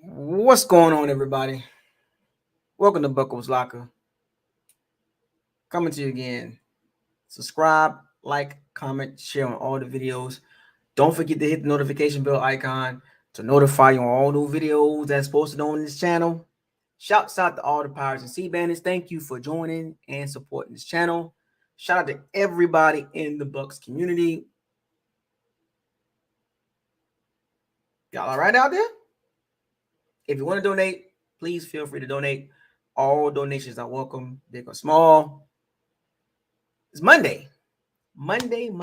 What's going on, everybody? Welcome to Buckles Locker. Coming to you again. Subscribe, like, comment, share on all the videos. Don't forget to hit the notification bell icon to notify you on all new videos that's posted on this channel. Shouts out to all the Pirates and Sea Bandits. Thank you for joining and supporting this channel. Shout out to everybody in the Bucs community. Y'all all right out there? If you want to donate, please feel free to donate. All donations are welcome, big or small. It's Monday. Monday. I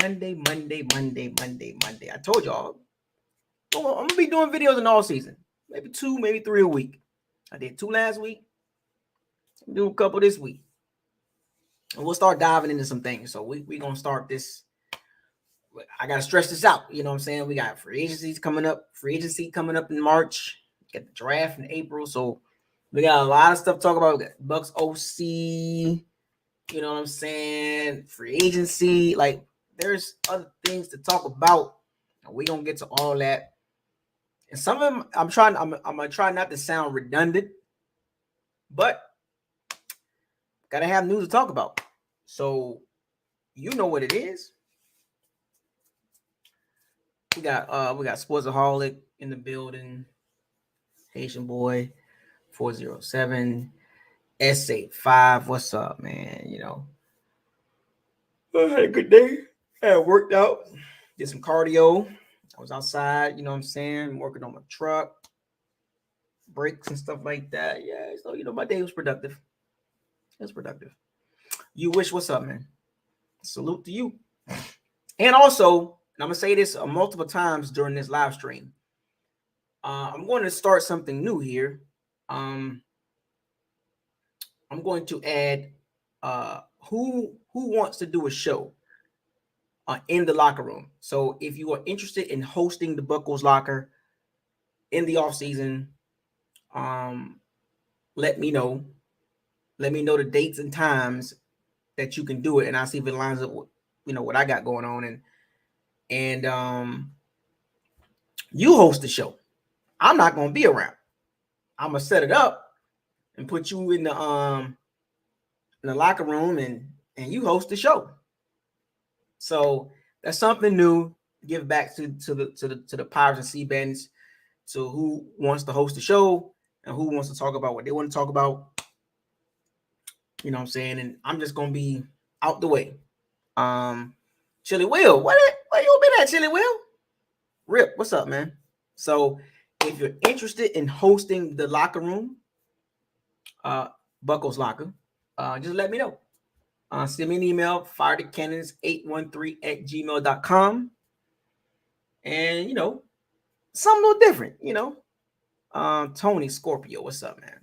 told y'all, I'm going to be doing videos in all season. Maybe 2, maybe 3 a week. I did 2 last week. I'm do a couple this week. And we'll start diving into some things. So we're going to start this. I got to stretch this out. You know what I'm saying? We got free agency coming up in March. Got the draft in April. So we got a lot of stuff to talk about. We got Bucs OC. You know what I'm saying? Free agency. Like, there's other things to talk about. And we're going to get to all that. And some of them, I'm going to try not to sound redundant. But got to have news to talk about. So, you know what it is. We got Sportsaholic in the building. Haitian Boy 407 S85. What's up, man? You know, I had a good day. I worked out, did some cardio. I was outside, you know what I'm saying, working on my truck, brakes and stuff like that. Yeah, so my day was productive. It was productive. You Wish, what's up, man? Salute to you. And also, and I'm gonna say this multiple times during this live stream. I'm going to start something new here. I'm going to add who wants to do a show in the locker room. So if you are interested in hosting the Buckles Locker in the off season, let me know. Let me know the dates and times that you can do it, and I'll see if it lines up with what I got going on. And you host the show. I'm not gonna be around. I'm gonna set it up and put you in the locker room, and you host the show. So that's something new. Give back to the Pirates and Sea Bandits, to who wants to host the show and who wants to talk about what they want to talk about. You know what I'm saying? And I'm just gonna be out the way. Chili Will, where you been at, Chili Will? Rip, what's up, man? So if you're interested in hosting the locker room, Buckles Locker, just let me know. Send me an email, firethecannons813@gmail.com. And, something a little different, Tony Scorpio, what's up, man?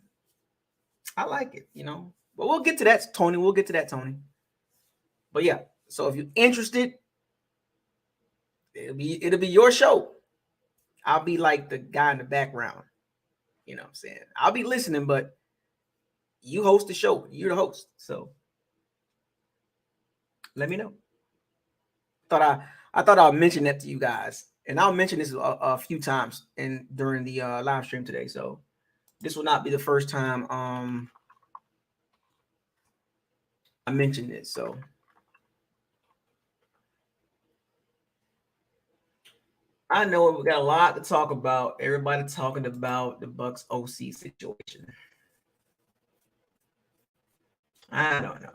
I like it, But we'll get to that, Tony. But yeah, so if you're interested, it'll be your show. I'll be like the guy in the background. You know what I'm saying? I'll be listening, but you host the show. You're the host. So let me know. I thought I'll mention that to you guys. And I'll mention this a few times during the live stream today. So this will not be the first time I mentioned this. So I know we got a lot to talk about. Everybody talking about the Bucs OC situation. I don't know,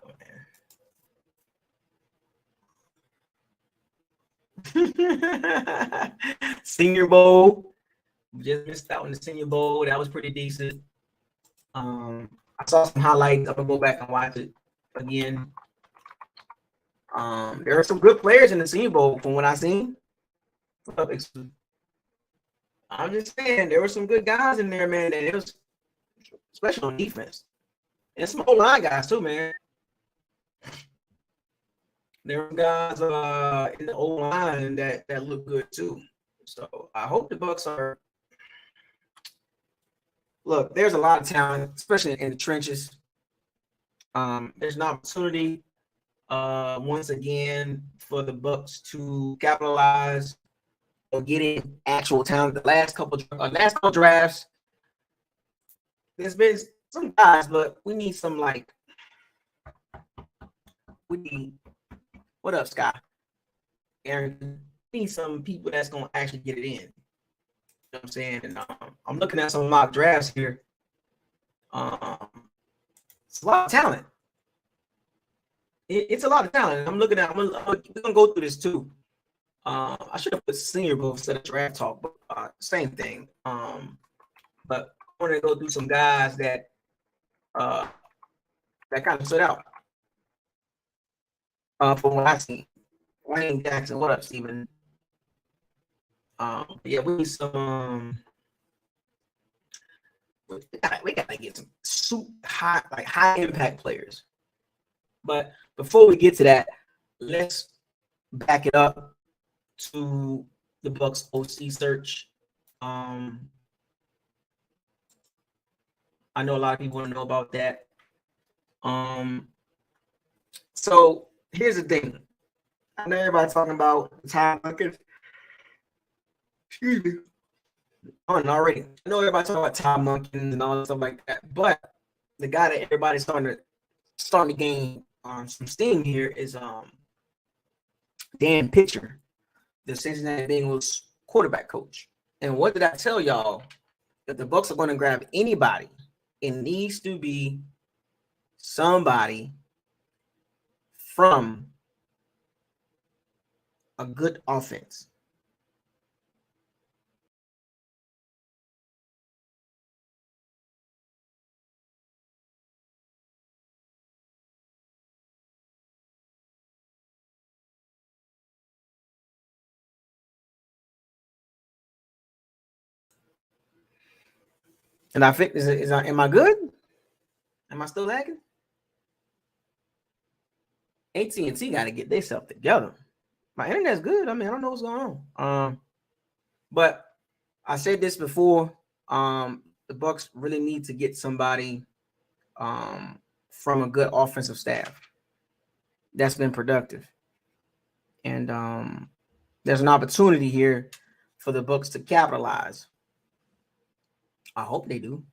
man. Senior Bowl. We just missed out on the Senior Bowl. That was pretty decent. I saw some highlights. I'm gonna go back and watch it again. There are some good players in the Senior Bowl from what I seen. I'm just saying there were some good guys in there, man. And it was especially on defense. And some O-line guys too, man. There were guys in the O-line that look good too. So I hope the Bucs are. Look, there's a lot of talent, especially in the trenches. There's an opportunity once again for the Bucs to capitalize on getting actual talent. The last couple drafts, there's been some guys, but we need some what up, Scott? Aaron, we need some people that's gonna actually get it in. You know what I'm saying? And I'm looking at some mock drafts here. It's a lot of talent. It's a lot of talent. We're gonna go through this too. I should have put Senior Bowl instead of draft talk, but same thing. But I want to go through some guys that kind of stood out from what I seen. Wayne Jackson, what up, Steven? Yeah, we need some. We gotta get some high impact players. But before we get to that, let's back it up to the Bucs OC search. I know a lot of people want to know about that. So here's the thing. I know everybody talking about Tom Buckets. Excuse me. Already. I know everybody talking about Tom Munkins and all that stuff like that, but the guy that everybody's starting to gain some steam here is Dan Pitcher, the Cincinnati Bengals quarterback coach. And what did I tell y'all? If the Bucs are going to grab anybody, it needs to be somebody from a good offense. And I think am I good? Am I still lagging? AT&T got to get themselves together. My internet's good. I mean, I don't know what's going on. But I said this before. The Bucs really need to get somebody from a good offensive staff that's been productive. And there's an opportunity here for the Bucs to capitalize. I hope they do.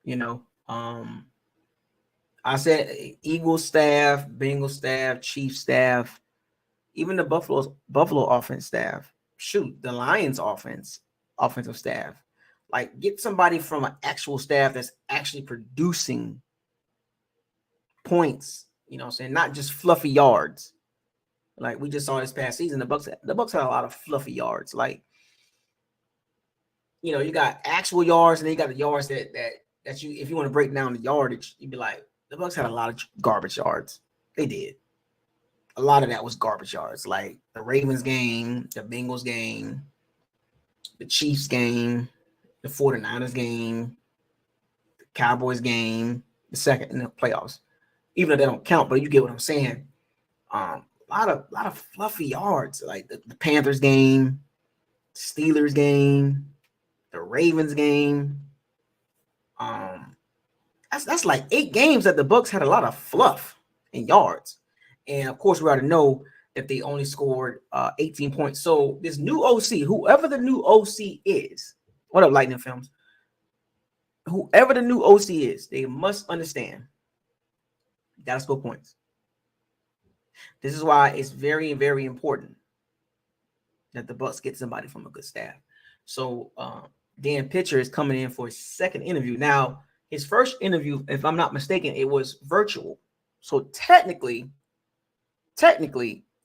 You know, I said Eagles staff, Bengals staff, Chiefs staff, even the Buffalo offense staff. Shoot, the Lions offensive staff. Like, get somebody from an actual staff that's actually producing points. You know what I'm saying? Not just fluffy yards. Like we just saw this past season, the Bucs had a lot of fluffy yards. Like, you know, you got actual yards and then you got the yards that you, if you want to break down the yardage, you'd be like, the Bucs had a lot of garbage yards. They did. A lot of that was garbage yards, like the Ravens game, the Bengals game, the Chiefs game, the 49ers game, the Cowboys game, the second in the playoffs. Even though they don't count, but you get what I'm saying. A lot of fluffy yards, like the Panthers game, Steelers game, the Ravens game. That's like 8 games that the Bucs had a lot of fluff in yards. And of course, we already know that they only scored 18 points. So this new OC, whoever the new OC is, what up, Lightning Films? Whoever the new OC is, they must understand you gotta score points. This is why it's very, very important that the Bucs get somebody from a good staff. So Dan Pitcher is coming in for his second interview. Now, his first interview, if I'm not mistaken, it was virtual. So technically,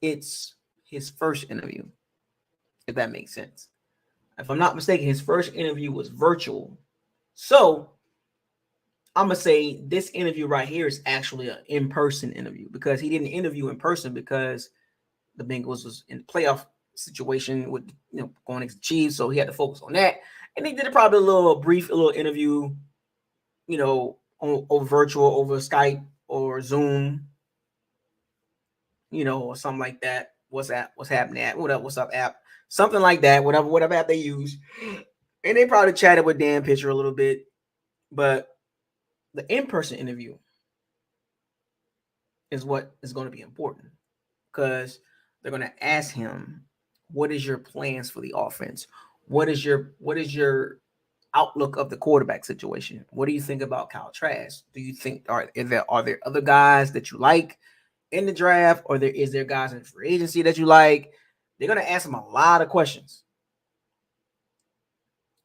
it's his first interview, if that makes sense. If I'm not mistaken, his first interview was virtual. So I'm going to say this interview right here is actually an in-person interview because he didn't interview in person because the Bengals was in the playoff situation with, you know, going against the Chiefs. So he had to focus on that. And he did probably a little interview, you know, over virtual, over Skype or Zoom, you know, or something like that. What's happening at? What's up app? Something like that, whatever app they use. And they probably chatted with Dan Pitcher a little bit. But the in-person interview is what is going to be important because they're going to ask him, what is your plans for the offense? What is your outlook of the quarterback situation. What do you think about Kyle Trask? Do you think are there other guys that you like in the draft, or is there guys in free agency that you like? They're going to ask him a lot of questions.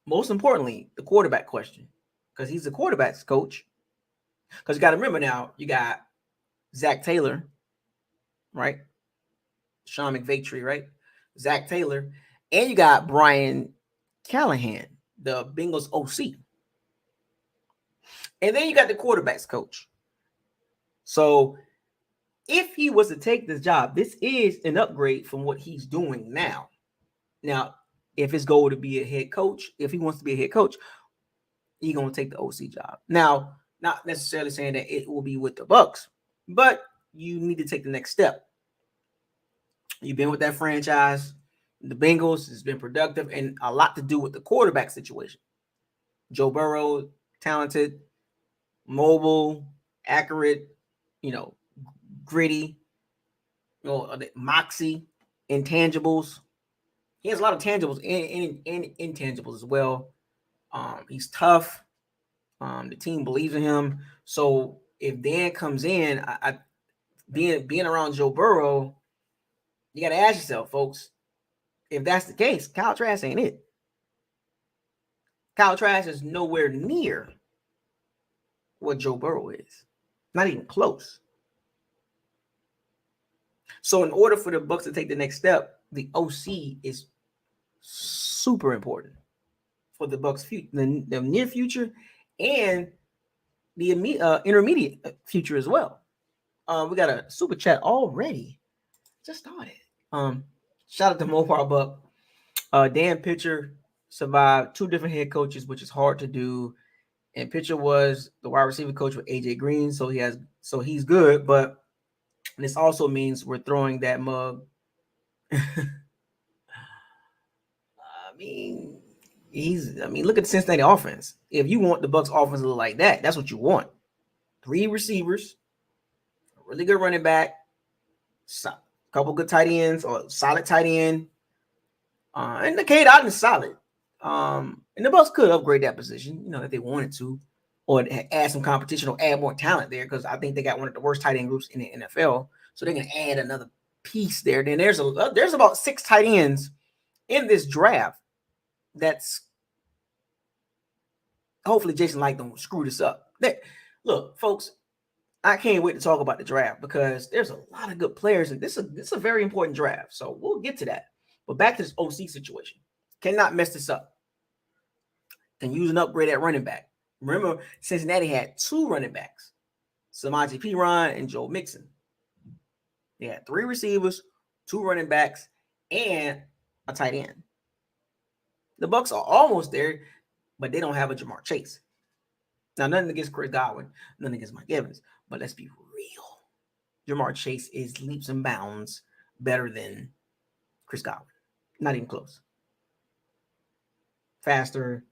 Most importantly, the quarterback question, because he's the quarterback's coach. Because you got to remember now, you got Zach Taylor, right? Sean McVay, right? Zach Taylor, and you got Brian Callahan, the Bengals OC. And then you got the quarterback's coach. So if he was to take this job, this is an upgrade from what he's doing now. Now, if his goal to be a head coach, if he wants to be a head coach, he's going to take the OC job. Now, not necessarily saying that it will be with the Bucs, but you need to take the next step. You've been with that franchise. The Bengals has been productive and a lot to do with the quarterback situation. Joe Burrow, talented, mobile, accurate, gritty, moxie, intangibles. He has a lot of tangibles and intangibles as well. He's tough. The team believes in him. So if Dan comes in, being around Joe Burrow, you got to ask yourself, folks, if that's the case, Kyle Trask ain't it. Kyle Trask is nowhere near what Joe Burrow is. Not even close. So in order for the Bucs to take the next step, the OC is super important for the Bucs' the near future and the intermediate future as well. We got a super chat already. Just started. Shout out to Mopar Buck. Dan Pitcher survived 2 different head coaches, which is hard to do. And Pitcher was the wide receiver coach with AJ Green, so he's good. But this also means we're throwing that mug. I mean, look at the Cincinnati offense. If you want the Bucs offense to look like that, that's what you want. 3 receivers, a really good running back, a couple good tight ends, or solid tight end. And the Cade Otton is solid. And the Bucs could upgrade that position, if they wanted to, or add some competition or add more talent there, because I think they got one of the worst tight end groups in the NFL. So they're going to add another piece there. Then there's about 6 tight ends in this draft. That's hopefully Jason Licht don't screw this up. Look, folks, I can't wait to talk about the draft because there's a lot of good players, and this is a very important draft. So we'll get to that. But back to this OC situation. Cannot mess this up. Can use an upgrade at running back. Remember, Cincinnati had 2 running backs, Samaje Perine and Joe Mixon. They had 3 receivers, 2 running backs, and a tight end. The Bucs are almost there, but they don't have a Jamar Chase. Now, nothing against Chris Godwin, nothing against Mike Evans, but let's be real. Jamar Chase is leaps and bounds better than Chris Godwin. Not even close. Faster,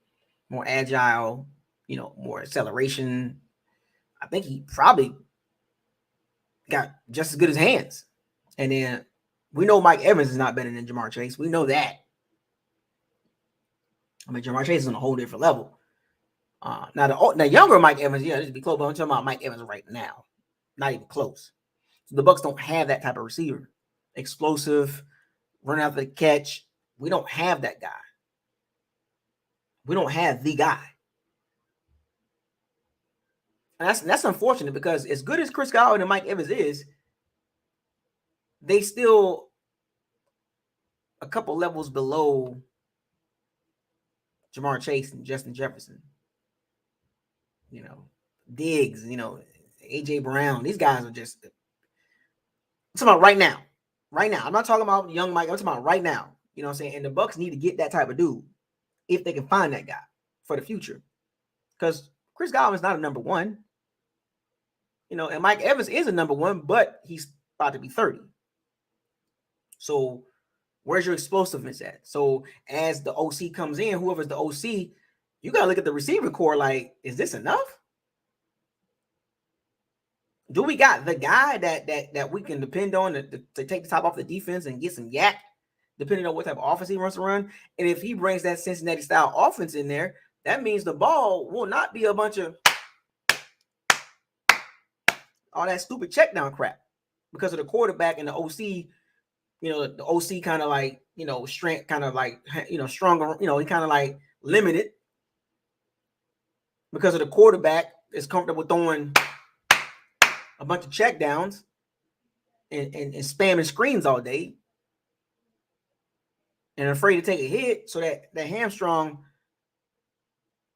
more agile, more acceleration. I think he probably got just as good as hands. And then we know Mike Evans is not better than Jamar Chase. We know that. I mean, Jamar Chase is on a whole different level. Now the younger Mike Evans, this would be close, but I'm talking about Mike Evans right now. Not even close. So the Bucs don't have that type of receiver. Explosive, run after the catch. We don't have that guy. We don't have the guy. And that's unfortunate, because as good as Chris Godwin and Mike Evans is, they still a couple levels below Jamar Chase and Justin Jefferson. Diggs, AJ Brown. These guys are just, I'm talking about right now. Right now. I'm not talking about young Mike. I'm talking about right now. You know what I'm saying? And the Bucs need to get that type of dude if they can find that guy for the future. Because Chris Godwin's not a number 1. And Mike Evans is a number 1, but he's about to be 30. So where's your explosiveness at? So as the OC comes in, whoever's the OC, you got to look at the receiver core like, is this enough? Do we got the guy that we can depend on to take the top off the defense and get some yak, depending on what type of offense he wants to run? And if he brings that Cincinnati-style offense in there, that means the ball will not be a bunch of all that stupid check down crap because of the quarterback and the OC. The OC kind of like, strength, kind of like, stronger, he kind of like limited because of the quarterback is comfortable throwing a bunch of check downs and spamming screens all day and afraid to take a hit. So that hamstrung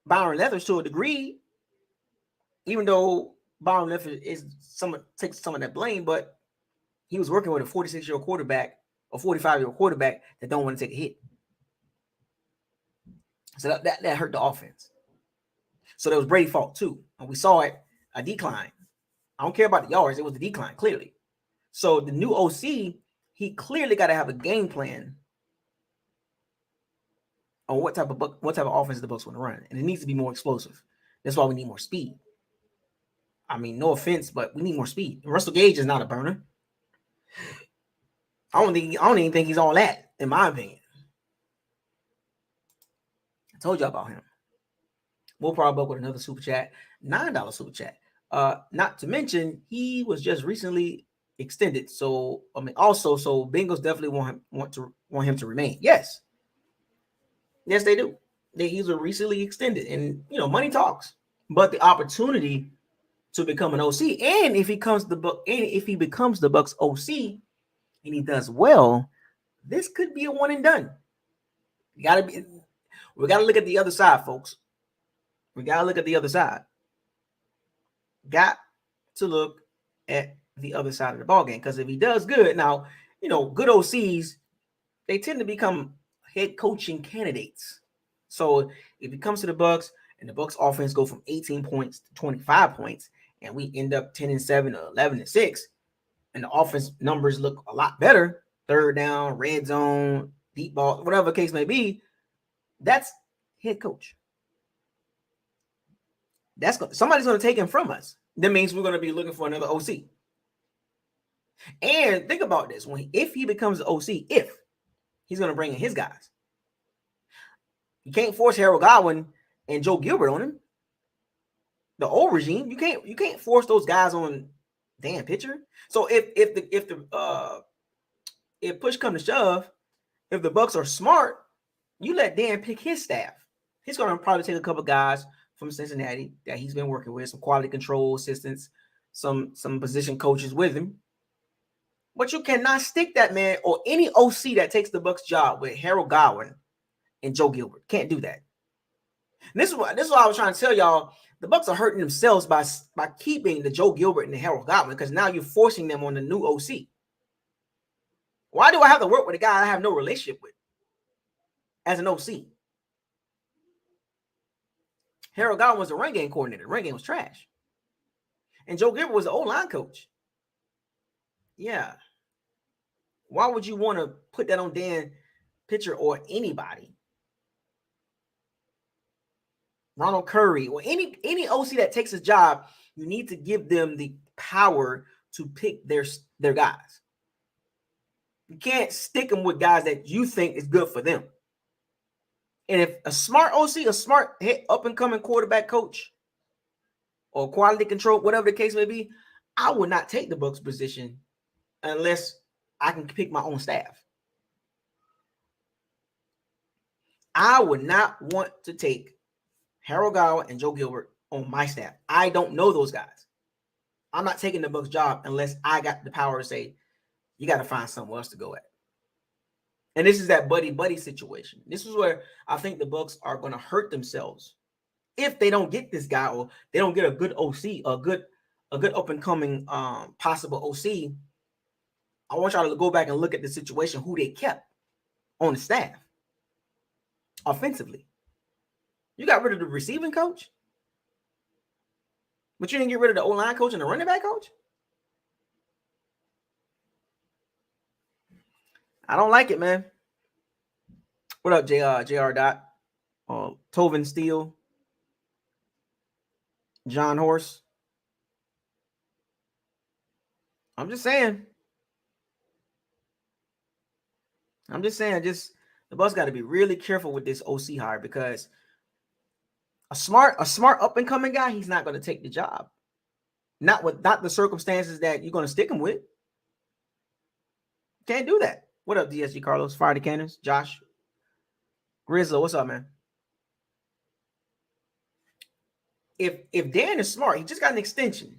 Byron Leathers to a degree, even though Byron Leathers takes some of that blame, but he was working with a 46-year-old quarterback or 45-year-old quarterback that don't want to take a hit. So that hurt the offense. So that was Brady's fault too. And we saw it, a decline. I don't care about the yards. It was the decline, clearly. So the new OC, he clearly got to have a game plan on what type of offense the Bucs want to run. And it needs to be more explosive. That's why we need more speed. I mean, no offense, but we need more speed. And Russell Gage is not a burner. I don't even think he's all that, in my opinion. I told you about him. We'll probably with another super chat, $9 super chat. Not to mention, he was just recently extended. So so Bengals definitely want him to remain. Yes, they do. He's recently extended, and money talks. But the opportunity to become an OC, and if he becomes the Bucs OC, and he does well, this could be a one and done. We gotta look at the other side, folks. We gotta look at the other side. Got to look at the other side of the ball game, because if he does good, now good OCs, they tend to become head coaching candidates. So if he comes to the Bucs and the Bucs offense go from 18 points to 25 points, and we end up 10-7 or 11-6, and the offense numbers look a lot better, third down, red zone, deep ball, whatever the case may be, that's head coach. Somebody's going to take him from us. That means we're going to be looking for another OC. And think about this: if he becomes the OC, he's going to bring in his guys. You can't force Harold Godwin and Joe Gilbert on him. The old regime, you can't force those guys on Dan Pitcher. So if push comes to shove, if the Bucs are smart, you let Dan pick his staff. He's going to probably take a couple guys from Cincinnati that he's been working with, some quality control assistants, some position coaches with him. But you cannot stick that man or any OC that takes the Bucs job with Harold Godwin and Joe Gilbert. Can't do that. And this is what I was trying to tell y'all. The Bucs are hurting themselves by keeping the Joe Gilbert and the Harold Godwin, because now you're forcing them on the new OC. Why do I have to work with a guy I have no relationship with as an OC? Harold Godwin was the run game coordinator. The run game was trash. And Joe Gilbert was the O-line coach. Yeah. Why would you want to put that on Dan Pitcher or anybody? Ronald Curry or any OC that takes his job, you need to give them the power to pick their guys. You can't stick them with guys that you think is good for them. And if a smart OC, a smart up-and-coming quarterback coach or quality control, whatever the case may be, I would not take the Bucs position unless I can pick my own staff. I would not want to take Harold Godwin and Joe Gilbert on my staff. I don't know those guys. I'm not taking the Bucs job unless I got the power to say, you got to find somewhere else to go at. And this is that buddy situation. This is where I think the Bucs are going to hurt themselves if they don't get this guy, or they don't get a good OC, a good up and coming possible OC. I want y'all to go back and look at the situation, who they kept on the staff offensively. You got rid of the receiving coach, but you didn't get rid of the O-line coach and the running back coach? I don't like it, man. What up, JR Dot? Tovin Steele, John Horse. I'm just saying, the Bucs got to be really careful with this OC hire, because A smart up and coming guy, he's not going to take the job. Not the circumstances that you're going to stick him with. Can't do that. What up, DSG Carlos? Fire the Cannons. Josh. Grizzly, what's up, man? If Dan is smart, he just got an extension.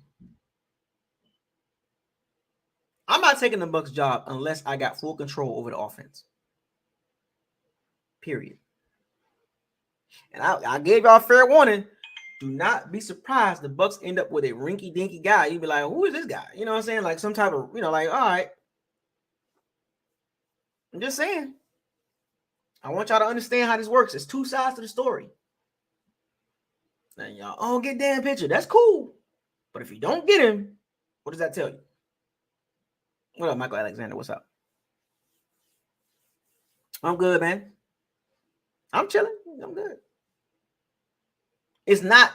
I'm not taking the Bucs job unless I got full control over the offense. Period. And I gave y'all fair warning. Do not be surprised the Bucs end up with a rinky-dinky guy. You'd be like, who is this guy? You know what I'm saying? Like some type of, like, all right. I'm just saying. I want y'all to understand how this works. It's two sides to the story. And y'all, get Dan Pitcher. That's cool. But if you don't get him, what does that tell you? What up, Michael Alexander? What's up? I'm good, man. I'm chilling. I'm good. It's not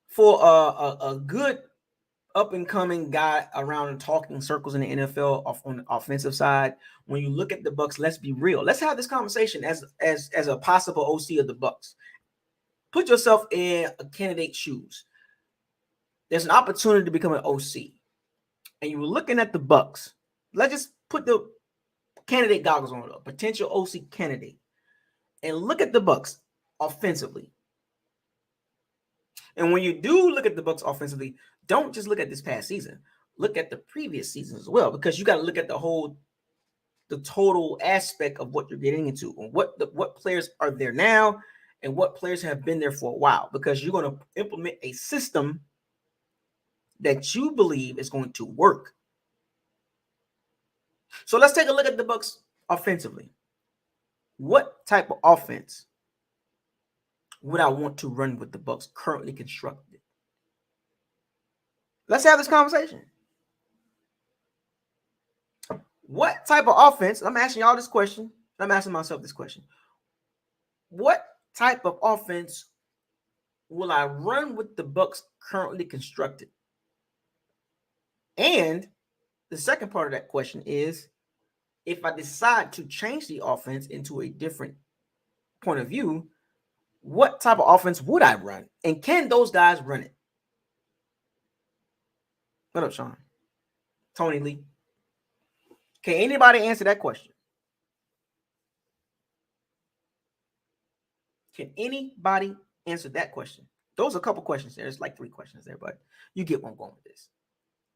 for a good up-and-coming guy around talking circles in the NFL on the offensive side. When you look at the Bucs, let's be real. Let's have this conversation as a possible OC of the Bucs. Put yourself in a candidate's shoes. There's an opportunity to become an OC. And you were looking at the Bucs. Let's just put the candidate goggles on, a potential OC candidate. And look at the Bucs offensively. And when you do look at the Bucs offensively, don't just look at this past season. Look at the previous season as well, because you got to look at the total aspect of what you're getting into, and what players are there now and what players have been there for a while, because you're going to implement a system that you believe is going to work. So let's take a look at the Bucs offensively. What type of offense would I want to run with the Bucs currently constructed? Let's have this conversation. What type of offense? I'm asking y'all this question. I'm asking myself this question. What type of offense will I run with the Bucs currently constructed? And the second part of that question is, if I decide to change the offense into a different point of view, what type of offense would I run? And can those guys run it? What up, Sean? Tony Lee. Can anybody answer that question? Can anybody answer that question? Those are a couple questions there. There's like 3 questions there, but you get where I'm going with this.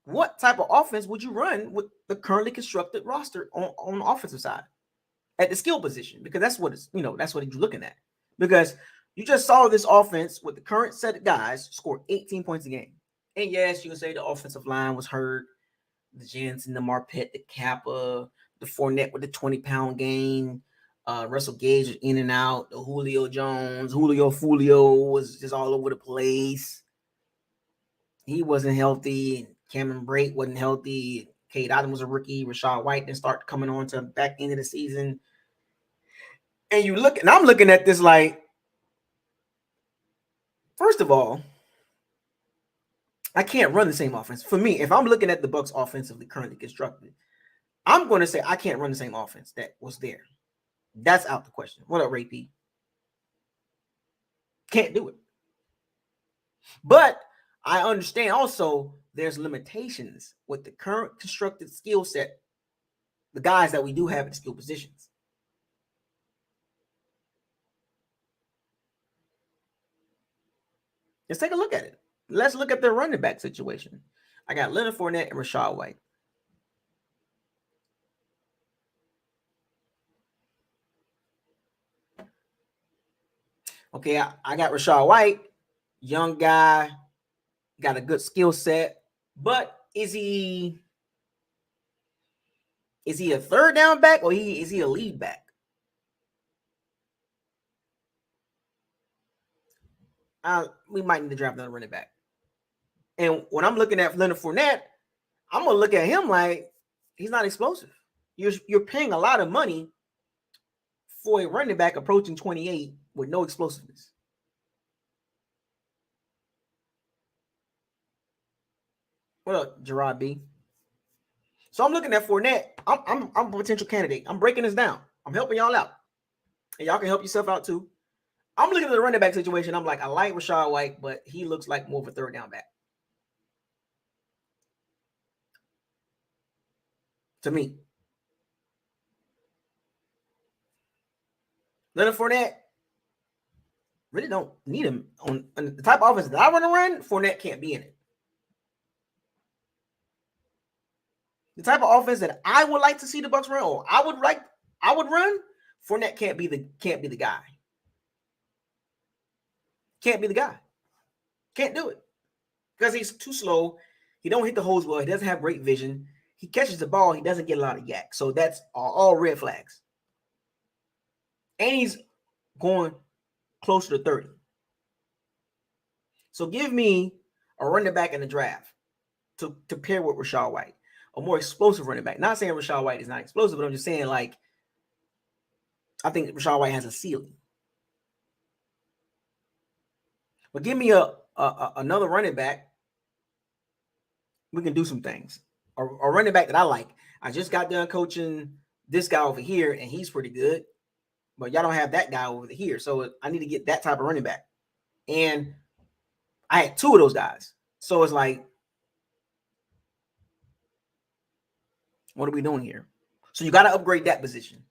What type of offense would you run with the currently constructed roster on the offensive side at the skill position? Because that's what it's, that's what you're looking at. Because you just saw this offense with the current set of guys score 18 points a game. And yes, you can say the offensive line was hurt. The Jensen, the Marpet, the Kappa, the Fournette with the 20-pound gain. Russell Gage was in and out. The Julio Fulio was just all over the place. He wasn't healthy. Cameron Brate wasn't healthy. Cade Otton was a rookie. Rashad White didn't start coming on to the back end of the season. And I'm looking at this like, first of all, I can't run the same offense. For me, if I'm looking at the Bucs offensively currently constructed, I'm going to say I can't run the same offense that was there. That's out the question. What up, Ray P? Can't do it. But I understand also there's limitations with the current constructed skill set, the guys that we do have in the skill positions. Let's take a look at it. Let's look at their running back situation. I got Leonard Fournette and Rashad White. Okay, I got Rashad White, young guy, got a good skill set, but is he a third down back or is he a lead back? We might need to draft another running back. And when I'm looking at Leonard Fournette, I'm going to look at him like he's not explosive. You're paying a lot of money for a running back approaching 28 with no explosiveness. What up, Gerard B? So I'm looking at Fournette. I'm a potential candidate. I'm breaking this down. I'm helping y'all out. And y'all can help yourself out too. I'm looking at the running back situation. I'm like, I like Rachaad White, but he looks like more of a third down back to me. Leonard Fournette, really don't need him on the type of offense that I want to run. Fournette can't be in it. The type of offense that I would like to see the Bucs run, or I would run. Fournette can't be the guy. Can't be the guy. Can't do it because he's too slow. He don't hit the holes well. He doesn't have great vision. He catches the ball. He doesn't get a lot of yak. So that's all red flags. And he's going closer to 30. So give me a running back in the draft to pair with Rachaad White, a more explosive running back. Not saying Rachaad White is not explosive, but I'm just saying, like, I think Rachaad White has a ceiling. But give me another running back. We can do some things. A running back that I like. I just got done coaching this guy over here, and he's pretty good. But y'all don't have that guy over here. So I need to get that type of running back. And I had two of those guys. So it's like, what are we doing here? So you got to upgrade that position.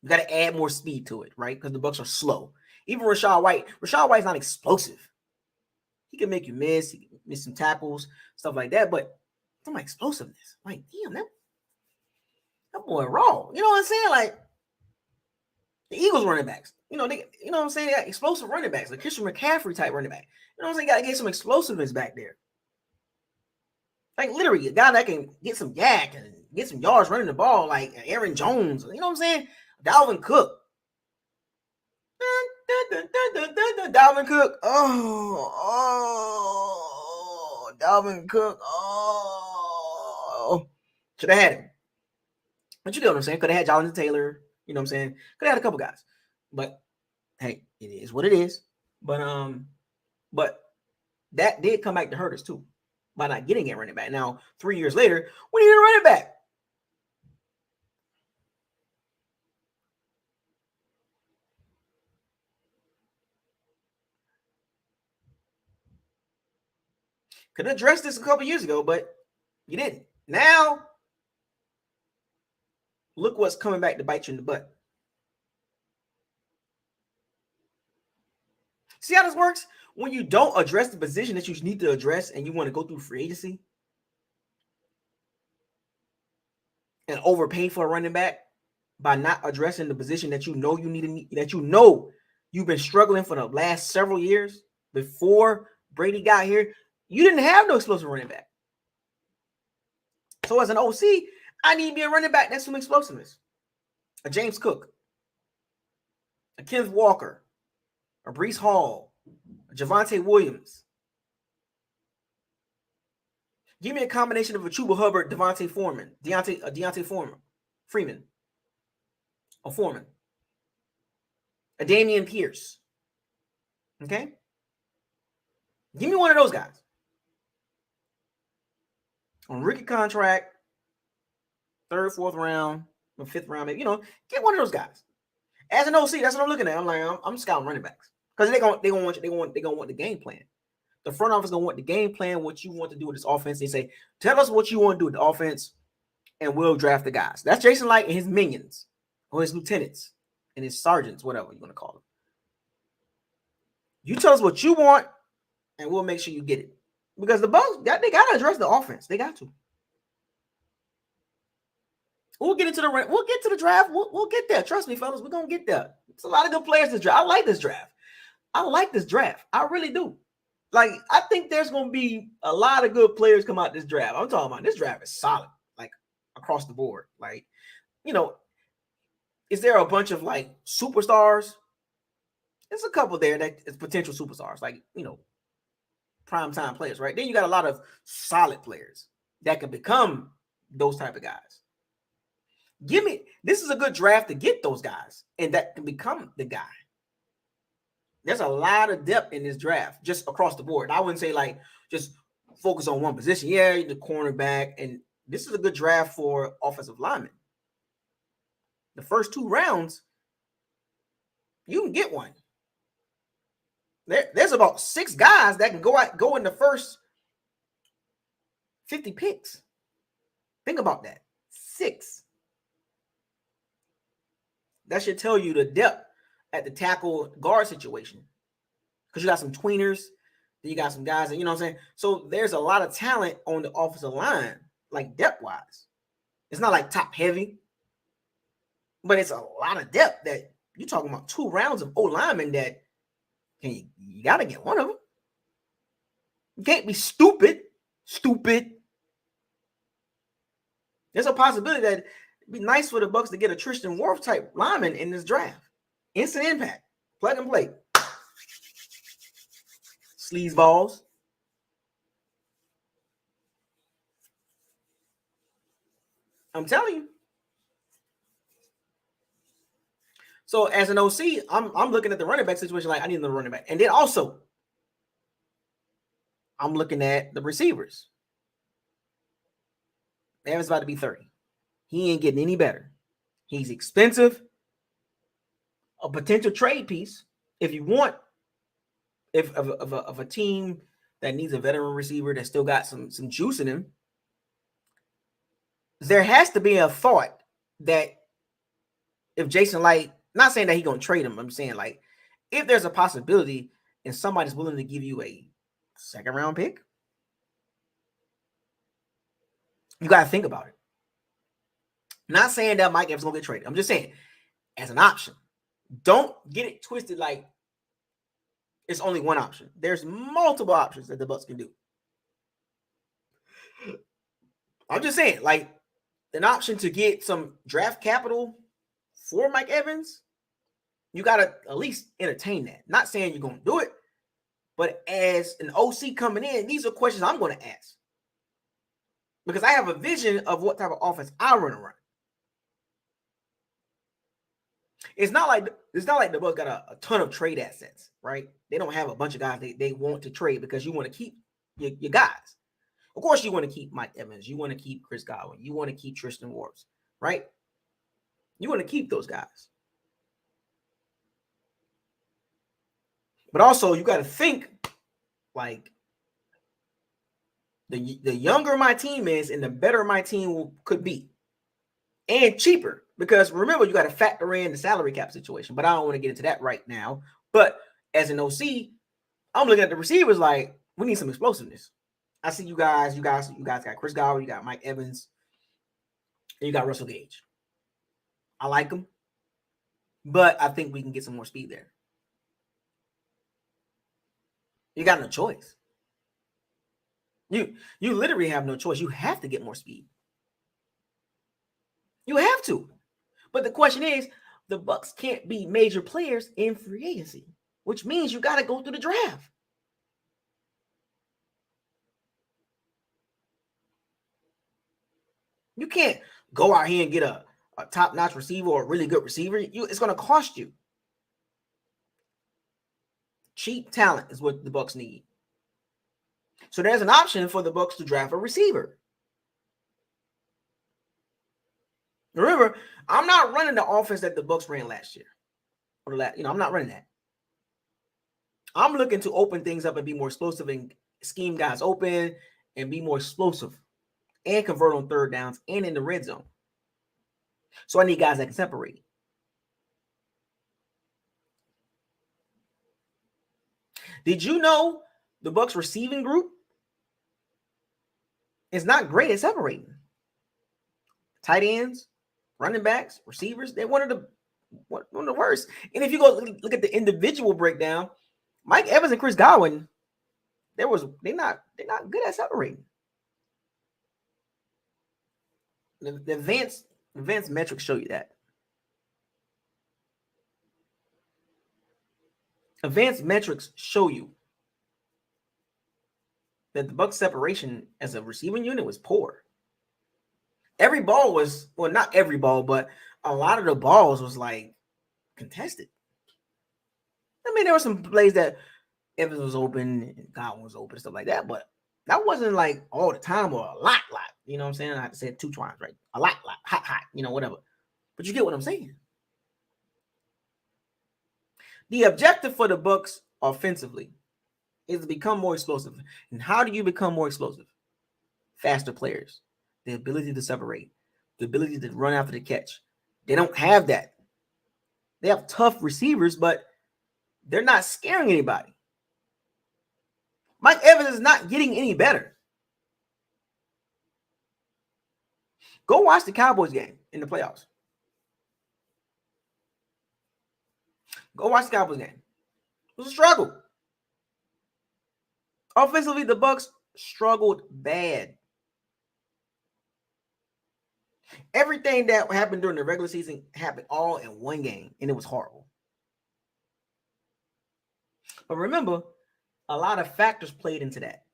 You got to add more speed to it, right? Because the Bucs are slow. Even Rachaad White's not explosive. He can make you miss. He can miss some tackles, stuff like that. But from explosiveness, like, damn, that boy raw. You know what I'm saying? Like, the Eagles running backs, you know what I'm saying? They got explosive running backs, like Christian McCaffrey type running back. You know what I'm saying? Got to get some explosiveness back there. Like, literally, a guy that can get some yak and get some yards running the ball, like Aaron Jones. You know what I'm saying? Dalvin Cook. Dalvin Cook. Oh, Dalvin Cook. Oh, should have had him. But you know what I'm saying? Could have had Jonathan Taylor. You know what I'm saying? Could have had a couple guys. But hey, it is what it is. But that did come back to hurt us too by not getting a running back. Now, 3 years later, we need a running back. Could have addressed this a couple years ago, but you didn't. Now, look what's coming back to bite you in the butt. See how this works? When you don't address the position that you need to address and you want to go through free agency and overpay for a running back by not addressing the position that you know you need, that you know you've been struggling for the last several years before Brady got here, you didn't have no explosive running back. So as an OC, I need to be a running back that's some explosiveness. A James Cook, a Kenneth Walker, a Breece Hall, a Javonte Williams. Give me a combination of a Chuba Hubbard, Deontay Foreman, a Damian Pierce. Okay? Give me one of those guys. On rookie contract, third, fourth round, or fifth round, maybe, get one of those guys. As an OC, that's what I'm looking at. I'm like, I'm scouting running backs. Because they're gonna want the game plan. The front office gonna want the game plan, what you want to do with this offense. They say, tell us what you want to do with the offense, and we'll draft the guys. That's Jason Light and his minions, or his lieutenants, and his sergeants, whatever you want to call them. You tell us what you want, and we'll make sure you get it. Because the Bucs, they gotta address the offense. They got to. We'll get to the draft. We'll get there. Trust me, fellas. We're gonna get there. It's a lot of good players to draft. I like this draft. I really do. Like, I think there's gonna be a lot of good players come out this draft. I'm talking about this draft is solid, like across the board. Like, is there a bunch of like superstars? There's a couple there that is potential superstars, like prime time players, right? Then you got a lot of solid players that can become those type of guys. This is a good draft to get those guys, and that can become the guy. There's a lot of depth in this draft, just across the board. I wouldn't say like just focus on one position. Yeah, the cornerback, and this is a good draft for offensive linemen. The first 2 rounds, you can get one. There's about 6 guys that can go in the first 50 picks. Think about that. 6. That should tell you the depth at the tackle guard situation. Because you got some tweeners, then you got some guys that, you know what I'm saying? So there's a lot of talent on the offensive line, like depth-wise. It's not like top heavy, but it's a lot of depth that you're talking about 2 rounds of O-linemen that you got to get one of them. You can't be stupid. There's a possibility that it'd be nice for the Bucs to get a Tristan Wirfs type lineman in this draft. Instant impact. Plug and play. Sleaze balls. I'm telling you. So as an OC, I'm looking at the running back situation like I need another running back. And then also, I'm looking at the receivers. Evans about to be 30. He ain't getting any better. He's expensive. A potential trade piece. If you want, of a team that needs a veteran receiver that still got some juice in him, there has to be a thought that if Jason Light, not saying that he's going to trade him, I'm saying like if there's a possibility and somebody's willing to give you a 2nd round pick, you got to think about it. Not saying that Mike Evans is going to get traded. I'm just saying as an option. Don't get it twisted like it's only one option. There's multiple options that the Bucs can do. I'm just saying, like, an option to get some draft capital for Mike Evans, you got to at least entertain that. Not saying you're going to do it, but as an OC coming in, these are questions I'm going to ask. Because I have a vision of what type of offense I want to run. It's not like the Bucs got a ton of trade assets, right? They don't have a bunch of guys they want to trade because you want to keep your guys. Of course, you want to keep Mike Evans. You want to keep Chris Godwin. You want to keep Tristan Wirfs, right? You want to keep those guys. But also, you got to think like the younger my team is and the better my team could be. And cheaper. Because remember, you got to factor in the salary cap situation. But I don't want to get into that right now. But as an OC, I'm looking at the receivers like, we need some explosiveness. I see you guys got Chris Godwin, you got Mike Evans, and you got Russell Gage. I like them. But I think we can get some more speed there. You got no choice. You literally have no choice. You have to get more speed. You have to. But the question is, the Bucs can't be major players in free agency, which means you got to go through the draft. You can't go out here and get a top-notch receiver or a really good receiver. It's going to cost you. Cheap talent is what the Bucs need. So there's an option for the Bucs to draft a receiver. Remember, I'm not running the offense that the Bucs ran last year. I'm not running that. I'm looking to open things up and be more explosive and scheme guys open and be more explosive and convert on 3rd downs and in the red zone. So I need guys that can separate. Did you know the Bucs receiving group is not great at separating? Tight ends, running backs, receivers, they're one of the worst. And if you go look at the individual breakdown, Mike Evans and Chris Godwin, they're not good at separating. The advanced metrics show you that. Advanced metrics show you that the Bucs separation as a receiving unit was poor. Every ball was, well, not every ball, but a lot of the balls was like contested. I mean, there were some plays that Evans was open and Godwin was open, stuff like that, but that wasn't like all the time or a lot. You know what I'm saying? I have to say it 2 times, right? A lot, hot, whatever. But you get what I'm saying. The objective for the Bucs offensively is to become more explosive. And how do you become more explosive? Faster players, the ability to separate, the ability to run after the catch. They don't have that. They have tough receivers, but they're not scaring anybody. Mike Evans is not getting any better. Go watch the Cowboys game in the playoffs. Go watch the Cowboys game. It was a struggle. Offensively, the Bucs struggled bad. Everything that happened during the regular season happened all in one game, and it was horrible. But remember, a lot of factors played into that.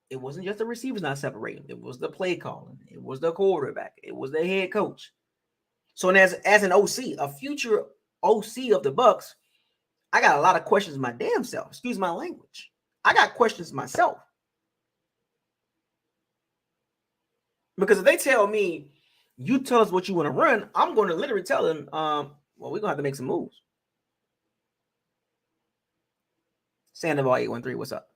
It wasn't just the receivers not separating. It was the play calling. It was the quarterback. It was the head coach. So as an OC, a future OC of the Bucs, I got a lot of questions my damn self. Excuse my language. I got questions myself. Because if they tell me, you tell us what you want to run, I'm going to literally tell them, well, we're going to have to make some moves. Sandoval 813, what's up?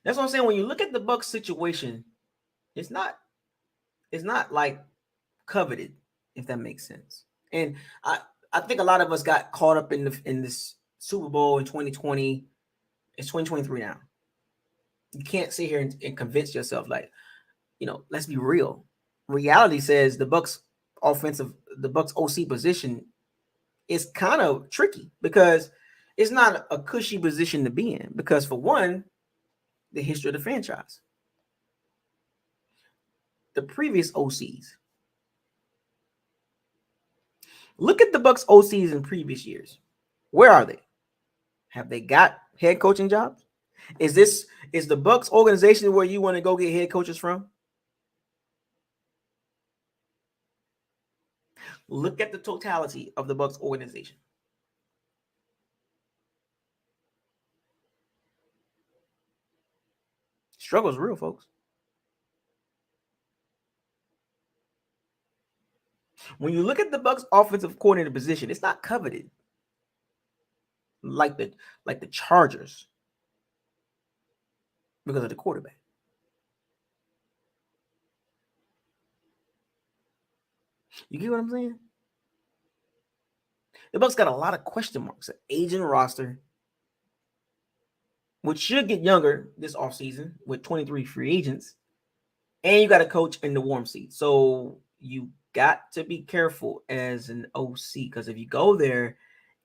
That's what I'm saying. When you look at the Bucs situation, it's not like coveted, if that makes sense. And I think a lot of us got caught up in this Super Bowl in 2020. It's 2023 now. You can't sit here and convince yourself, like, let's be real. Reality says the Bucs OC position is kind of tricky because it's not a cushy position to be in. Because for one, the history of the franchise. The previous OCs. Look at the Bucs OCs in previous years. Where are they? Have they got head coaching jobs? Is the Bucs organization where you want to go get head coaches from? Look at the totality of the Bucs organization. Struggle's real, folks. When you look at the Bucs offensive coordinator position, it's not coveted like the Chargers because of the quarterback. You get what I'm saying? The Bucs got a lot of question marks, an aging roster, which should get younger this offseason with 23 free agents, and you got a coach in the warm seat. So you got to be careful as an OC, because if you go there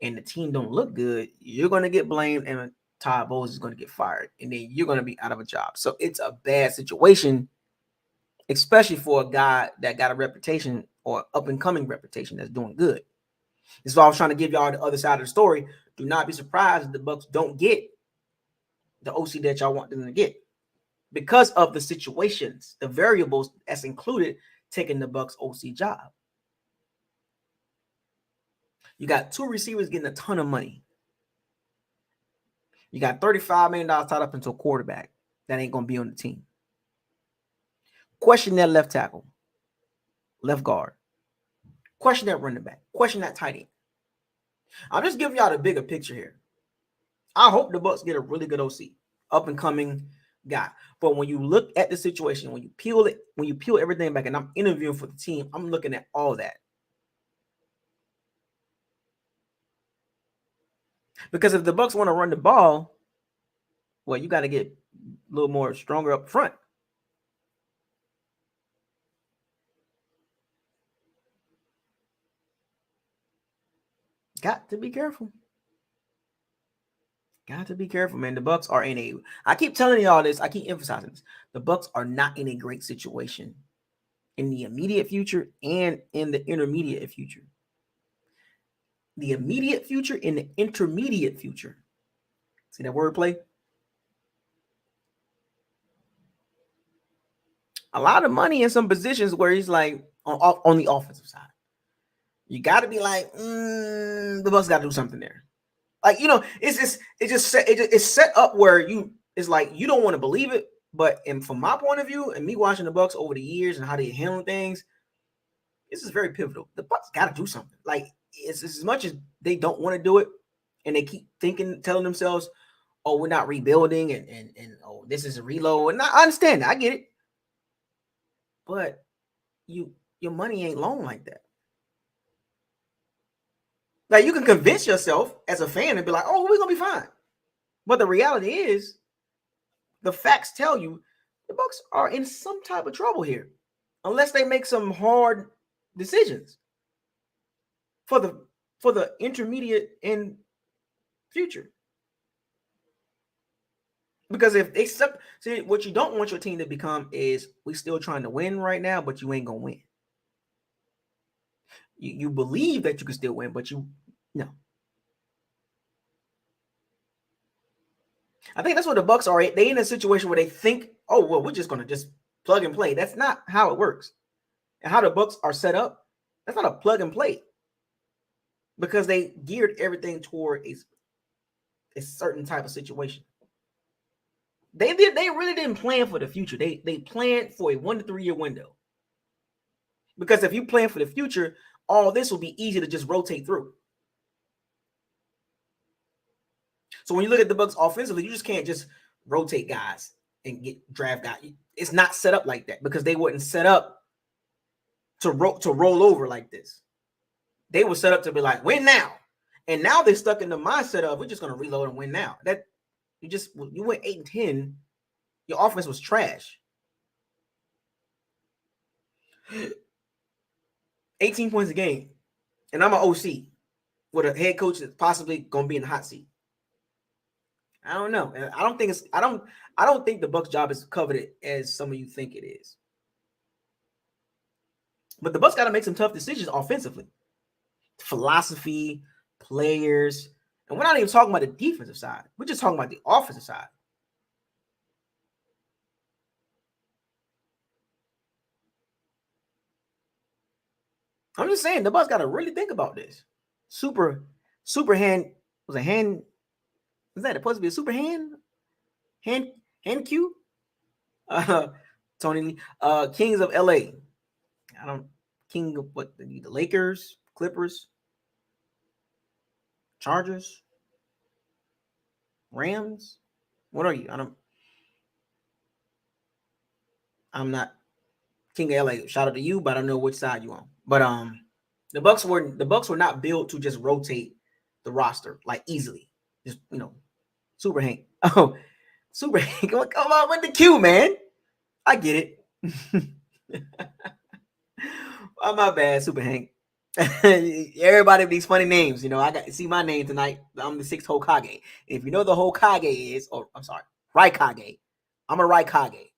and the team don't look good, you're going to get blamed, and Todd Bowles is going to get fired, and then you're going to be out of a job. So it's a bad situation, especially for a guy that got a reputation or up-and-coming reputation that's doing good. This is why I was trying to give y'all the other side of the story. Do not be surprised if the Bucs don't get the OC that y'all want them to get because of the situations, the variables that's included taking the Bucs OC job. You got two receivers getting a ton of money. You got $35 million tied up into a quarterback that ain't going to be on the team. Question that left tackle, left guard. Question that running back. Question that tight end. I'm just giving y'all the bigger picture here. I hope the Bucs get a really good OC, up and coming guy. But when you look at the situation, when you peel everything back, and I'm interviewing for the team, I'm looking at all that. Because if the Bucs want to run the ball, well, you got to get a little more stronger up front. Got to be careful. Got to be careful, man. The Bucs are in a, I keep telling y'all this, I keep emphasizing this. The Bucs are not in a great situation in the immediate future and in the intermediate future. The immediate future and the intermediate future. See that wordplay? A lot of money in some positions where he's like on the offensive side. You got to be like, the Bucs got to do something there. Like, it's set up where it's like you don't want to believe it, but from my point of view and me watching the Bucs over the years and how they handle things, This is very pivotal. The Bucs got to do something. Like, it's as much as they don't want to do it, and they keep telling themselves, "Oh, we're not rebuilding," and oh, this is a reload. And I understand that. I get it, but your money ain't long like that. Like, you can convince yourself as a fan and be like, "Oh, we're gonna be fine," but the reality is, the facts tell you the Bucs are in some type of trouble here, unless they make some hard decisions for the intermediate and future. Because if they see, what you don't want your team to become is, we still trying to win right now, but you ain't gonna win. You believe that you can still win, but no. I think that's what the Bucs are. They in a situation where they think, oh well, we're just gonna just plug and play. That's not how it works. And how the Bucs are set up, that's not a plug and play. Because they geared everything toward a certain type of situation. They really didn't plan for the future. They planned for a 1 to 3 year window. Because if you plan for the future, all this will be easy to just rotate through. So when you look at the Bucs offensively, you just can't just rotate guys and get draft guys. It's not set up like that, because they wouldn't set up to roll over like this. They were set up to be like, win now. And now they're stuck in the mindset of, we're just going to reload and win now. That you went 8-10. Your offense was trash. 18 points a game. And I'm an OC with a head coach that's possibly going to be in the hot seat. I don't know. I don't think the Bucs job is coveted as some of you think it is. But the Bucs got to make some tough decisions offensively. Philosophy, players, and we're not even talking about the defensive side. We're just talking about the offensive side. I'm just saying the Bucs got to really think about this. Super hand was a hand. Is that supposed to be a super hand? Hand Q? Tony Lee. Kings of LA. King of what? The Lakers, Clippers, Chargers, Rams. What are you? I'm not King of LA. Shout out to you, but I don't know which side you on. But the Bucs were not built to just rotate the roster like easily. Just Super Hank. Oh, Super Hank. Come on with the Q, man. I get it. Oh, my bad, Super Hank. Everybody with these funny names, I got to see my name tonight. I'm the 6th Hokage. If you know the Hokage is, or I'm sorry, Raikage. I'm a Raikage.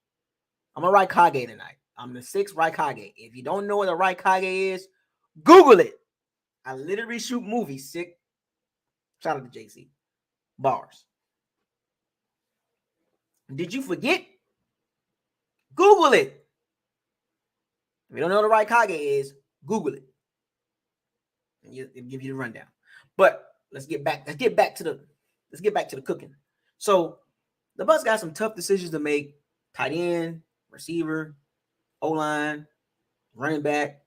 I'm a Raikage tonight. I'm the 6th Raikage. If you don't know what a Raikage is, Google it. I literally shoot movies, sick. Shout out to JC. Bars. Did you forget? Google it. If you don't know what a Raikage is, Google it. And it'll give you the rundown. But let's get back to the cooking. So the Bucs got some tough decisions to make. Tight end, receiver, O-line, running back,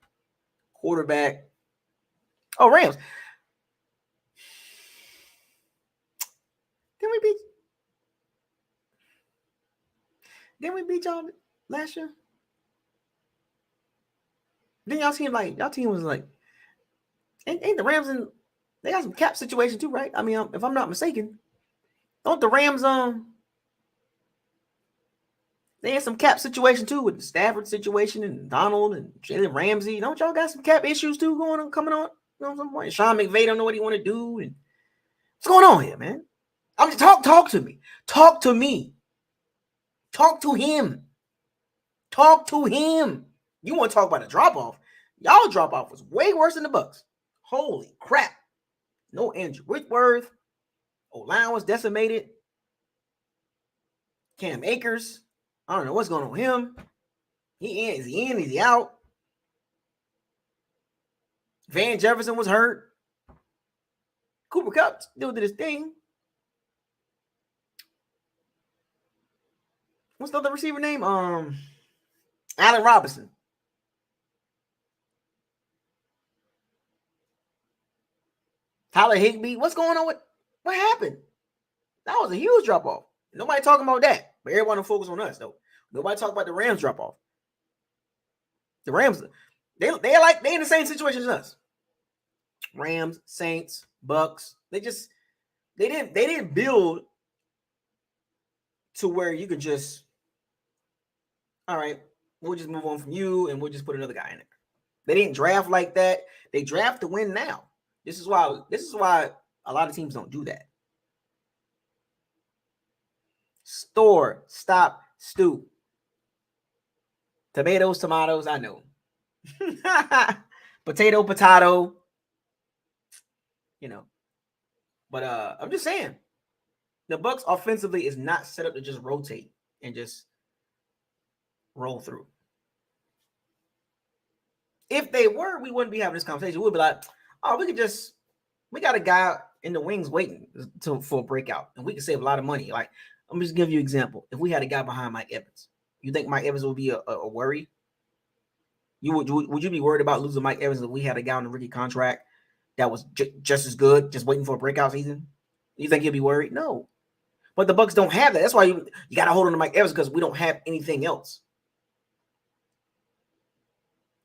quarterback. Oh, Rams. Didn't we beat y'all last year? Then y'all team was like, ain't the Rams they got some cap situation too, right? I mean, if I'm not mistaken, don't the Rams they had some cap situation too with the Stafford situation and Donald and Jalen Ramsey. Don't y'all got some cap issues too coming on? Some point. Sean McVay don't know what he want to do. And what's going on here, man? I'm just talk to me. Talk to me. Talk to him. Talk to him. You want to talk about a drop off? Y'all drop off was way worse than the Bucs. Holy crap! No Andrew Whitworth. O-line was decimated. Cam Akers. I don't know what's going on with him. Is he in? Is he out? Van Jefferson was hurt. Cooper Kupp still did his thing. What's the other receiver name? Allen Robinson. Tyler Higbee, what's going on with what happened? That was a huge drop off. Nobody talking about that, but everyone will focus on us though. Nobody talk about the Rams drop off. The Rams, they in the same situation as us. Rams, Saints, Bucs. They didn't build to where you could just, all right, we'll just move on from you and we'll just put another guy in there. They didn't draft like that. They draft to win now. This is why a lot of teams don't do that. Store, stop, stoop. Tomatoes, I know. Potato. You know. But I'm just saying, the Bucs offensively is not set up to just rotate and just roll through. If they were, we wouldn't be having this conversation. We'd be like, oh, we got a guy in the wings waiting for a breakout, and we can save a lot of money. Like, let me just give you an example. If we had a guy behind Mike Evans, you think Mike Evans would be a worry? Would you be worried about losing Mike Evans if we had a guy on the rookie contract that was just as good, just waiting for a breakout season? You think he'll be worried? No. But the Bucs don't have that. That's why you got to hold on to Mike Evans, because we don't have anything else.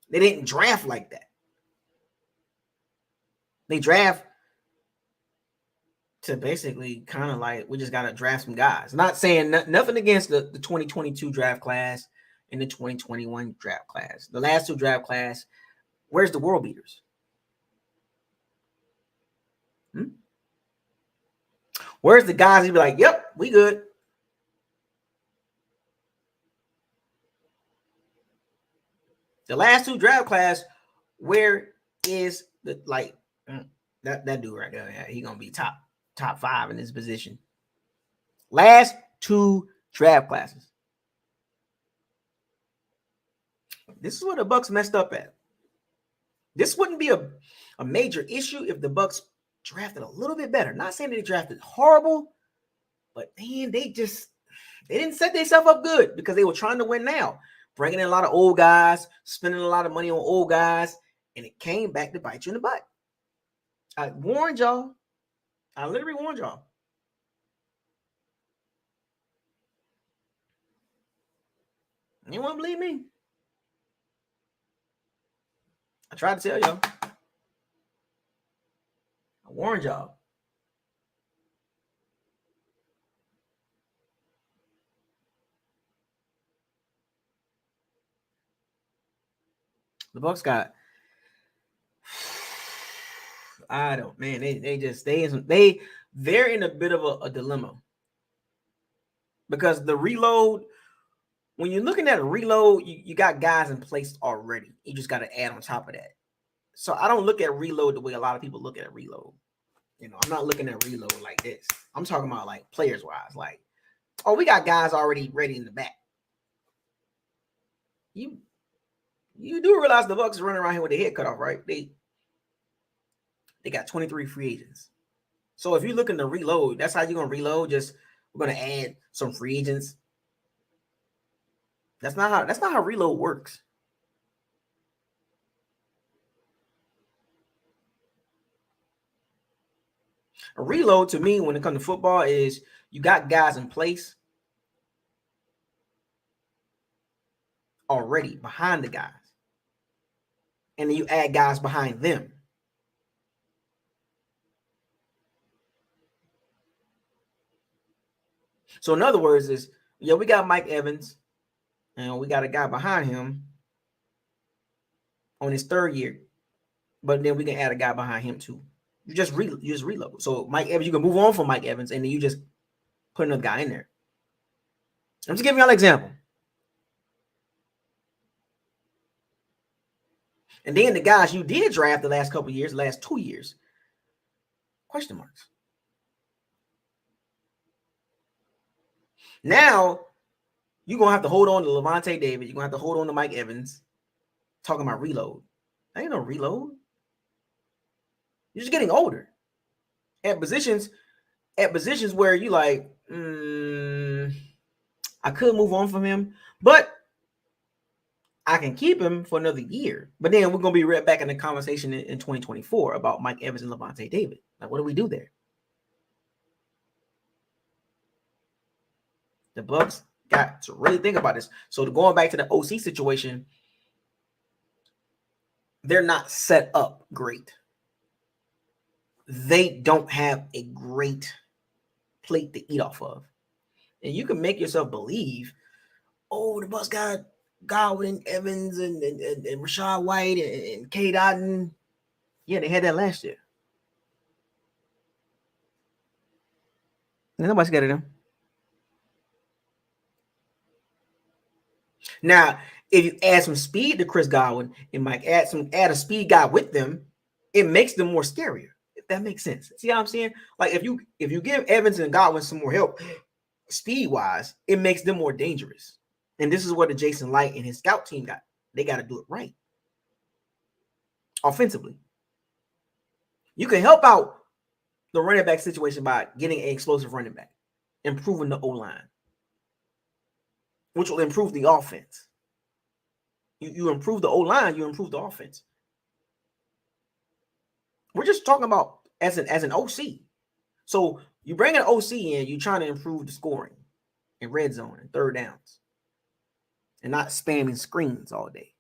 They didn't draft like that. They draft to basically kind of like, we just got to draft some guys. Not saying nothing against the 2022 draft class and the 2021 draft class. The last two draft class, where's the world beaters? Where's the guys who be like, yep, we good? The last two draft class, where is the like that dude right there? Yeah, he gonna be top 5 in this position. Last two draft classes. This is where the Bucs messed up at. This wouldn't be a major issue if the Bucs drafted a little bit better. Not saying they drafted horrible, but man, they didn't set themselves up good, because they were trying to win now, bringing in a lot of old guys, spending a lot of money on old guys, and it came back to bite you in the butt. I warned y'all. I literally warned y'all. You won't believe me? I tried to tell y'all. I warned y'all. The Bucs got, I don't, man, they're in a bit of a dilemma, because the reload, when you're looking at a reload, you got guys in place already. You just got to add on top of that. So I don't look at reload the way a lot of people look at reload. You know, I'm not looking at reload like this. I'm talking about like players wise, like, oh, we got guys already ready in the back. You do realize the Bucs are running around here with their head cut off, right? They got 23 free agents. So if you're looking to reload, that's how you're gonna reload. Just, we're gonna add some free agents. That's not how reload works. A reload, to me, when it comes to football, is you got guys in place already behind the guys, and then you add guys behind them. So in other words, is, yeah, we got Mike Evans, and we got a guy behind him on his 3rd year, but then we can add a guy behind him too. You just reload. So Mike Evans, you can move on from Mike Evans, and then you just put another guy in there. I'm just giving y'all an example. And then the guys you did draft the last couple of years, the last 2 years, question marks. Now, you're going to have to hold on to Levante David. You're going to have to hold on to Mike Evans. Talking about reload. That ain't no reload. You're just getting older. At positions where you like, I could move on from him, but I can keep him for another year. But then we're going to be right back in the conversation in 2024 about Mike Evans and Levante David. Like, what do we do there? The Bucs got to really think about this. So going back to the OC situation, they're not set up great. They don't have a great plate to eat off of. And you can make yourself believe, oh, the Bucs got Godwin, Evans, and Rachaad White and Cade Otton. Yeah, they had that last year. Nobody's scared of them. Now, if you add some speed to Chris Godwin and Mike, add a speed guy with them, it makes them more scarier. If that makes sense. See how I'm saying? Like if you give Evans and Godwin some more help, speed wise, it makes them more dangerous. And this is what the Jason Light and his scout team got. They got to do it right. Offensively, you can help out the running back situation by getting an explosive running back, improving the O-line, which will improve the offense. You improve the O-line, you improve the offense. We're just talking about as an OC. So you bring an OC in, you're trying to improve the scoring in red zone and third downs and not spamming screens all day.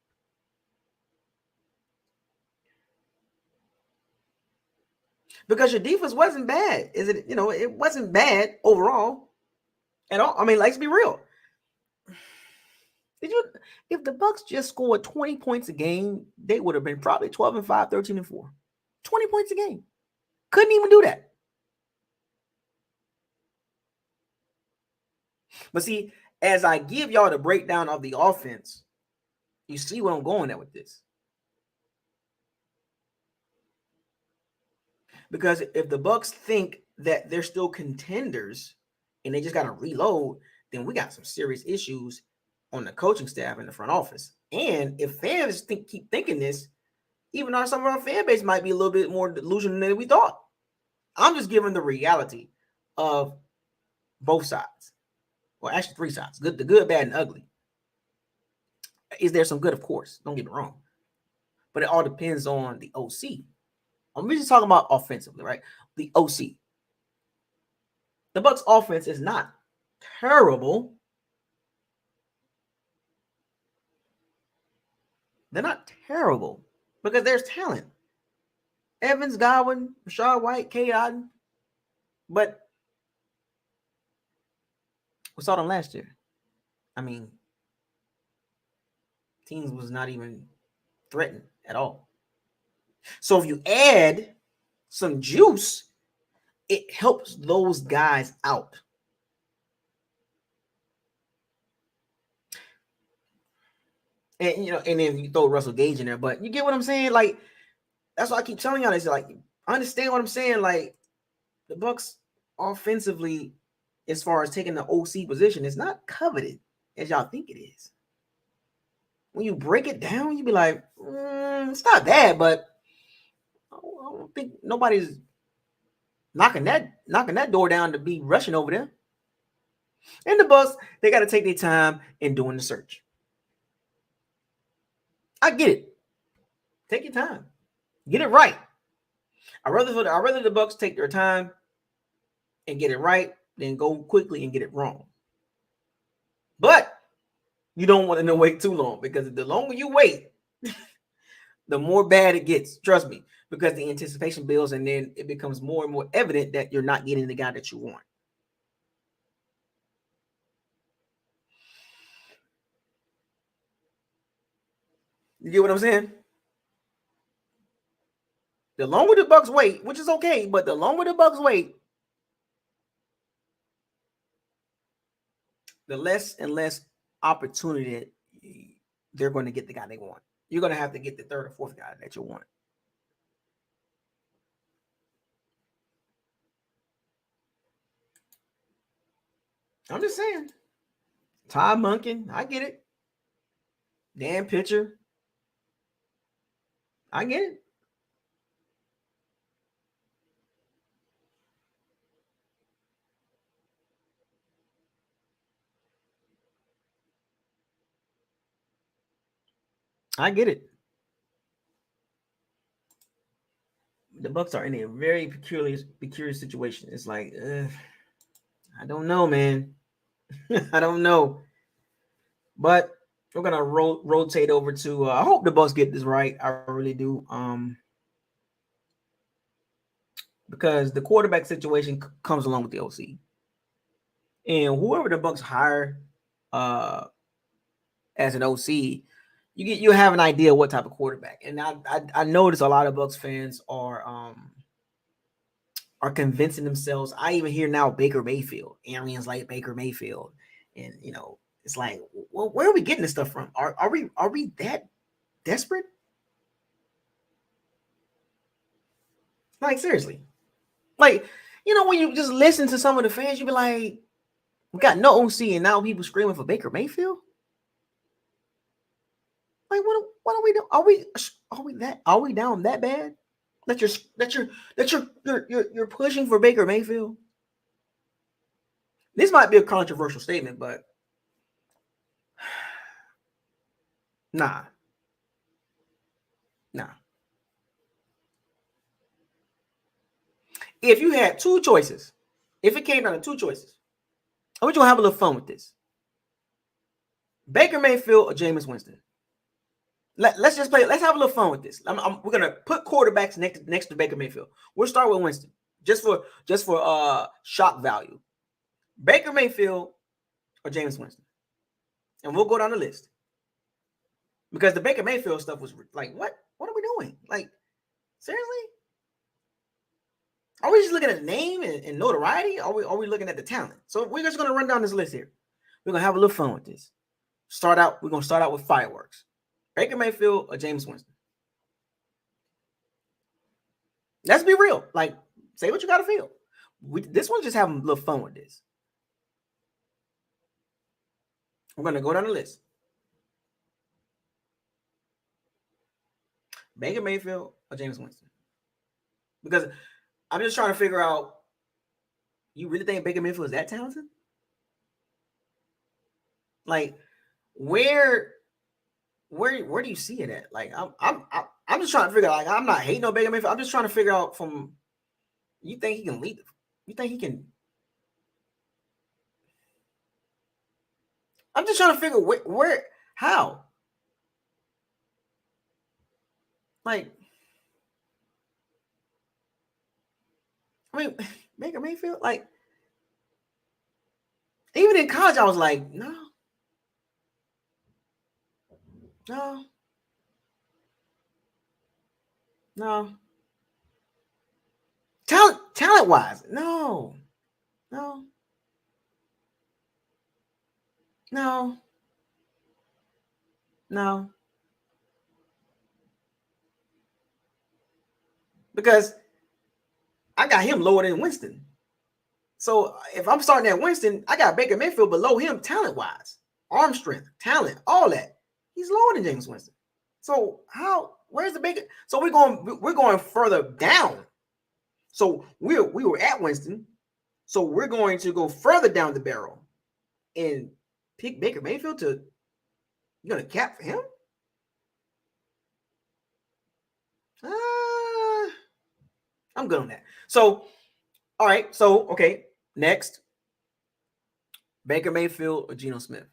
Because your defense wasn't bad. It wasn't bad overall at all. I mean, let's be real. If the Bucs just scored 20 points a game, they would have been probably 12-5, 13-4. 20 points a game. Couldn't even do that. But see, as I give y'all the breakdown of the offense, you see where I'm going at with this. Because if the Bucs think that they're still contenders and they just got to reload, then we got some serious issues on the coaching staff in the front office. And if fans keep thinking this, even though some of our fan base might be a little bit more delusional than we thought. I'm just giving the reality of both sides. Well, actually, three sides: the good, bad, and ugly. Is there some good? Of course. Don't get me wrong. But it all depends on the OC. I'm just talking about offensively, right? The OC. The Bucs offense is not terrible. They're not terrible because there's talent. Evans, Godwin, Rachaad White, Cade Otton. But we saw them last year. I mean, teams was not even threatened at all. So if you add some juice, it helps those guys out. And and then you throw Russell Gage in there, but you get what I'm saying? Like, that's why I keep telling y'all this. Like, understand what I'm saying? Like, the Bucs offensively, as far as taking the OC position, is not coveted as y'all think it is. When you break it down, you be like, it's not bad, but I don't think nobody's knocking that door down to be rushing over there. And the Bucs, they got to take their time in doing the search. I get it. Take your time. Get it right. I'd rather the Bucs take their time and get it right than go quickly and get it wrong. But you don't want to wait too long, because the longer you wait, the more bad it gets. Trust me, because the anticipation builds, and then it becomes more and more evident that you're not getting the guy that you want. You get what I'm saying? The longer the Bucs wait, which is okay, but the longer the Bucs wait, the less and less opportunity they're going to get the guy they want. You're going to have to get the third or fourth guy that you want. I'm just saying. Ty Monken, I get it. Dan Pitcher, I get it. I get it. The Bucs are in a very peculiar situation. It's like, I don't know, man. I don't know. But we're gonna rotate over to. I hope the Bucs get this right. I really do. Because the quarterback situation comes along with the OC, and whoever the Bucs hire, as an OC, you have an idea what type of quarterback. And I notice a lot of Bucs fans are convincing themselves. I even hear now Baker Mayfield. Arians like Baker Mayfield, and it's like, well, where are we getting this stuff from? Are we that desperate? Like, seriously. Like, when you just listen to some of the fans, you be like, we got no OC, and now people screaming for Baker Mayfield. Like, what are we doing? Are we down that bad? That you're pushing for Baker Mayfield? This might be a controversial statement, but nah. If you had two choices, if it came down to two choices, I want you to have a little fun with this. Baker Mayfield or Jameis Winston? Let's just play. Let's have a little fun with this. We're gonna put quarterbacks next to Baker Mayfield. We'll start with Winston, just for shock value. Baker Mayfield or Jameis Winston, and we'll go down the list. Because the Baker Mayfield stuff was like, what are we doing? Like, seriously? Are we just looking at the name and notoriety? Are we looking at the talent? So we're just gonna run down this list here. We're gonna have a little fun with this. We're gonna start out with fireworks. Baker Mayfield or Jameis Winston? Let's be real. Like, say what you gotta feel. This one's just having a little fun with this. We're gonna go down the list. Baker Mayfield or Jameis Winston? Because I'm just trying to figure out, you really think Baker Mayfield is that talented? Like, where do you see it at? Like, I'm just trying to figure out. Like, I'm not hating on Baker Mayfield. I'm just trying to figure out from, you think he can lead? You think he can? I'm just trying to figure where how. Like, I mean, Baker Mayfield, like, even in college, I was like, no. Talent wise, no. Because I got him lower than Winston. So if I'm starting at Winston, I got Baker Mayfield below him talent-wise, arm strength, talent, all that. He's lower than Jameis Winston. So where's the Baker? So we're going further down. So we were at Winston. So we're going to go further down the barrel and pick Baker Mayfield to, you're gonna cap for him? I'm good on that. So, all right. So, okay. Next, Baker Mayfield or Geno Smith?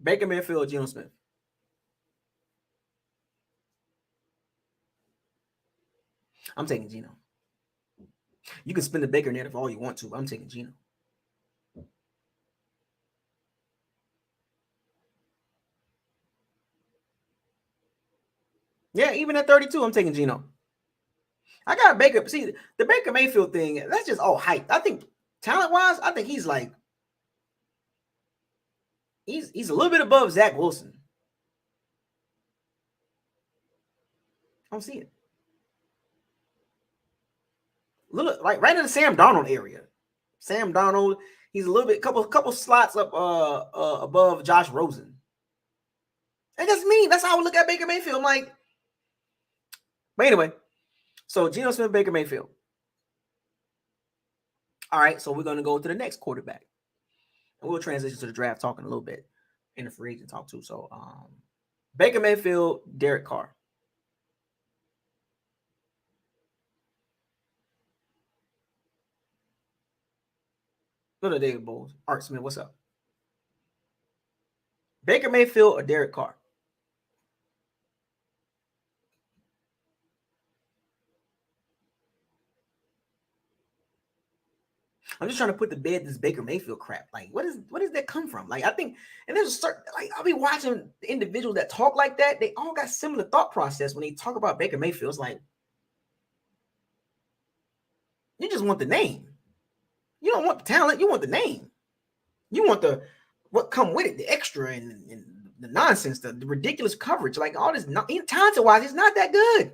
Baker Mayfield or Geno Smith? I'm taking Geno. You can spin the Baker net if all you want to, but I'm taking Geno. Yeah, even at 32, I'm taking Geno. I got Baker. See, the Baker Mayfield thing, that's just all hype. I think talent-wise, I think he's like, he's a little bit above Zach Wilson. I don't see it. A little like right in the Sam Darnold area. Sam Darnold, he's a little bit, couple slots up above Josh Rosen. And that's me. That's how I would look at Baker Mayfield. I'm like, but anyway, so Geno Smith, Baker Mayfield. All right, so we're going to go to the next quarterback. And we'll transition to the draft talking a little bit in the free agent talk too. So Baker Mayfield, Derek Carr. Little David Bowles. Art Smith, what's up? Baker Mayfield or Derek Carr? I'm just trying to put to bed this Baker Mayfield crap. Like, what does that come from? Like, I think, and there's a certain, like, I'll be watching the individuals that talk like that. They all got similar thought process when they talk about Baker Mayfield. It's like, you just want the name. You don't want the talent. You want the name. You want the what come with it, the extra and the nonsense, the ridiculous coverage, like all this. Not talented wise, he's not that good.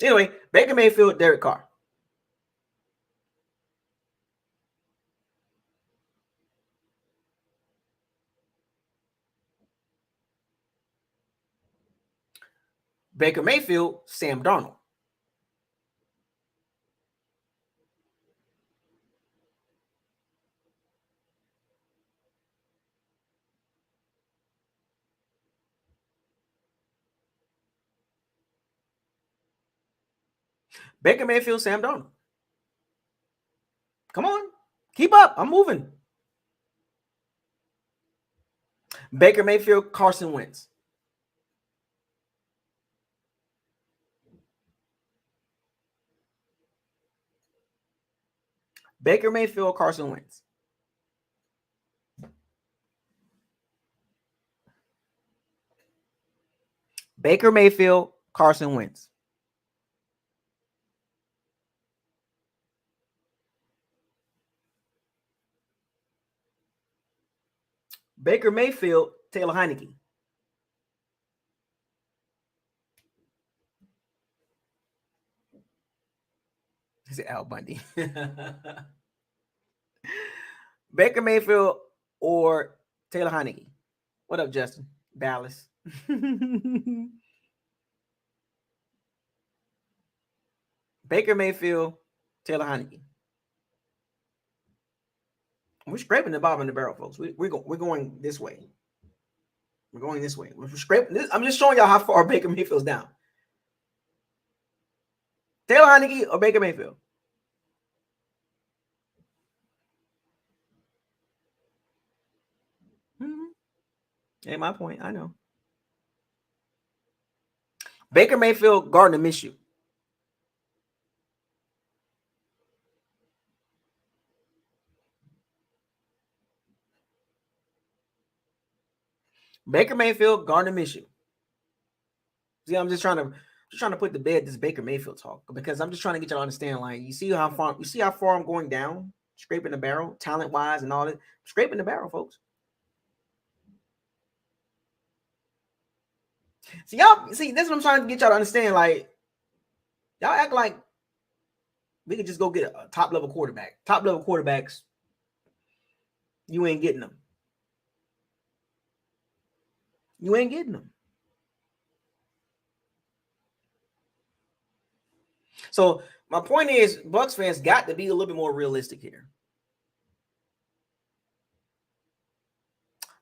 Anyway, Baker Mayfield, Derek Carr. Baker Mayfield, Sam Darnold. Baker Mayfield, Sam Darnold. Come on, keep up. I'm moving. Baker Mayfield, Carson Wentz. Baker Mayfield, Carson Wentz. Baker Mayfield, Carson Wentz. Baker Mayfield, Taylor Heineke. Is it Al Bundy? Baker Mayfield or Taylor Heineke. What up, Justin? Dallas. Baker Mayfield, Taylor Heineke. We're scraping the bottom of the barrel, folks. We're going this way. We're going this way. We're scraping this. I'm just showing y'all how far Baker Mayfield's down. Taylor Heineke or Baker Mayfield? Ain't my point. I know. Baker Mayfield, Gardner Minshew. Baker Mayfield, Gardner Minshew. See, I'm just trying to put to bed this Baker Mayfield talk because I'm just trying to get y'all to understand. Like, you see how far I'm going down, scraping the barrel, talent wise, and all that. Scraping the barrel, folks. See, y'all. See, that's what I'm trying to get y'all to understand. Like, y'all act like we could just go get a top level quarterback. Top level quarterbacks, you ain't getting them. You ain't getting them. So my point is, Bucs fans got to be a little bit more realistic here.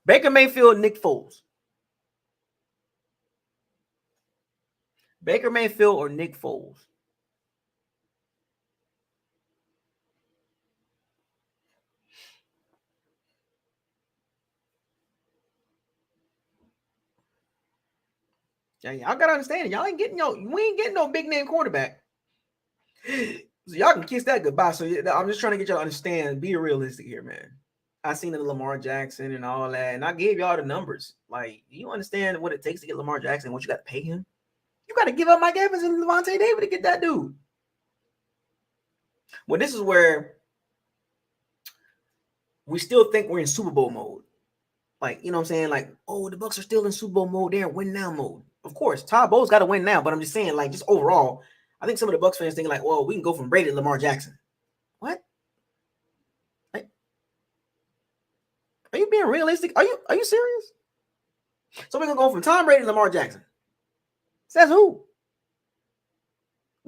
Baker Mayfield, Nick Foles. Baker Mayfield or Nick Foles? Yeah, y'all gotta understand it. Y'all ain't getting we ain't getting no big name quarterback. So y'all can kiss that goodbye. So I'm just trying to get y'all to understand, be realistic here, man. I seen the Lamar Jackson and all that, and I gave y'all the numbers. Like, you understand what it takes to get Lamar Jackson? What you got to pay him? You got to give up Mike Evans and Levante David to get that dude. Well, this is where we still think we're in Super Bowl mode. Like, you know what I'm saying? Like, oh, the Bucs are still in Super Bowl mode. They're in win now mode. Of course, Todd Bowles got to win now. But I'm just saying, like, just overall, I think some of the Bucs fans thinking like, well, we can go from Brady to Lamar Jackson. What? Like, are you being realistic? Are you serious? So we're gonna go from Tom Brady to Lamar Jackson. Says who?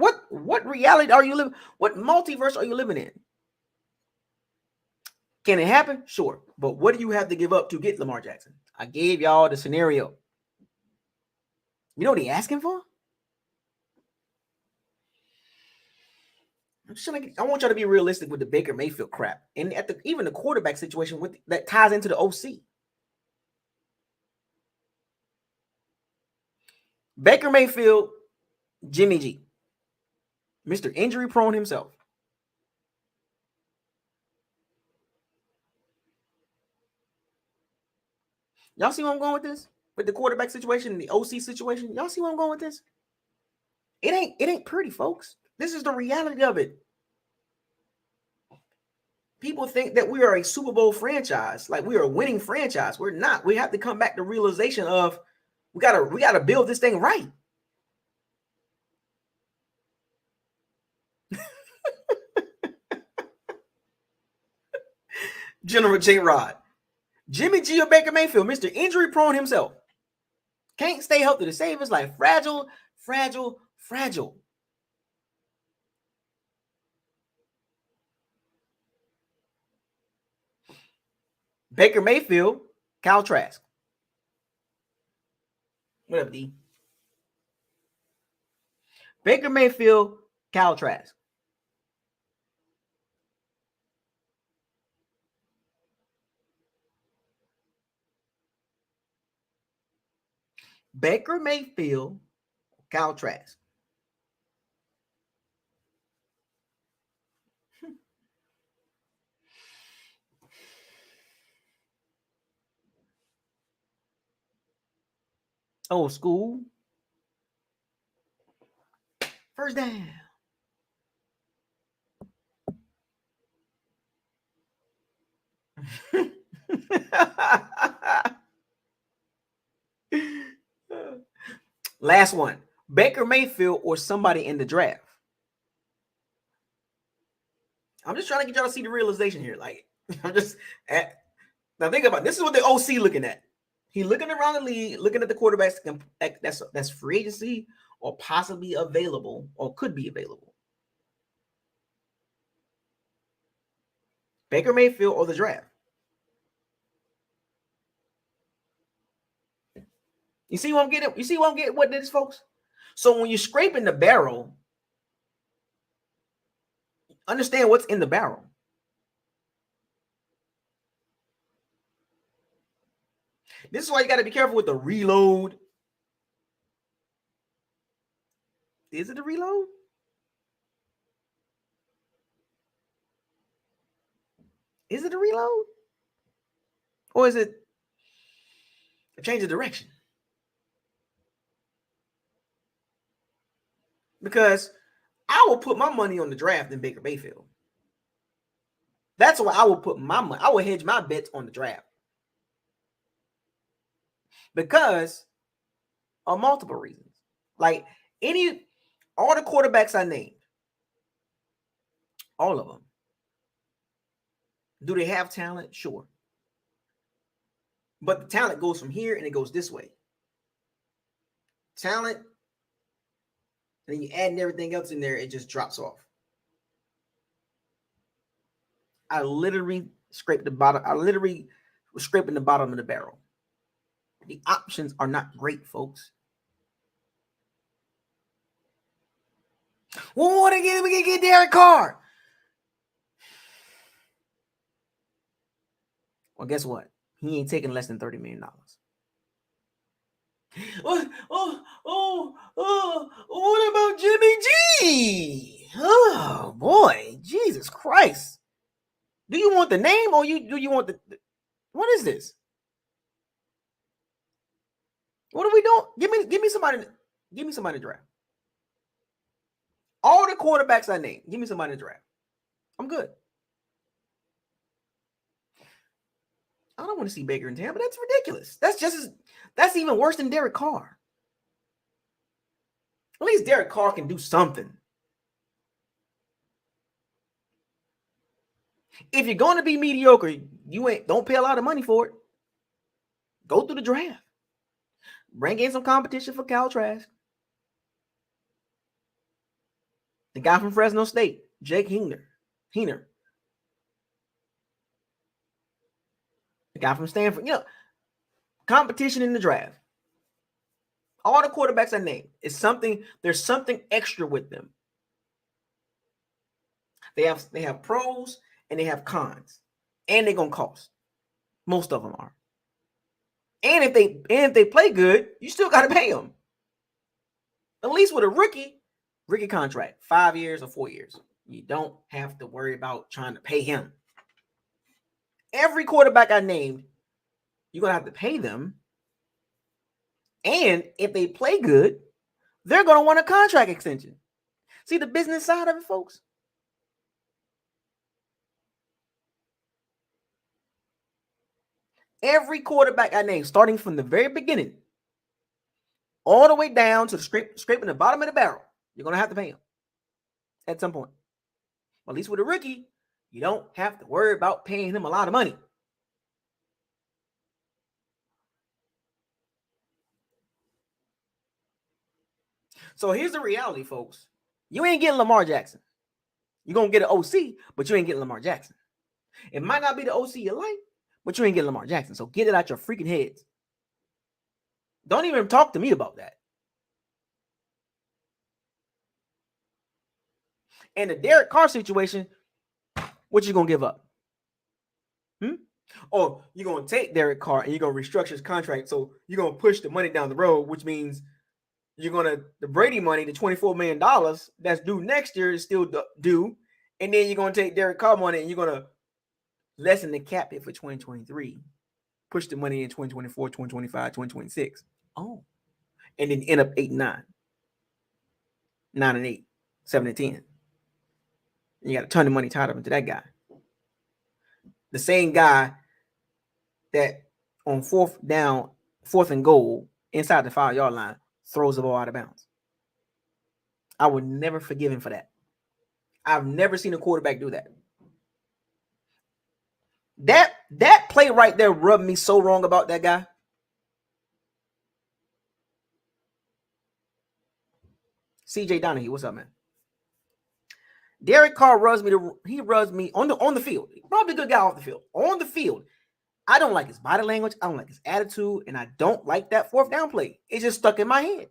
What reality are you living? What multiverse are you living in? Can it happen? Sure. But what do you have to give up to get Lamar Jackson? I gave y'all the scenario. You know what he's asking for? I want y'all to be realistic with the Baker Mayfield crap, and even the quarterback situation that ties into the OC. Baker Mayfield, Jimmy G, Mr. Injury Prone himself. Y'all see where I'm going with this? With the quarterback situation and the OC situation? Y'all see where I'm going with this? It ain't pretty, folks. This is the reality of it. People think that we are a Super Bowl franchise, like we are a winning franchise. We're not. We have to come back to realization of we gotta build this thing right. General J. Rod, Jimmy G or Baker Mayfield, Mr. Injury Prone himself, can't stay healthy to save his life. Fragile, fragile, fragile. Baker Mayfield, Kyle Trask. What up, D? Baker Mayfield, Kyle Trask. Baker Mayfield, Kyle Trask. Old school. First down. Last one. Baker Mayfield or somebody in the draft. I'm just trying to get y'all to see the realization here. Like, now think about it. This is what the OC looking at. He looking around the league, looking at the quarterbacks that's free agency or possibly available or could be available. Baker Mayfield or the draft. You see what I'm getting? You see what I'm getting? What this, folks? So when you're scraping the barrel, understand what's in the barrel. This is why you got to be careful with the reload. Is it a reload? Is it a reload? Or is it a change of direction? Because I will put my money on the draft in Baker Mayfield. That's why I will put my money. I will hedge my bets on the draft. Because of multiple reasons. Like all the quarterbacks I named, all of them. Do they have talent? Sure. But the talent goes from here and it goes this way. Talent, and then you add everything else in there, it just drops off. I literally scraped the bottom. I literally was scraping the bottom of the barrel. The options are not great, folks. Well, we can get Derek Carr. Well, guess what? He ain't taking less than $30 million. What about Jimmy G? Oh boy, Jesus Christ! Do you want the name or do you want the? What is this? What are we doing? Give me somebody. Give me somebody to draft. All the quarterbacks I named. Give me somebody to draft. I'm good. I don't want to see Baker in Tampa. That's ridiculous. That's even worse than Derek Carr. At least Derek Carr can do something. If you're going to be mediocre, don't pay a lot of money for it. Go through the draft. Bring in some competition for Kyle Trask. The guy from Fresno State, Jake Heener. The guy from Stanford. Competition in the draft. All the quarterbacks I named is something. There's something extra with them. They have pros and they have cons, and they're gonna cost. Most of them are. And if they play good, you still gotta pay them. At least with a rookie contract, 5 years or 4 years, you don't have to worry about trying to pay him. Every quarterback I named, you're gonna have to pay them. And if they play good, they're gonna want a contract extension. See the business side of it, folks? Every quarterback I named, starting from the very beginning, all the way down to the scraping the bottom of the barrel, you're going to have to pay him at some point. At least with a rookie, you don't have to worry about paying him a lot of money. So here's the reality, folks. You ain't getting Lamar Jackson. You're going to get an OC, but you ain't getting Lamar Jackson. It might not be the OC you like, but you ain't getting Lamar Jackson. So get it out your freaking heads. Don't even talk to me about that. And the Derek Carr situation, what you going to give up? Or you're going to take Derek Carr and you're going to restructure his contract. So you're going to push the money down the road, which means you're going to, the Brady money, the $24 million that's due next year is still due. And then you're going to take Derek Carr money and you're going to lessen the cap hit for 2023. Push the money in 2024, 2025, 2026. Oh. And then end up 8-9. 9-8. 7-10. You got a ton of money tied up into that guy. The same guy that on fourth and goal inside the 5-yard line throws the ball out of bounds. I would never forgive him for that. I've never seen a quarterback do that. That play right there rubbed me so wrong about that guy. CJ Donahue, what's up, man? Derek Carr rubs me on the field. Probably a good guy off the field. On the field, I don't like his body language. I don't like his attitude, and I don't like that fourth down play. It just stuck in my head.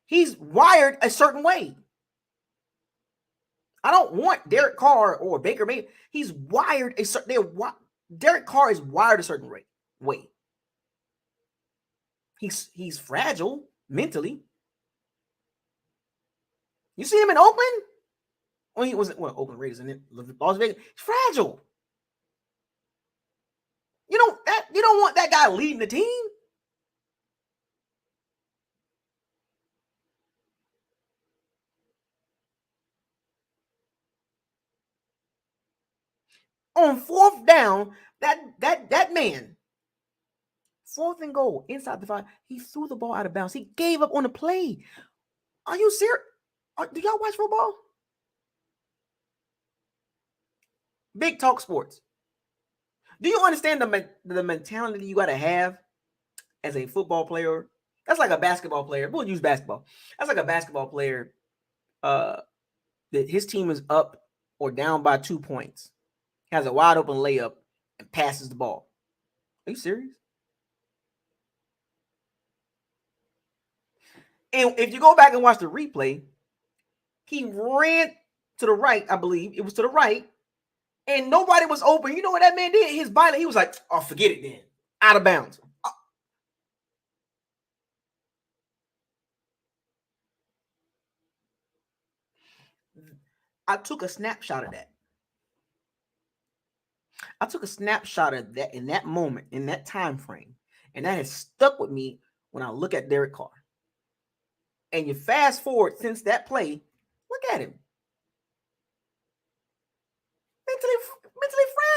He's wired a certain way. I don't want Derek Carr or Baker Mayfield. He's wired a certain. Derek Carr is wired a certain way. He's fragile mentally. You see him in Oakland? Well, he wasn't Oakland Raiders and then Las Vegas. He's fragile. You don't want that guy leading the team. On fourth down, that man, 4th and goal inside the 5, he threw the ball out of bounds. He gave up on the play. Are you serious? Do y'all watch football? Big Talk Sports. Do you understand the mentality you got to have as a football player? That's like a basketball player. We'll use basketball. That's like a basketball player that his team is up or down by 2 points, has a wide open layup, and passes the ball. Are you serious? And if you go back and watch the replay, he ran to the right, I believe. It was to the right. And nobody was open. You know what that man did? His body, he was like, oh, forget it then. Out of bounds. I took a snapshot of that. I took a snapshot of that in that moment, in that time frame. And that has stuck with me when I look at Derek Carr. And you fast forward since that play, look at him. Mentally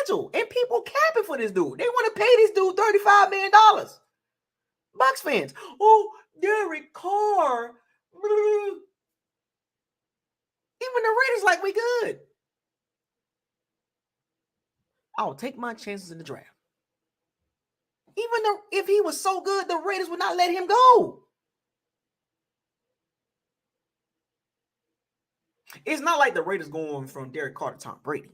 fragile. And people capping for this dude. They want to pay this dude $35 million. Bucs fans. Oh, Derek Carr. Even the Raiders like, we good. I'll take my chances in the draft. Even though if he was so good, the Raiders would not let him go. It's not like the Raiders going from Derek Carr to Tom Brady,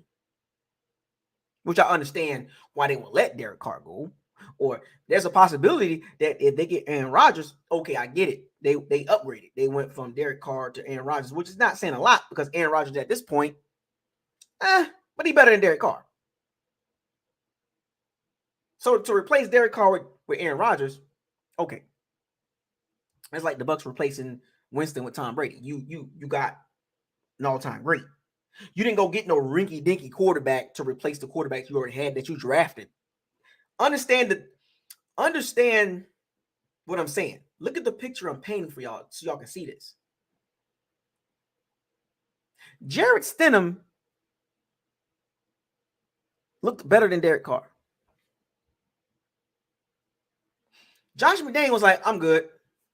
which I understand why they will let Derek Carr go. Or there's a possibility that if they get Aaron Rodgers, okay, I get it. They upgraded. They went from Derek Carr to Aaron Rodgers, which is not saying a lot because Aaron Rodgers at this point, but he better than Derek Carr. So to replace Derek Carr with Aaron Rodgers, okay, it's like the Bucs replacing Winston with Tom Brady. You got an all-time great. You didn't go get no rinky-dinky quarterback to replace the quarterback you already had that you drafted. Understand what I'm saying. Look at the picture I'm painting for y'all so y'all can see this. Jarrett Stidham looked better than Derek Carr. Josh McDaniels was like, I'm good.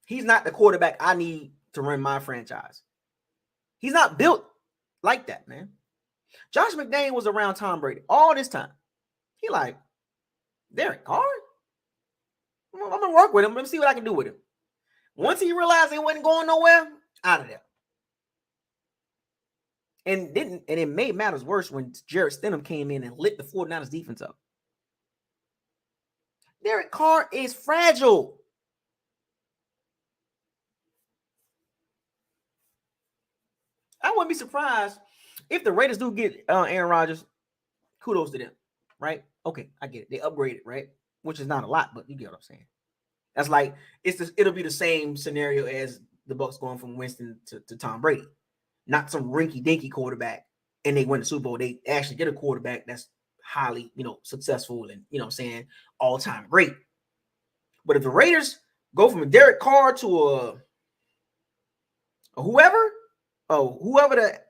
He's not the quarterback I need to run my franchise. He's not built like that, man. Josh McDaniels was around Tom Brady all this time. He like, Derek Carr? I'm going to work with him. Let me see what I can do with him. Once he realized he wasn't going nowhere, out of there. And it made matters worse when Jarrett Stidham came in and lit the 49ers defense up. Derek Carr is fragile. I wouldn't be surprised if the Raiders do get Aaron Rodgers. Kudos to them, right? Okay, I get it. They upgraded, right? Which is not a lot, but you get what I'm saying. That's like it'll be the same scenario as the Bucs going from Winston to Tom Brady. Not some rinky-dinky quarterback, and they win the Super Bowl. They actually get a quarterback that's highly, successful and, saying all-time great. But if the Raiders go from a Derek Carr to a whoever that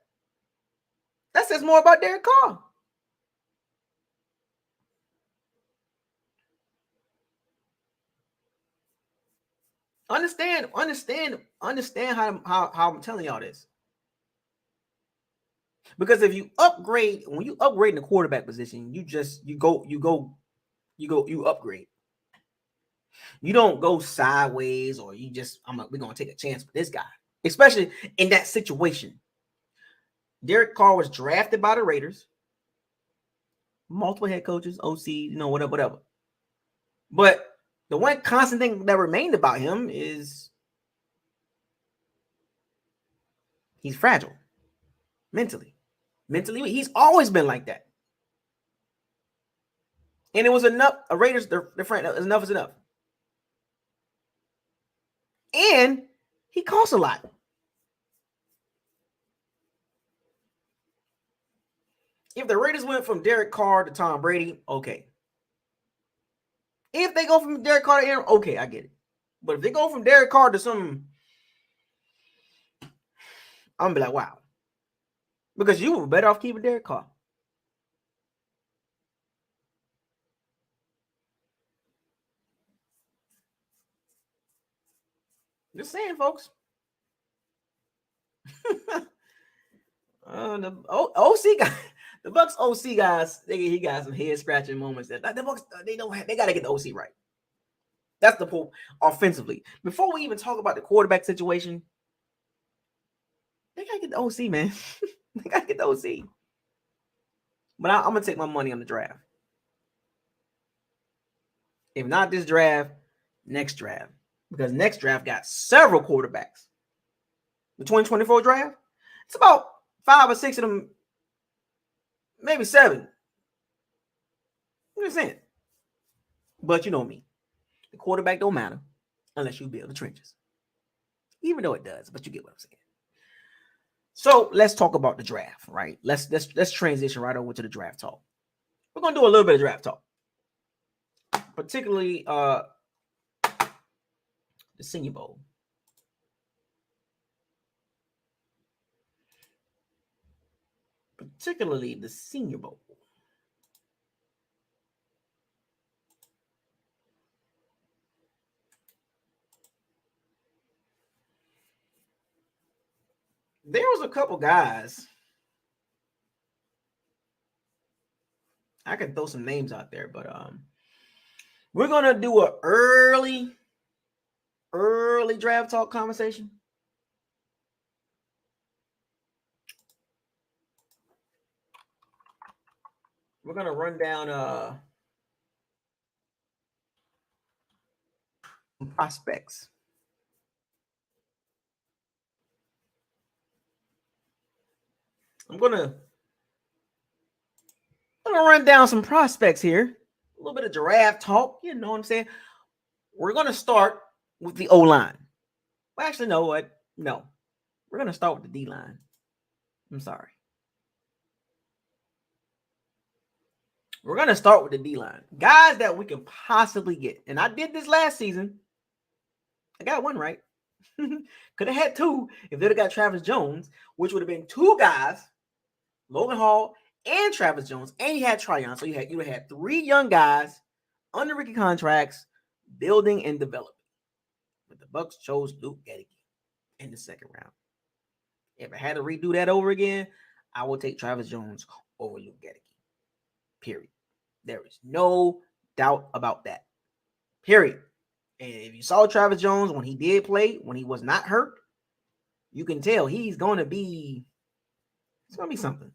says more about Derek Carr. Understand how I'm telling y'all this. Because if you upgrade, when you upgrade in the quarterback position, you upgrade. You don't go sideways or we're gonna take a chance with this guy, especially in that situation. Derek Carr was drafted by the Raiders, multiple head coaches, OC, whatever. But the one constant thing that remained about him is he's fragile mentally. Mentally, he's always been like that. And it was enough. A Raiders, their friend, enough is enough. And he costs a lot. If the Raiders went from Derek Carr to Tom Brady, okay. If they go from Derek Carr to Aaron, okay, I get it. But if they go from Derek Carr to some, I'm gonna be like, wow. Because you were better off keeping Derek Carr. Just saying, folks. The OC guy, the Bucs OC guys, he got some head scratching moments. That the Bucs, they got to get the OC right. That's the point offensively. Before we even talk about the quarterback situation, they got to get the OC, man. They got to get the OC. But I'm gonna take my money on the draft. If not this draft, next draft, because next draft got several quarterbacks. The 2024 draft, it's about 5 or 6 of them, maybe 7. I'm just saying. But you know me. The quarterback don't matter unless you build the trenches. Even though it does, but you get what I'm saying. So let's talk about the draft, right? Let's transition right over to the draft talk. We're gonna do a little bit of draft talk, particularly the Senior Bowl. Particularly the Senior Bowl. There was a couple guys. I can throw some names out there, but we're gonna do an early draft talk conversation. we're gonna run down some prospects. I'm gonna run down some prospects here. A little bit of giraffe talk. You know what I'm saying? We're gonna start with the O line. Well, actually, no. What? No, we're gonna start with the D line. I'm sorry. We're gonna start with the D line. Guys that we can possibly get. And I did this last season. I got one right. Could have had two if they'd have got Travis Jones, which would have been two guys, Logan Hall and Travis Jones, and you had Tryon. So you would have had three young guys under rookie contracts, building and developing. But the Bucs chose Luke Gedeke in the second round. If I had to redo that over again, I would take Travis Jones over Luke Gedeke. Period. There is no doubt about that. Period. And if you saw Travis Jones when he did play, when he was not hurt, you can tell he's going to be something.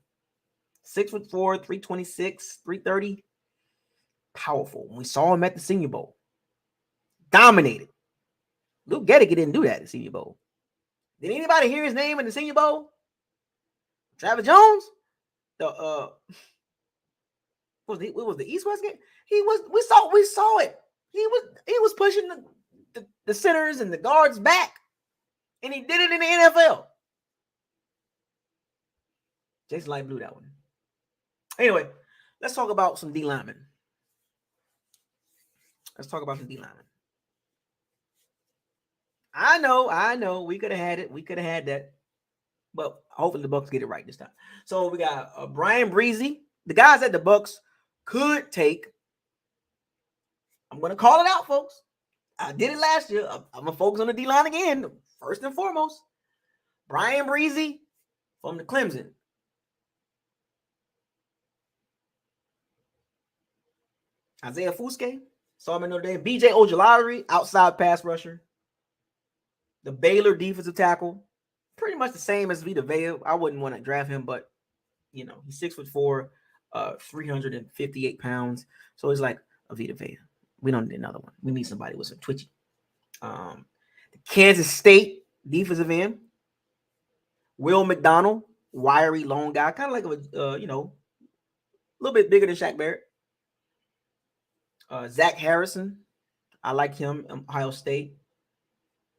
6'4", 326, 330. Powerful. When we saw him at the Senior Bowl, dominated. Luke Gedeke didn't do that at the Senior Bowl. Did anybody hear his name in the Senior Bowl? Travis Jones? What was the East-West game? We saw it. He was pushing the centers and the guards back, and he did it in the NFL. Jason Light blew that one. Anyway, let's talk about some D linemen. I know. We could have had it. We could have had that. But hopefully the Bucs get it right this time. So we got Brian Breezy. The guys at the Bucs could take. I'm going to call it out, folks. I did it last year. I'm going to focus on the D-line again. First and foremost, Brian Breezy from the Clemson. Isaiah Fuske, saw him in Notre Dame. B.J. Ojulari, outside pass rusher. The Baylor defensive tackle, pretty much the same as Vita Vea. I wouldn't want to draft him, but, he's 6'4", 358 pounds. So it's like a Vita Vea. We don't need another one. We need somebody with some twitchy. The Kansas State defensive end, Will McDonald, wiry, long guy, kind of like a little bit bigger than Shaq Barrett. Zach Harrison, I like him. Ohio State.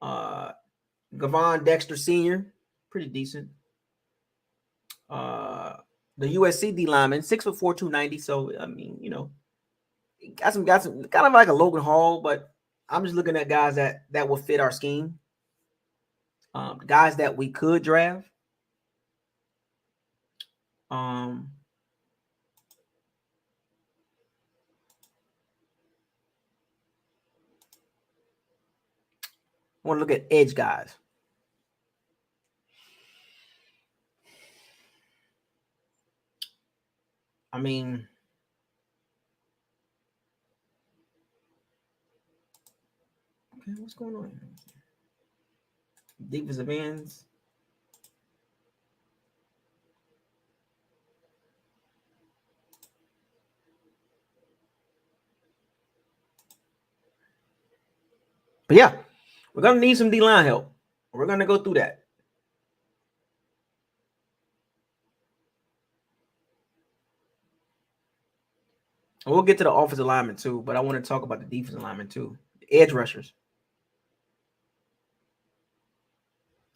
Gavon Dexter Sr., pretty decent. The USC D lineman, 6'4", 290. So got some kind of like a Logan Hall, but I'm just looking at guys that will fit our scheme. Guys that we could draft. I want to look at edge guys. Okay, what's going on here? Defensive ends. But yeah, we're going to need some D-line help. We're going to go through that. And we'll get to the offensive lineman too, but I want to talk about the defensive lineman too. The edge rushers.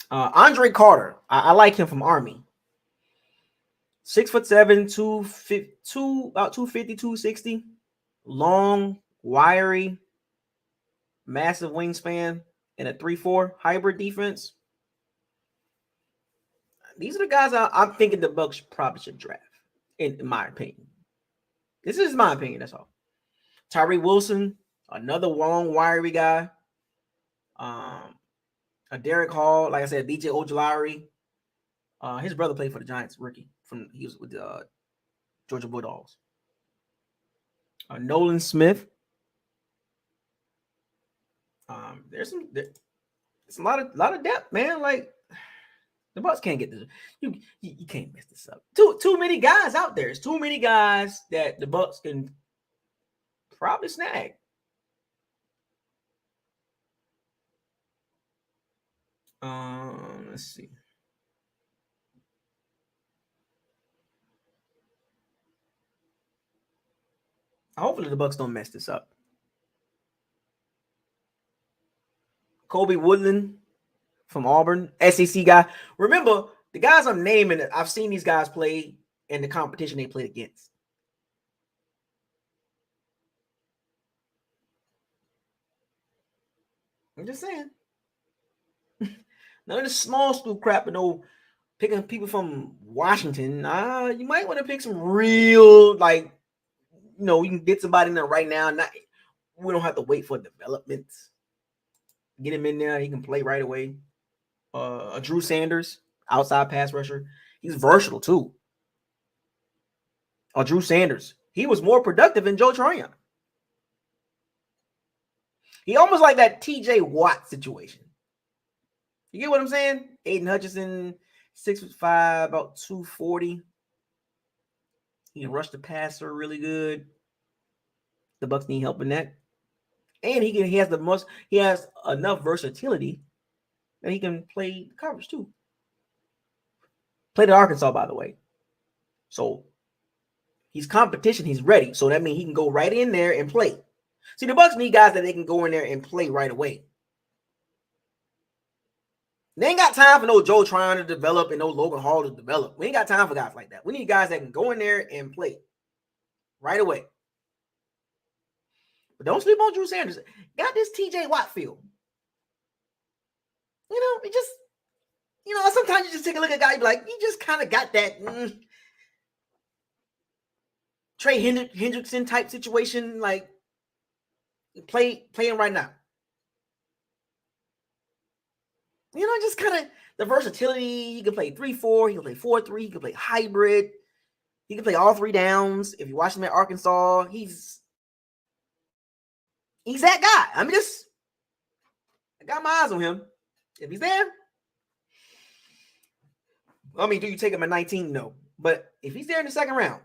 Andre Carter. I like him from Army. 6'7", 250, about 250, 260. Long, wiry, massive wingspan, and a 3-4 hybrid defense. These are the guys I'm thinking the Bucs probably should draft, in my opinion. This is my opinion, that's all. Tyree Wilson, another long, wiry guy. A Derek Hall, like I said, B.J. Ojulari. His brother played for the Giants, rookie. He was with the Georgia Bulldogs. Nolan Smith. There's a lot of depth, man. Like, The Bucs can't get this. You can't mess this up. Too many guys out there. It's too many guys that the Bucs can probably snag. Let's see. Hopefully the Bucs don't mess this up. Kobe Woodland from Auburn, SEC guy. Remember, the guys I'm naming, I've seen these guys play in the competition they played against. I'm just saying. None of this small school crap, but no picking people from Washington. You might want to pick some real, like, you can get somebody in there right now. We don't have to wait for development. Get him in there. He can play right away. Drew Sanders, outside pass rusher. He's versatile too. Drew Sanders. He was more productive than Joe Tryon. He almost like that TJ Watt situation. You get what I'm saying? Aiden Hutchinson, 6'5", about 240. He can rush the passer really good. The Bucs need help in that. And he has enough versatility that he can play coverage too. Played at Arkansas, by the way. So he's competition, he's ready. So that means he can go right in there and play. See, the Bucs need guys that they can go in there and play right away. They ain't got time for no Joe Tryon to develop and no Logan Hall to develop. We ain't got time for guys like that. We need guys that can go in there and play right away. But don't sleep on Drew Sanders. Got this TJ Watt feel. It just, sometimes you just take a look at a guy, you be like, you just kind of got that Trey Hendrickson type situation, like playing right now. Just kind of the versatility. He can play 3-4. He can play 4-3. He can play hybrid. He can play all three downs. If you watch him at Arkansas, he's that guy. I got my eyes on him. If he's there, do you take him at 19? No. But if he's there in the second round,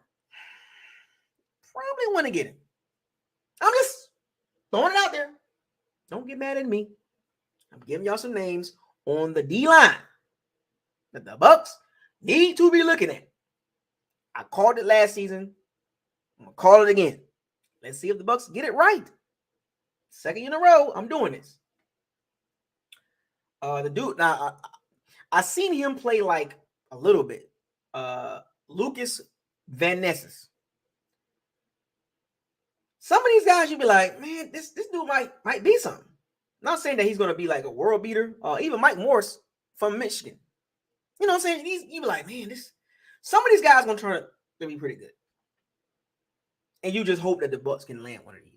probably want to get him. I'm just throwing it out there. Don't get mad at me. I'm giving y'all some names on the D-line that the Bucs need to be looking at. I called it last season. I'm going to call it again. Let's see if the Bucs get it right. Second in a row, I'm doing this. The dude, now, I seen him play like a little bit. Lucas Van Nesses. Some of these guys, you'd be like, man, this dude might be something. Not saying that he's going to be like a world beater. Even Mike Morris from Michigan. You know what I'm saying? You be like, man, some of these guys going to turn out to be pretty good. And you just hope that the Bucs can land one of these.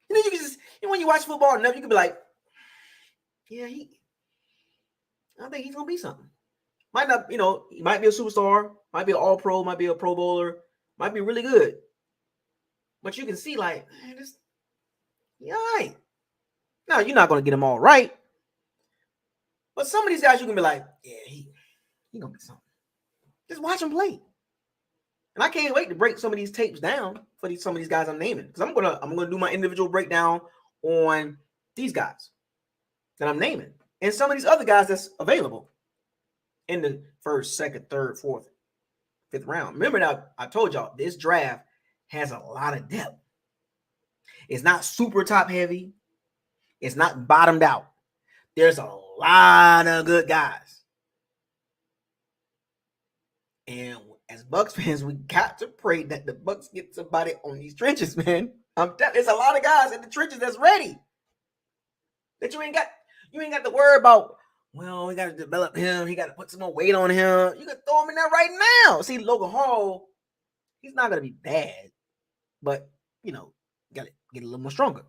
You can just, when you watch football enough, you can be like, yeah, I think he's going to be something. Might not, he might be a superstar, might be an all-pro, might be a pro bowler, might be really good. But you can see, like, man, all right. Now, you're not going to get them all right. But some of these guys, you can be like, yeah, he going to be something. Just watch him play. And I can't wait to break some of these tapes down for some of these guys I'm naming. Because I'm gonna do my individual breakdown on these guys that I'm naming. And some of these other guys that's available in the first, second, third, fourth, fifth round. Remember now, I told y'all, this draft has a lot of depth. It's not super top heavy. It's not bottomed out. There's a lot of good guys. And as Bucs fans, we got to pray that the Bucs get somebody on these trenches, man. There's a lot of guys in the trenches that's ready. That you ain't got to worry about, well, we got to develop him. He got to put some more weight on him. You can throw him in there right now. See, Logan Hall, he's not going to be bad. But, got to get a little more stronger.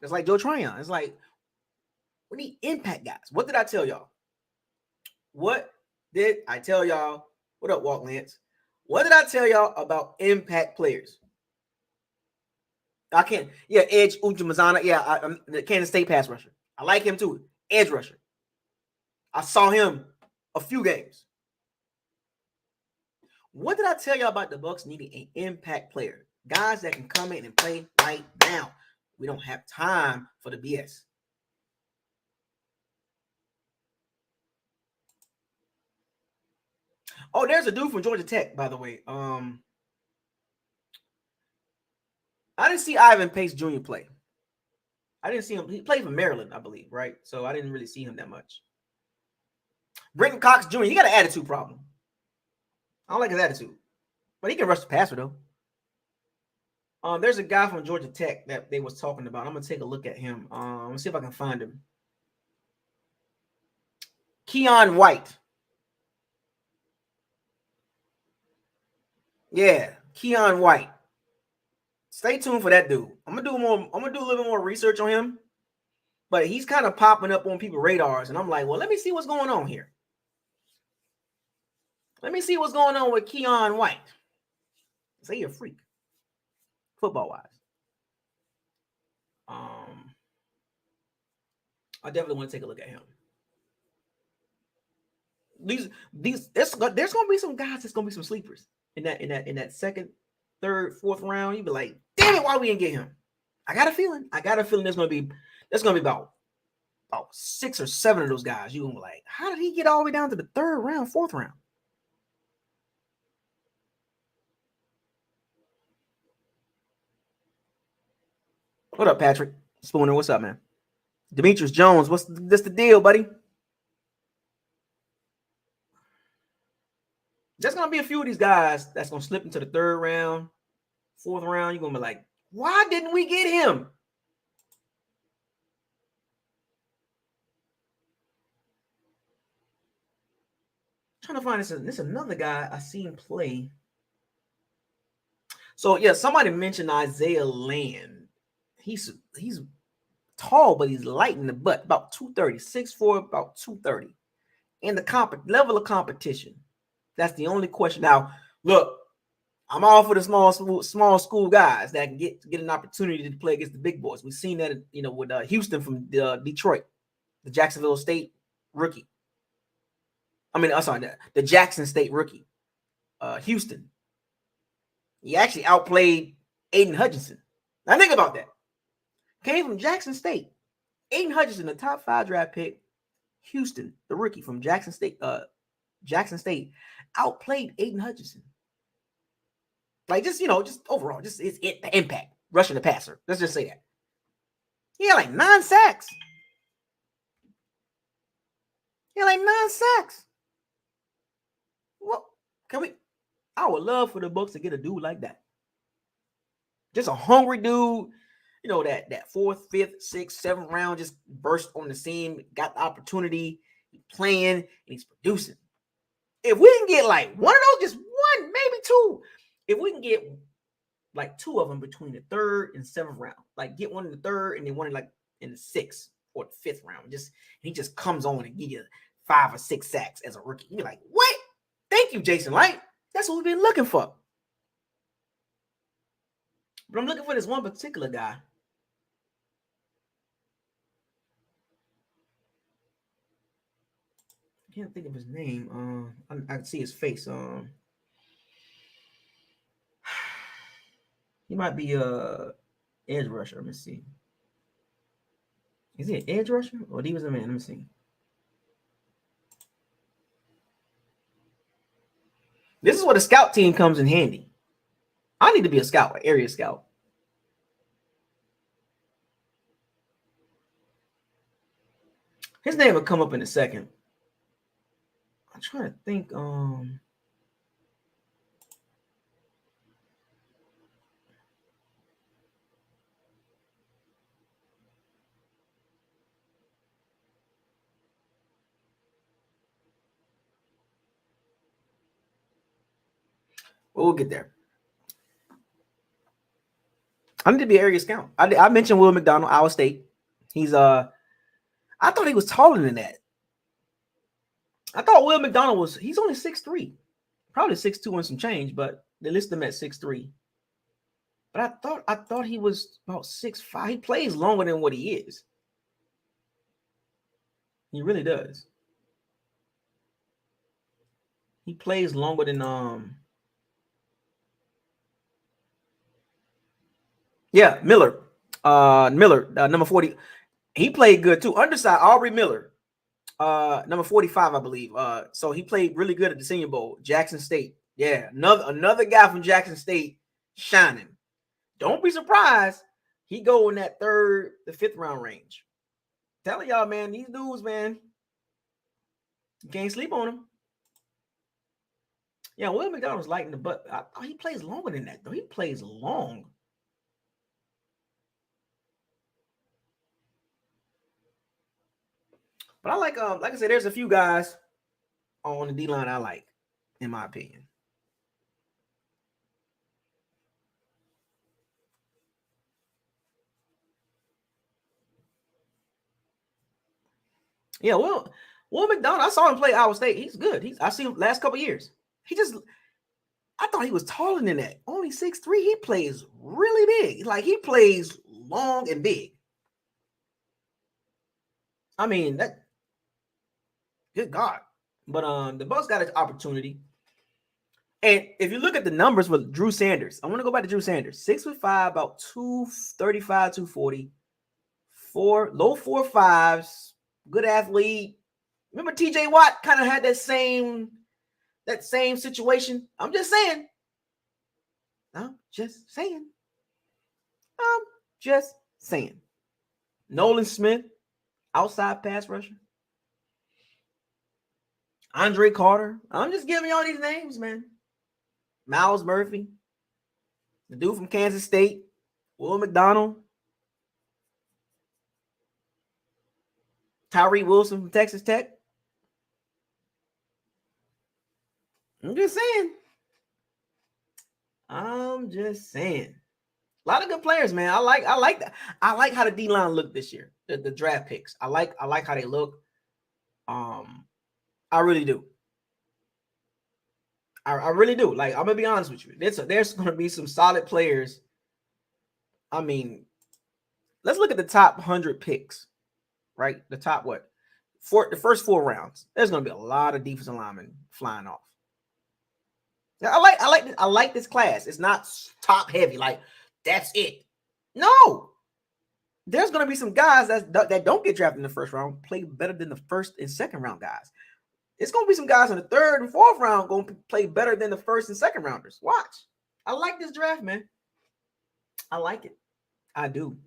It's like Joe Tryon. It's like, we need impact guys. What did I tell y'all? What up, Walt Lance? What did I tell y'all about impact players? Edge Uchimazana. I'm the Kansas State pass rusher. I like him too. Edge rusher. I saw him a few games. What did I tell y'all about the Bucs needing an impact player? Guys that can come in and play right now. We don't have time for the BS. Oh, there's a dude from Georgia Tech, by the way. I didn't see Ivan Pace Jr. play. I didn't see him. He played for Maryland, I believe, right? So I didn't really see him that much. Brenton Cox Jr., he got an attitude problem. I don't like his attitude. But he can rush the passer, though. There's a guy from Georgia Tech that they was talking about. I'm going to take a look at him. Let's see if I can find him. Keon White. Yeah, Keon White. Stay tuned for that dude. I'm gonna do a little bit more research on him. But he's kind of popping up on people's radars. And I'm like, well, let me see what's going on here. Let me see what's going on with Keon White. Say you're a freak. Football-wise. I definitely want to take a look at him. There's gonna be some guys that's gonna be some sleepers in that second, third, fourth round. You'd be like, damn it, why we didn't get him? I got a feeling there's gonna be about 6 or 7 of those guys. You're gonna be like, how did he get all the way down to the third round, fourth round? What up, Patrick Spooner? What's up, man? Demetrius Jones, what's the deal, buddy? There's gonna be a few of these guys that's gonna slip into the third round, fourth round. You're gonna be like, why didn't we get him? I'm trying to find this another guy I seen play. So yeah, somebody mentioned Isaiah Land. He's tall, but he's light in the butt, about 230, 6'4", about 230. And the level of competition. That's the only question. Now, look, I'm all for the small school guys that can get an opportunity to play against the big boys. We've seen that, with Houston from Detroit, the Jacksonville State rookie. The Jackson State rookie, Houston. He actually outplayed Aiden Hutchinson. Now think about that. Came from Jackson State. Aiden Hutchinson, the top 5 draft pick. Houston, the rookie from Jackson State, outplayed Aiden Hutchinson. Like, just overall, just it's impact, rushing the passer. Let's just say that. He had like 9 sacks. Well, I would love for the Bucs to get a dude like that. Just a hungry dude, that 4th, 5th, 6th, 7th round just burst on the scene, got the opportunity, he's playing, and he's producing. If we can get like one of those, just one, maybe 2, if we can get like 2 of them between the 3rd and 7th round, like get one in the 3rd and then one in the 6th or the 5th round, he just comes on and give you 5 or 6 sacks as a rookie. You're like, what? Thank you, Jason Light. That's what we've been looking for. But I'm looking for this one particular guy. I can't think of his name. I can see his face. He might be a edge rusher. Let me see. Is he an edge rusher or he was a man? Let me see. This is where the scout team comes in handy. I need to be a scout, an area scout. His name will come up in a second. I'm trying to think. We'll get there. I need to be an area scout. I mentioned Will McDonald, Iowa State. He's I thought he was taller than that. I thought Will McDonald he's only 6'3", probably 6'2" and some change, but they list him at 6'3". But I thought he was about 6'5". He plays longer than what he is. He really does. He plays longer than yeah, Miller. Miller, number 40. He played good too. Underside Aubrey Miller. Number 45, I believe. So he played really good at the Senior Bowl. Jackson State. Yeah, another guy from Jackson State shining. Don't be surprised. He go in that third, the fifth round range. Telling y'all, man, these dudes, man, you can't sleep on them. Yeah, Will McDonald's lighting the butt. He plays longer than that, though. He plays long. But I like I said, there's a few guys on the D line I like, in my opinion. Yeah, Will McDonald, I saw him play Iowa State. He's good. I seen him last couple years. I thought he was taller than that. Only 6'3". He plays really big. Like, he plays long and big. I mean, that good God. But the Bucs got an opportunity. And if you look at the numbers with Drew Sanders, I want to go back to Drew Sanders. 6'5", about 235, 240. Low 4.5s, good athlete. Remember TJ Watt kind of had that same situation. I'm just saying. Nolan Smith, outside pass rusher. Andre Carter. I'm just giving y'all these names, man. Miles Murphy. The dude from Kansas State. Will McDonald. Tyree Wilson from Texas Tech. I'm just saying. A lot of good players, man. I like that. I like how the D-line looked this year. The draft picks. I like how they look. I really do. I really do. Like, I'm gonna be honest with you. There's gonna be some solid players. I mean, let's look at the top 100 picks, right? The top the first 4 rounds. There's gonna be a lot of defensive linemen flying off. I like this class. It's not top heavy. Like, that's it. No, there's gonna be some guys that don't get drafted in the first round play better than the first and second round guys. It's gonna be some guys in the third and fourth round gonna play better than the first and second rounders. Watch. I like this draft, man. I like it. I do.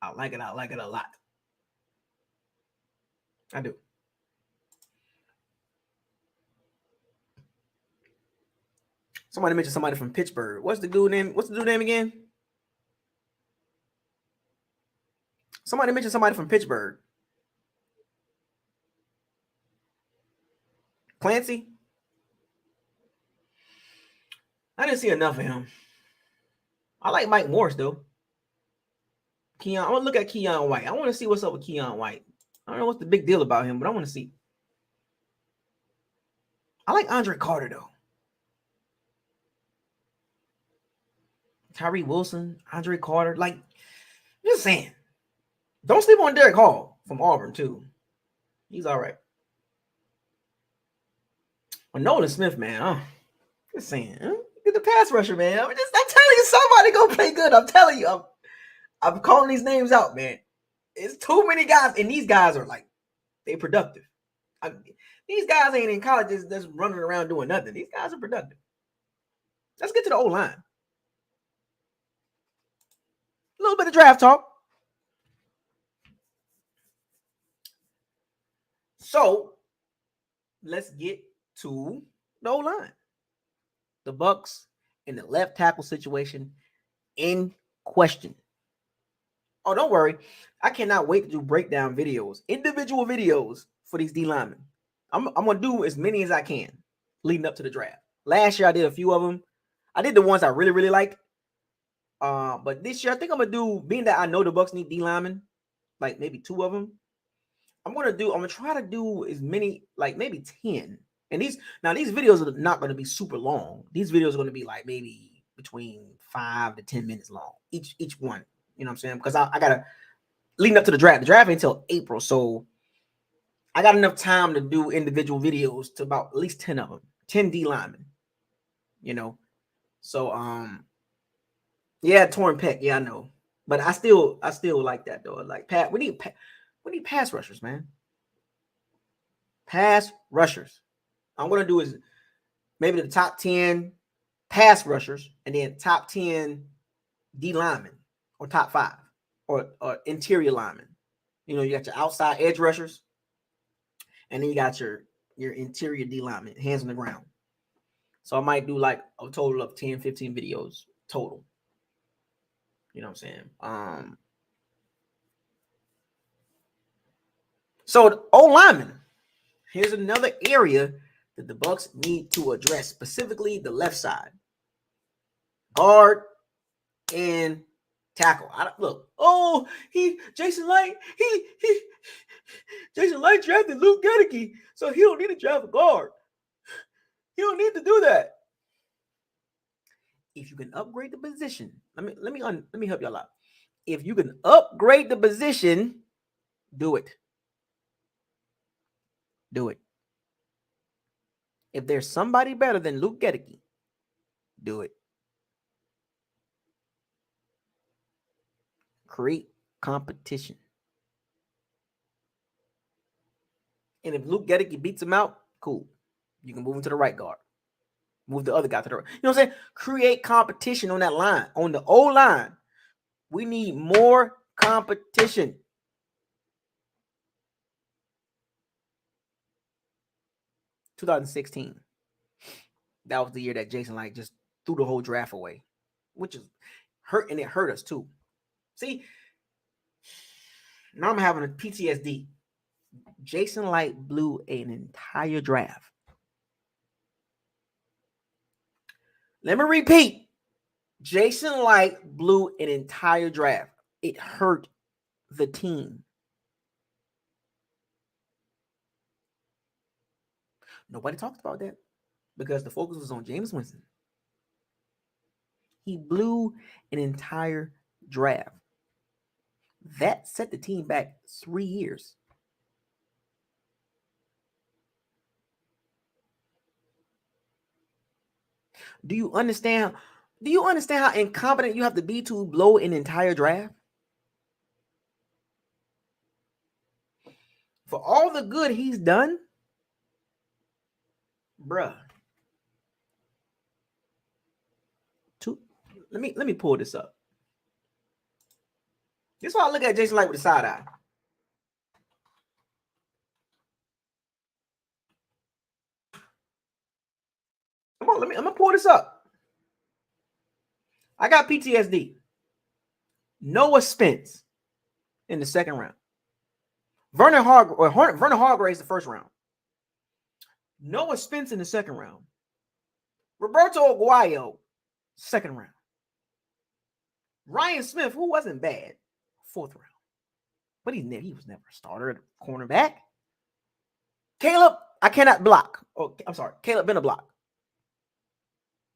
I like it a lot. I do. Somebody mentioned somebody from Pittsburgh. What's the dude name again? Somebody mentioned somebody from Pittsburgh. Clancy? I didn't see enough of him. I like Mike Morris, though. Keon, I want to look at Keon White. I want to see what's up with Keon White. I don't know what's the big deal about him, but I want to see. I like Andre Carter, though. Tyree Wilson, Andre Carter. Like, just saying. Don't sleep on Derek Hall from Auburn, too. He's all right. Well, Nolan Smith, man. Just saying. Get the pass rusher, man. I'm telling you, somebody go play good. I'm telling you. I'm calling these names out, man. It's too many guys, and these guys are like, they productive. These guys ain't in college just running around doing nothing. These guys are productive. Let's get to the O-line. A little bit of draft talk. So, let's get to the O-line. The Bucs in the left tackle situation in question. Oh, don't worry. I cannot wait to do breakdown videos, individual videos for these D linemen. I'm going to do as many as I can leading up to the draft. Last year, I did a few of them. I did the ones I really, really liked. But this year, I think I'm going to do, being that I know the Bucs need D linemen, like maybe 2 of them. I'm going to try to do as many, like maybe 10. And these videos are not going to be super long. These videos are going to be like maybe between 5 to 10 minutes long, each one. You know what I'm saying? Because I got to, leading up to the draft. The draft ain't until April. So I got enough time to do individual videos to about at least 10 of them, 10 D linemen, you know. So yeah, torn pec, yeah, I know. But I still like that though. Like we need pass rushers, man. Pass rushers. I'm gonna do is maybe the top 10 pass rushers and then top 10 D linemen or top 5 or interior linemen. You know, you got your outside edge rushers and then you got your interior D linemen, hands on the ground. So I might do like a total of 10, 15 videos total. You know what I'm saying? So the O lineman, here's another area that the Bucs need to address, specifically the left side. Guard and tackle. Look, Jason Light drafted Luke Gedeke, so he don't need to draft a guard. He don't need to do that. If you can upgrade the position, let me help y'all out. If you can upgrade the position, do it. Do it. If there's somebody better than Luke Gedeke, do it. Create competition. And if Luke Gedeke beats him out, cool. You can move him to the right guard. Move the other guy to the right. You know what I'm saying? Create competition on that line. On the O line, we need more competition. (2016) that was the year that Jason Light just threw the whole draft away, which is hurt, and it hurt us too. See, now I'm having a PTSD. Jason Light blew an entire draft. Let me repeat. Jason Light blew an entire draft. It hurt the team. Nobody talked about that because the focus was on Jameis Winston. He blew an entire draft. That set the team back 3 years. Do you understand how incompetent you have to be to blow an entire draft? For all the good he's done, bruh. Let me pull this up. This is why I look at Jason Light with a side eye. Come on, I'm gonna pull this up. I got PTSD. Noah Spence in the second round. Vernon Hargrave's the first round. Noah Spence in the second round. Roberto Aguayo, second round. Ryan Smith, who wasn't bad, fourth round. But he was never a starter at cornerback. Caleb, I cannot block. Oh, I'm sorry. Caleb been a block.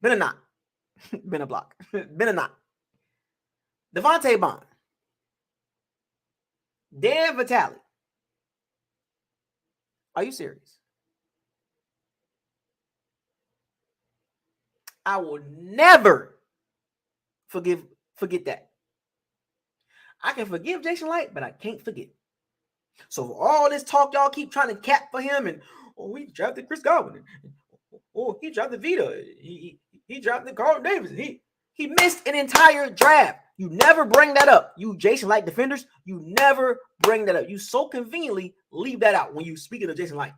Been a not. Been a block. Been a not. Devontae Bond. Dan Vitale. Are you serious? I will never forget that. I can forgive Jason Light, but I can't forget. So for all this talk y'all keep trying to cap for him, and we drafted Chris Godwin, he drafted Vita, he drafted Carlton Davis, he missed an entire draft. You never bring that up. You Jason Light defenders, you never bring that up. You so conveniently leave that out when you speak of Jason Light,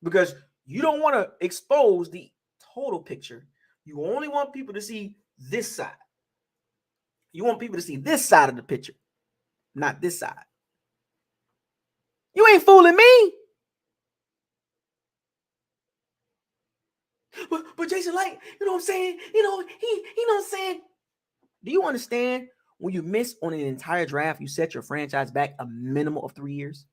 because you don't want to expose the total picture. You only want people to see this side. You want people to see this side of the picture, not this side. You ain't fooling me. But Jason Light, you know what I'm saying? He know what I'm saying? Do you understand when you miss on an entire draft, you set your franchise back a minimum of 3 years?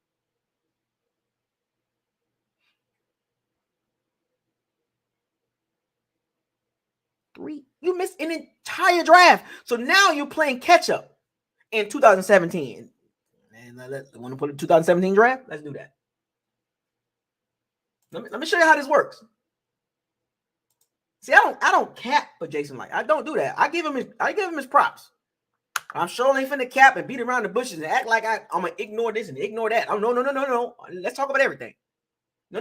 You missed an entire draft. So now you're playing catch up in 2017. And let's want to put a 2017 draft. Let's do that. Let me show you how this works. See, I don't cap for Jason Licht. I don't do that. I give him his props. I'm sure ain't finna cap and beat around the bushes and act like I'm gonna ignore this and ignore that. Oh no. Let's talk about everything. No.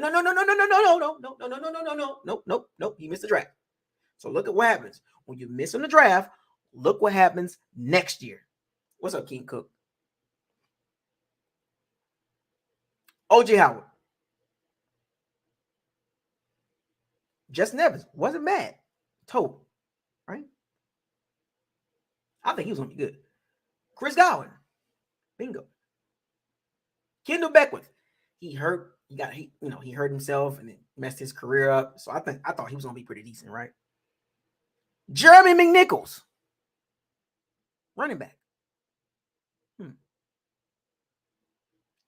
Nope. You missed the draft. So look at what happens. When you miss on the draft, look what happens next year. What's up, King Cook? O.J. Howard. Justin Evans wasn't bad. Total. Right? I think he was gonna be good. Chris Godwin. Bingo. Kendall Beckwith. He hurt. He hurt himself and it messed his career up. So I thought he was gonna be pretty decent, right? Jeremy McNichols. Running back.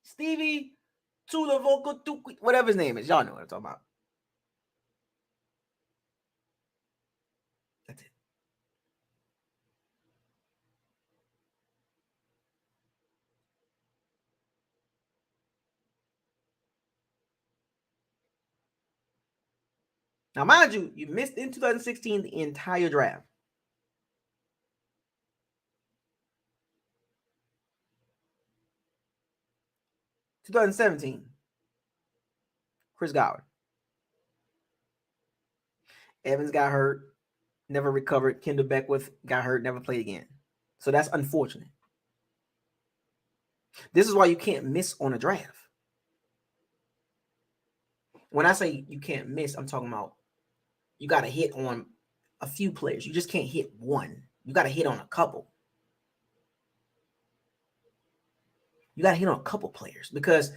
Stevie Tulavoko, whatever his name is. Y'all know what I'm talking about. That's it. Now, mind you, you missed in 2016 the entire draft. – 2017, Chris Godwin. Evans got hurt, never recovered. Kendall Beckwith got hurt, never played again. So that's unfortunate. This is why you can't miss on a draft. When I say you can't miss, I'm talking about you got to hit on a few players. You just can't hit one. You got to hit on a couple. You got to hit on a couple players because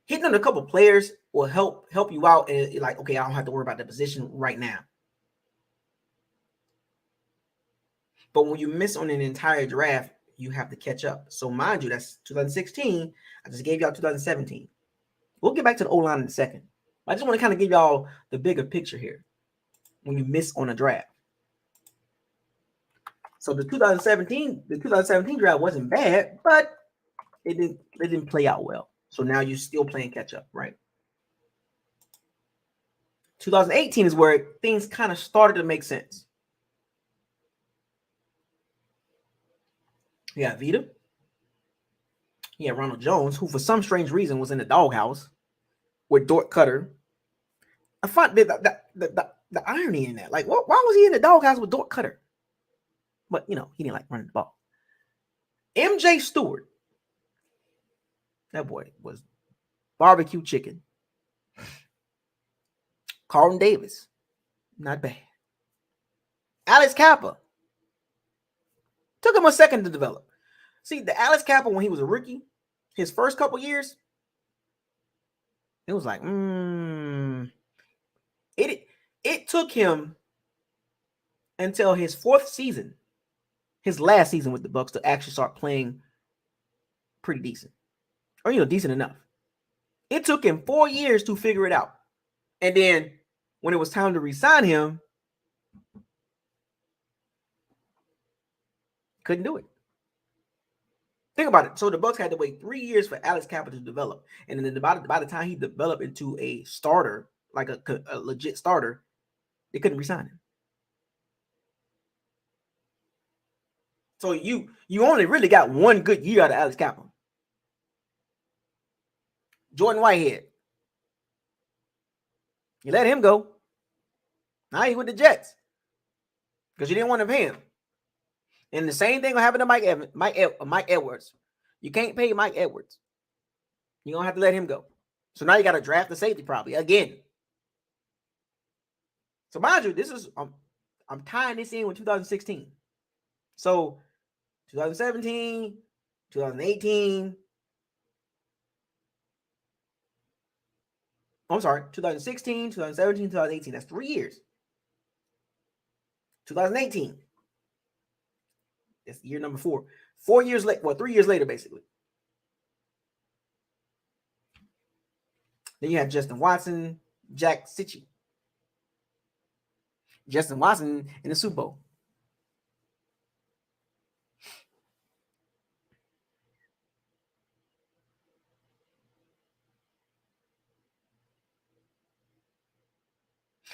hitting on a couple players will help you out. And like, okay, I don't have to worry about the position right now. But when you miss on an entire draft, you have to catch up. So mind you, that's 2016. I just gave y'all 2017. We'll get back to the O-line in a second. I just want to kind of give y'all the bigger picture here when you miss on a draft. So the 2017 draft wasn't bad, but it didn't play out well. So now you're still playing catch up, right? 2018 is where things kind of started to make sense. You got Vita. You had Ronald Jones, who for some strange reason was in the doghouse with Dort Cutter. I find the irony in that. Like, why was he in the doghouse with Dort Cutter? But, he didn't like running the ball. MJ Stewart. That boy was barbecue chicken. Carlton Davis. Not bad. Alex Kappa. Took him a second to develop. See, the Alex Kappa, when he was a rookie, his first couple years, it was like, It took him until his fourth season, his last season with the Bucs, to actually start playing pretty decent. Or, decent enough. It took him 4 years to figure it out. And then when it was time to re-sign him, couldn't do it. Think about it. So the Bucs had to wait 3 years for Alex Kappa to develop. And then by the time he developed into a starter, like a legit starter, they couldn't re-sign him. So you only really got one good year out of Alex Kappa. Jordan Whitehead. You let him go. Now he's with the Jets. Because you didn't want to pay him. And the same thing will happen to Mike Edwards. You can't pay Mike Edwards. You're going to have to let him go. So now you got to draft the safety probably again. So mind you, this is I'm tying this in with 2016. So 2017, 2018. I'm sorry, 2016, 2017, 2018. That's 3 years. 2018. That's year number 4. 4 years later, 3 years later, basically. Then you have Justin Watson, Jack Sitchy. Justin Watson in the Super Bowl.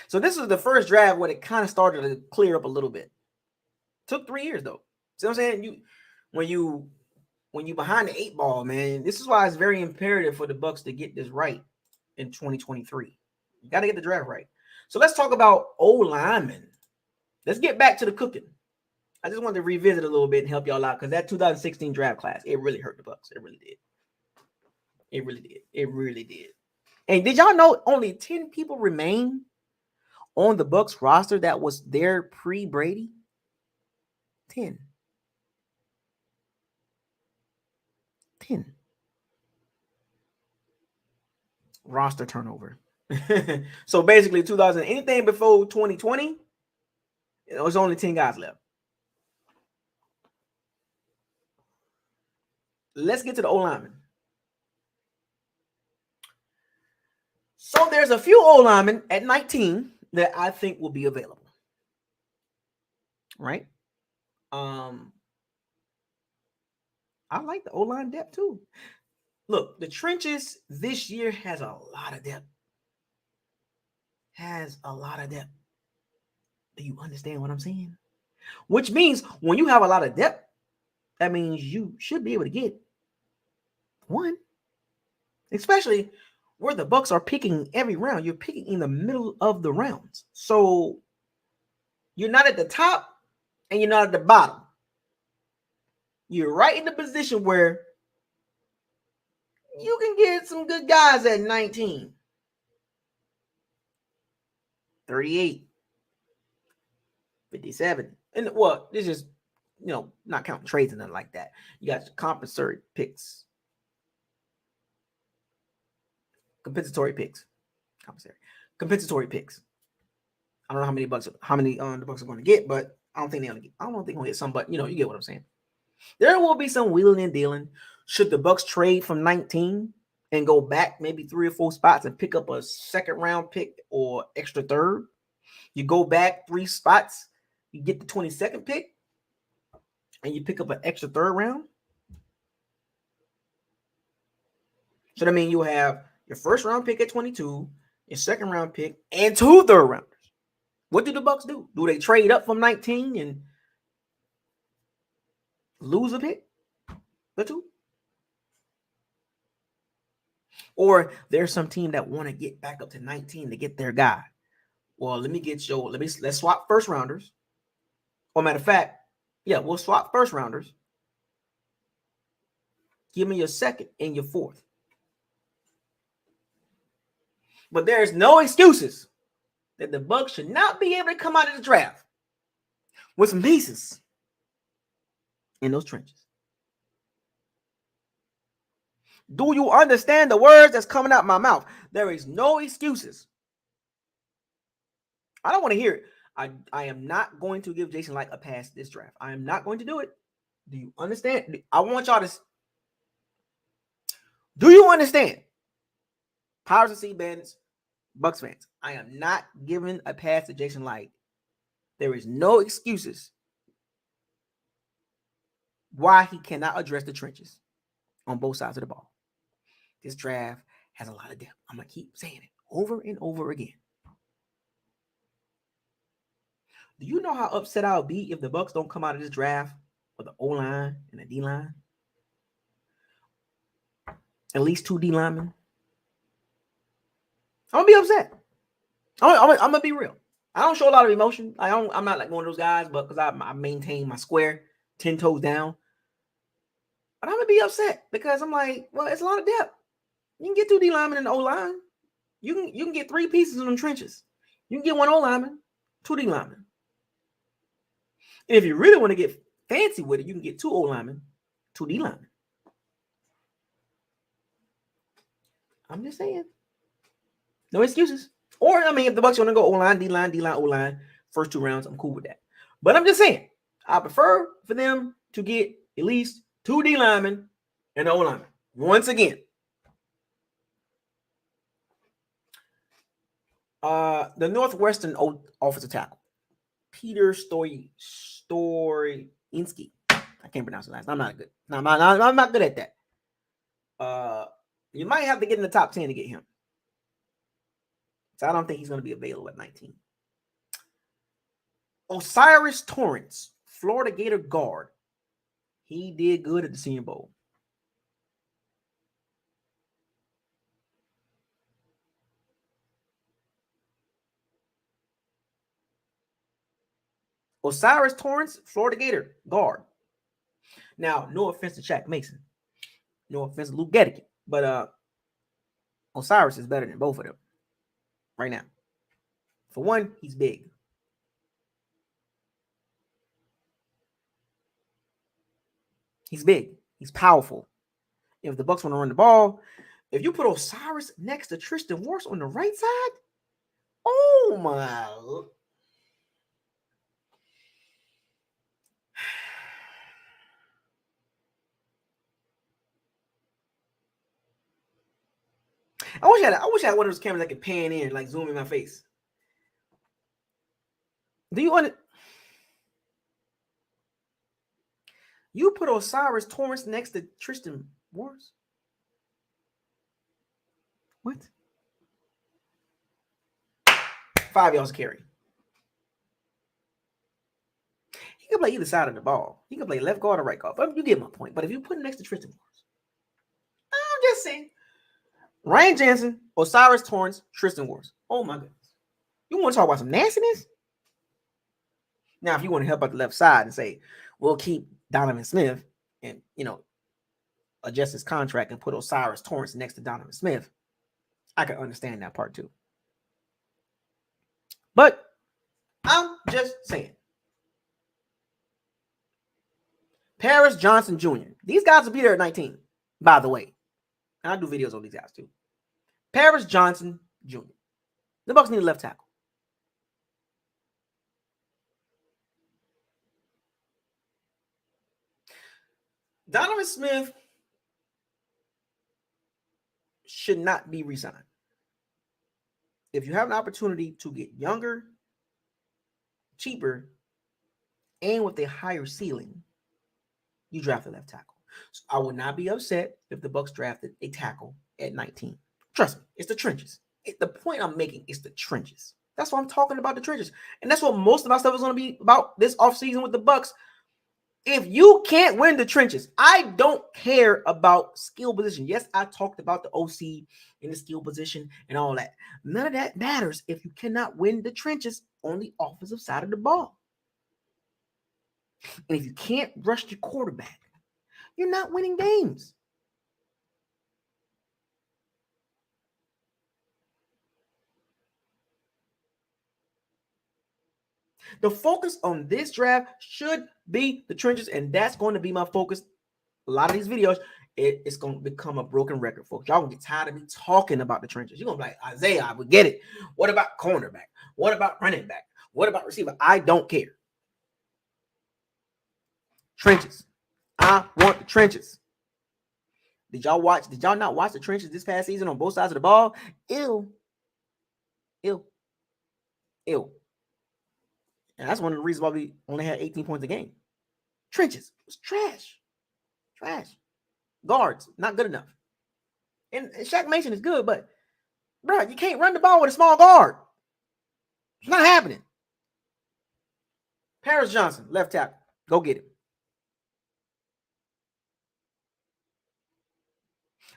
So this is the first draft where it kind of started to clear up a little bit. Took 3 years though. See what I'm saying? When you behind the 8 ball, man, this is why it's very imperative for the Bucs to get this right in 2023. You got to get the draft right. So let's talk about O-linemen. Let's get back to the cooking. I just wanted to revisit a little bit and help y'all out because that 2016 draft class, it really hurt the Bucs. It really did. It really did. It really did. And did y'all know only 10 people remain on the Bucs roster that was there pre-Brady? 10. Roster turnover. So basically 2000, anything before 2020, it was only 10 guys left. Let's get to the O-linemen. So there's a few O-linemen at 19 that I think will be available. Right? I like the O-line depth too. Look, the trenches this year has a lot of depth. Do you understand what I'm saying? Which means when you have a lot of depth, that means you should be able to get one. Especially where the Bucs are picking every round. You're picking in the middle of the rounds. So you're not at the top and you're not at the bottom. You're right in the position where you can get some good guys at 19, 38, 57. And well, this is, not counting trades and nothing like that. You got compensatory picks. Compensatory picks. I don't know how many the Bucs are going to get, but I don't think they're going to get some, but you get what I'm saying. There will be some wheeling and dealing. Should the Bucs trade from 19 and go back maybe 3 or 4 spots and pick up a second round pick or extra third? You go back 3 spots, you get the 22nd pick, and you pick up an extra third round. So that means you have your first round pick at 22, your second round pick, and 2 third rounders. What do the Bucs do? Do they trade up from 19 and lose a pick? The 2? Or there's some team that want to get back up to 19 to get their guy. Well, let's swap first rounders. Or matter of fact, we'll swap first rounders. Give me your second and your fourth. But there's no excuses that the Bucs should not be able to come out of the draft with some pieces in those trenches. Do you understand the words that's coming out my mouth? There is no excuses. I don't want to hear it. I am not going to give Jason Licht a pass this draft. I am not going to do it. Do you understand? I want y'all to. Do you understand? Powers and Sea Bandits, Bucs fans, I am not giving a pass to Jason Licht. There is no excuses why he cannot address the trenches on both sides of the ball. This draft has a lot of depth. I'm going to keep saying it over and over again. Do you know how upset I'll be if the Bucs don't come out of this draft with the O-line and the D-line? At least 2 D linemen. I'm going to be upset. I'm going to be real. I don't show a lot of emotion. I'm not like one of those guys, but because I maintain my square 10 toes down. But I'm going to be upset because I'm like, well, it's a lot of depth. You can get 2 D linemen in the O-line. You can get 3 pieces in them trenches. You can get 1 O-lineman, 2 D linemen. And if you really want to get fancy with it, you can get 2 O-linemen, 2 D linemen. I'm just saying. No excuses. Or, if the Bucs want to go O-line, D-line, O-line, first 2 rounds, I'm cool with that. But I'm just saying, I prefer for them to get at least 2 D linemen and O-linemen. Once again. The Northwestern offensive tackle, Peter Stoyinski. I can't pronounce the last name. I'm not good at that. You might have to get in the top 10 to get him. So I don't think he's going to be available at 19. Osiris Torrance, Florida Gator guard. He did good at the Senior Bowl. Osiris Torrance, Florida Gator guard. Now, no offense to Shaq Mason. No offense to Luke Gettigan. But Osiris is better than both of them right now. For one, he's big. He's big. He's powerful. If the Bucs want to run the ball, if you put Osiris next to Tristan Wirfs on the right side, oh my. I wish I had one of those cameras that could pan in, like zoom in my face. Do you want it? You put Osiris Torrance next to Tristan Wirfs? What? 5 yards carry. He can play either side of the ball. He can play left guard or right guard. But you get my point. But if you put him next to Tristan Wirfs, I'm just saying. Ryan Jensen, Osiris Torrance, Tristan Wirfs. Oh my goodness. You want to talk about some nastiness? Now, if you want to help out the left side and say, we'll keep Donovan Smith and, adjust his contract and put Osiris Torrance next to Donovan Smith, I can understand that part too. But I'm just saying. Paris Johnson Jr. These guys will be there at 19, by the way. And I do videos on these guys too. Paris Johnson Jr. The Bucs need a left tackle. Donovan Smith should not be re-signed. If you have an opportunity to get younger, cheaper, and with a higher ceiling, you draft a left tackle. So I would not be upset if the Bucs drafted a tackle at 19. Trust me, it's the trenches. The point I'm making is the trenches. That's what I'm talking about, the trenches. And that's what most of my stuff is going to be about this offseason with the Bucs. If you can't win the trenches, I don't care about skill position. Yes, I talked about the OC in the skill position and all that. None of that matters if you cannot win the trenches on the offensive side of the ball. And if you can't rush your quarterback, you're not winning games. The focus on this draft should be the trenches, and that's going to be my focus. A lot of these videos, it's going to become a broken record, folks. Y'all going to get tired of me talking about the trenches. You're going to be like, Isaiah, I would get it. What about cornerback? What about running back? What about receiver? I don't care. Trenches. I want the trenches. Did y'all not watch the trenches this past season on both sides of the ball? Ew. And that's one of the reasons why we only had 18 points a game. Trenches. It was trash. Guards, not good enough. And Shaq Mason is good, but, bro, you can't run the ball with a small guard. It's not happening. Paris Johnson, left tackle. Go get him.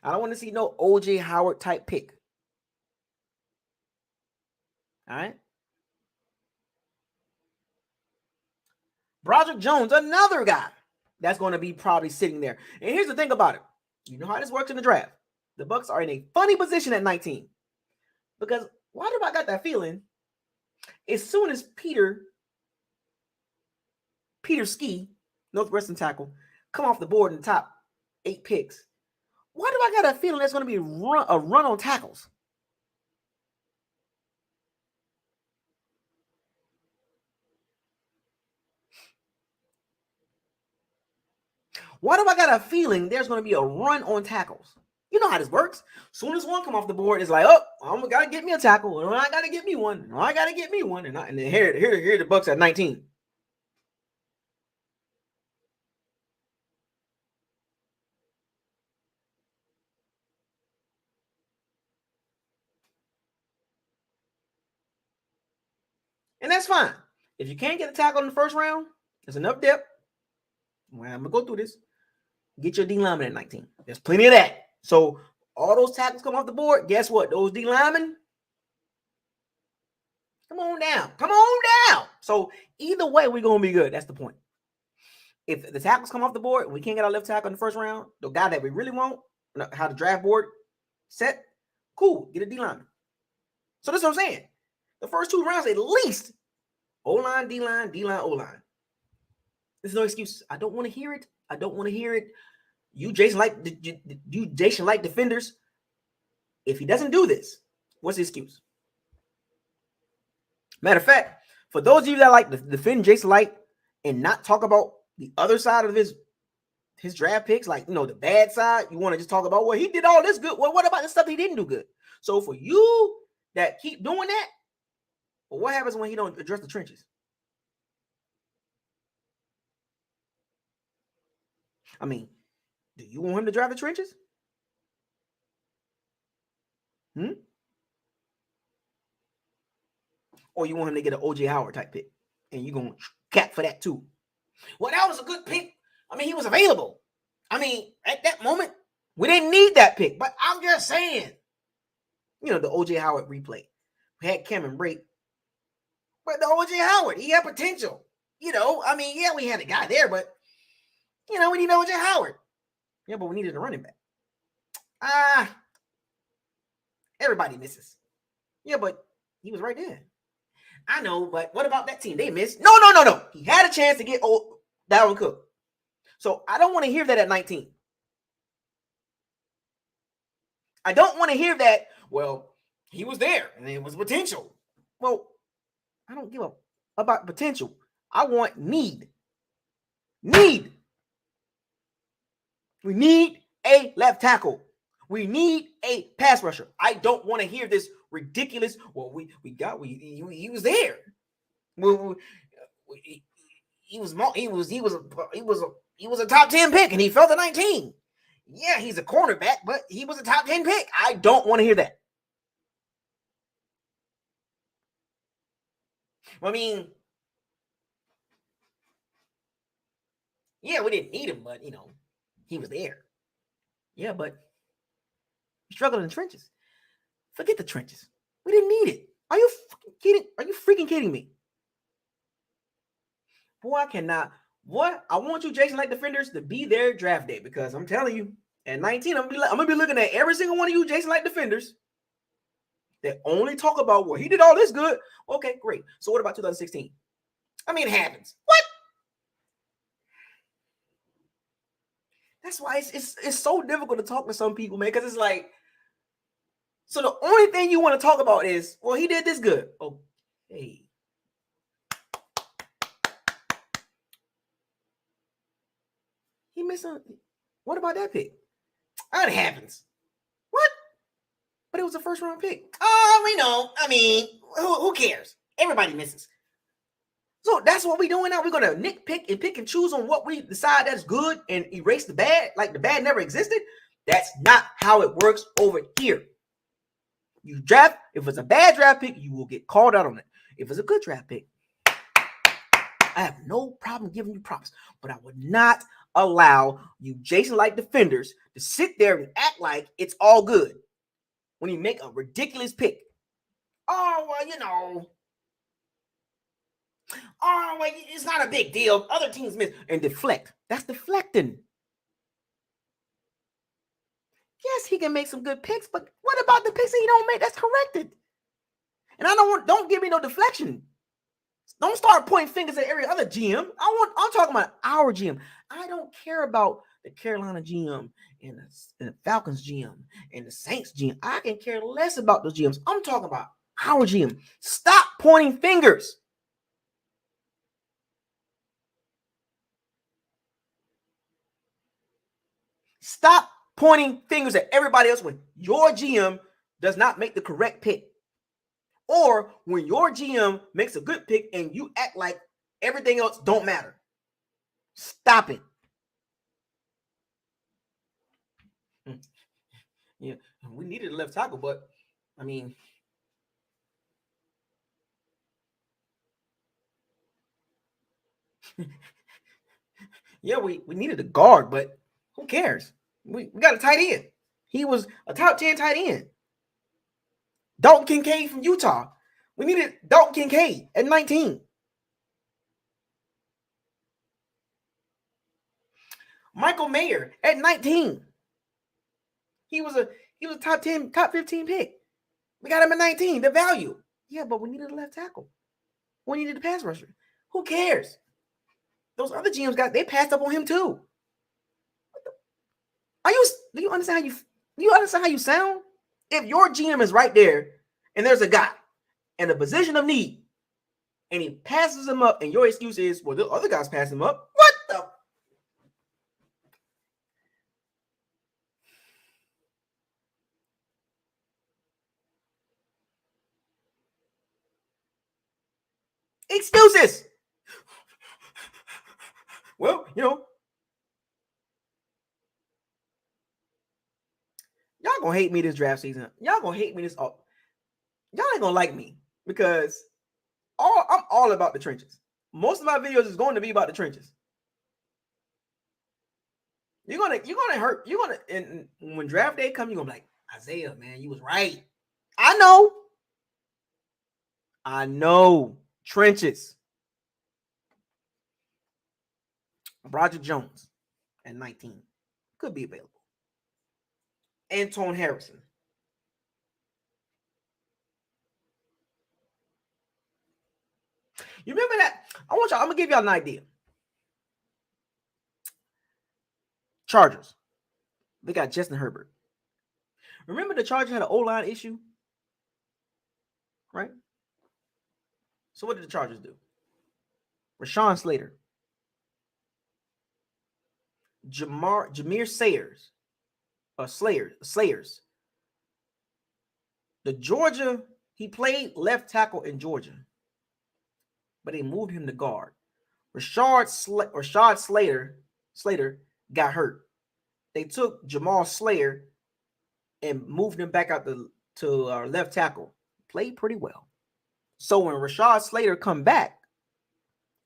I don't want to see no O.J. Howard type pick. All right? Broderick Jones, another guy that's going to be probably sitting there. And here's the thing about it. You know how this works in the draft. The Bucs are in a funny position at 19. Because why do I got that feeling? As soon as Peter Ski, Northwestern tackle, come off the board in the top 8 picks, why do I got a feeling there's going to be a run on tackles? Why do I got a feeling there's going to be a run on tackles? You know how this works. As soon as one come off the board, it's like, oh, I'm got to get me a tackle. And I got to get me one. And I got to get me one. And then here the Bucs at 19. And that's fine. If you can't get a tackle in the first round, there's enough depth. Well, I'm going to go through this. Get your D lineman at 19. There's plenty of that. So all those tackles come off the board. Guess what? Those D linemen, come on down. Come on down. So either way, we're going to be good. That's the point. If the tackles come off the board, we can't get our left tackle in the first round, the guy that we really want, how the draft board set, cool, get a D lineman. So that's what I'm saying. The first 2 rounds, at least, O-line, D-line, D-line, O-line. There's no excuse. I don't want to hear it. I don't want to hear it. You Jason like defenders. If he doesn't do this, what's the excuse? Matter of fact, for those of you that like to defend Jason Light and not talk about the other side of his draft picks, like, the bad side, you want to just talk about, well, he did all this good. Well, what about the stuff he didn't do good? So for you that keep doing that, well, what happens when he don't address the trenches? I mean, do you want him to drive the trenches? Or you want him to get an O.J. Howard type pick, and you're going to cap for that too? Well, that was a good pick. I mean, he was available. I mean, at that moment, we didn't need that pick. But I'm just saying, the O.J. Howard replay. We had Cameron Brate. But the O.J. Howard, he had potential. I mean, yeah, we had a guy there, but, we need O.J. Howard. Yeah, but we needed a running back. Everybody misses. Yeah, but he was right there. I know, but what about that team? They missed. No. He had a chance to get Dalvin Cook. So I don't want to hear that at 19. I don't want to hear that, well, he was there and it was potential. Well, I don't give a about potential. I want need. We need a left tackle. We need a pass rusher. I don't want to hear this ridiculous. Well, he was there. He was a top 10 pick and he fell to 19. Yeah, he's a cornerback, but he was a top 10 pick. I don't want to hear that. I mean, yeah, we didn't need him, but he was there. Yeah, but he struggled in the trenches. Forget the trenches. We didn't need it. Are you kidding? Are you freaking kidding me? Boy, I cannot. What? I want you, Jason Light defenders, to be there draft day, because I'm telling you, at 19, I'm gonna be looking at every single one of you Jason Light defenders that only talk about, well, he did all this good. Okay, great. So what about 2016? I mean, it happens. What? That's why it's so difficult to talk to some people, man, because it's like, so the only thing you want to talk about is, well, he did this good. Okay. He missed on. What about that pick? That happens. What? But it was a first round pick. Oh, we know. I mean, who cares? Everybody misses. So that's what we're doing now. We're going to nitpick and pick and choose on what we decide that's good and erase the bad, like the bad never existed. That's not how it works over here. You draft, if it's a bad draft pick, you will get called out on it. If it's a good draft pick, I have no problem giving you props, but I would not allow you Jason Light defenders to sit there and act like it's all good when you make a ridiculous pick. Oh, well, oh, well, it's not a big deal. Other teams miss and deflect. That's deflecting. Yes, he can make some good picks, but what about the picks that he don't make? That's corrected. And don't give me no deflection. Don't start pointing fingers at every other GM. I'm talking about our GM. I don't care about the Carolina GM and the Falcons GM and the Saints GM. I can care less about those GMs. I'm talking about our GM. Stop pointing fingers. Stop pointing fingers at everybody else when your GM does not make the correct pick. Or when your GM makes a good pick and you act like everything else don't matter. Stop it. Yeah, we needed a left tackle, but I mean, Yeah, we needed a guard, but who cares? We got a tight end. He was a top 10 tight end. Dalton Kincaid from Utah. We needed Dalton Kincaid at 19. Michael Mayer at 19. He was a top 10, top 15 pick. We got him at 19. The value. Yeah, but we needed a left tackle. We needed a pass rusher. Who cares? Those other GMs they passed up on him too. Do you understand how you sound? If your GM is right there and there's a guy in a position of need and he passes him up and your excuse is, well, the other guys pass him up. What the? Excuses. Well, y'all gonna hate me this draft season. Y'all gonna hate me this all. Y'all ain't gonna like me because I'm all about the trenches. Most of my videos is going to be about the trenches. You're gonna hurt. And when draft day comes, you're gonna be like, Isaiah, man, you was right. I know. Trenches. Roger Jones at 19 could be available. Antoine Harrison. You remember that? I'm gonna give y'all an idea. Chargers. They got Justin Herbert. Remember the Chargers had an O-line issue? Right? So what did the Chargers do? Rashawn Slater. Jameer Sayers. Slayers. The Georgia, he played left tackle in Georgia, but they moved him to guard. Rashad Slater got hurt. They took Jamal Slayer and moved him back out to left tackle. Played pretty well. So when Rashad Slater come back,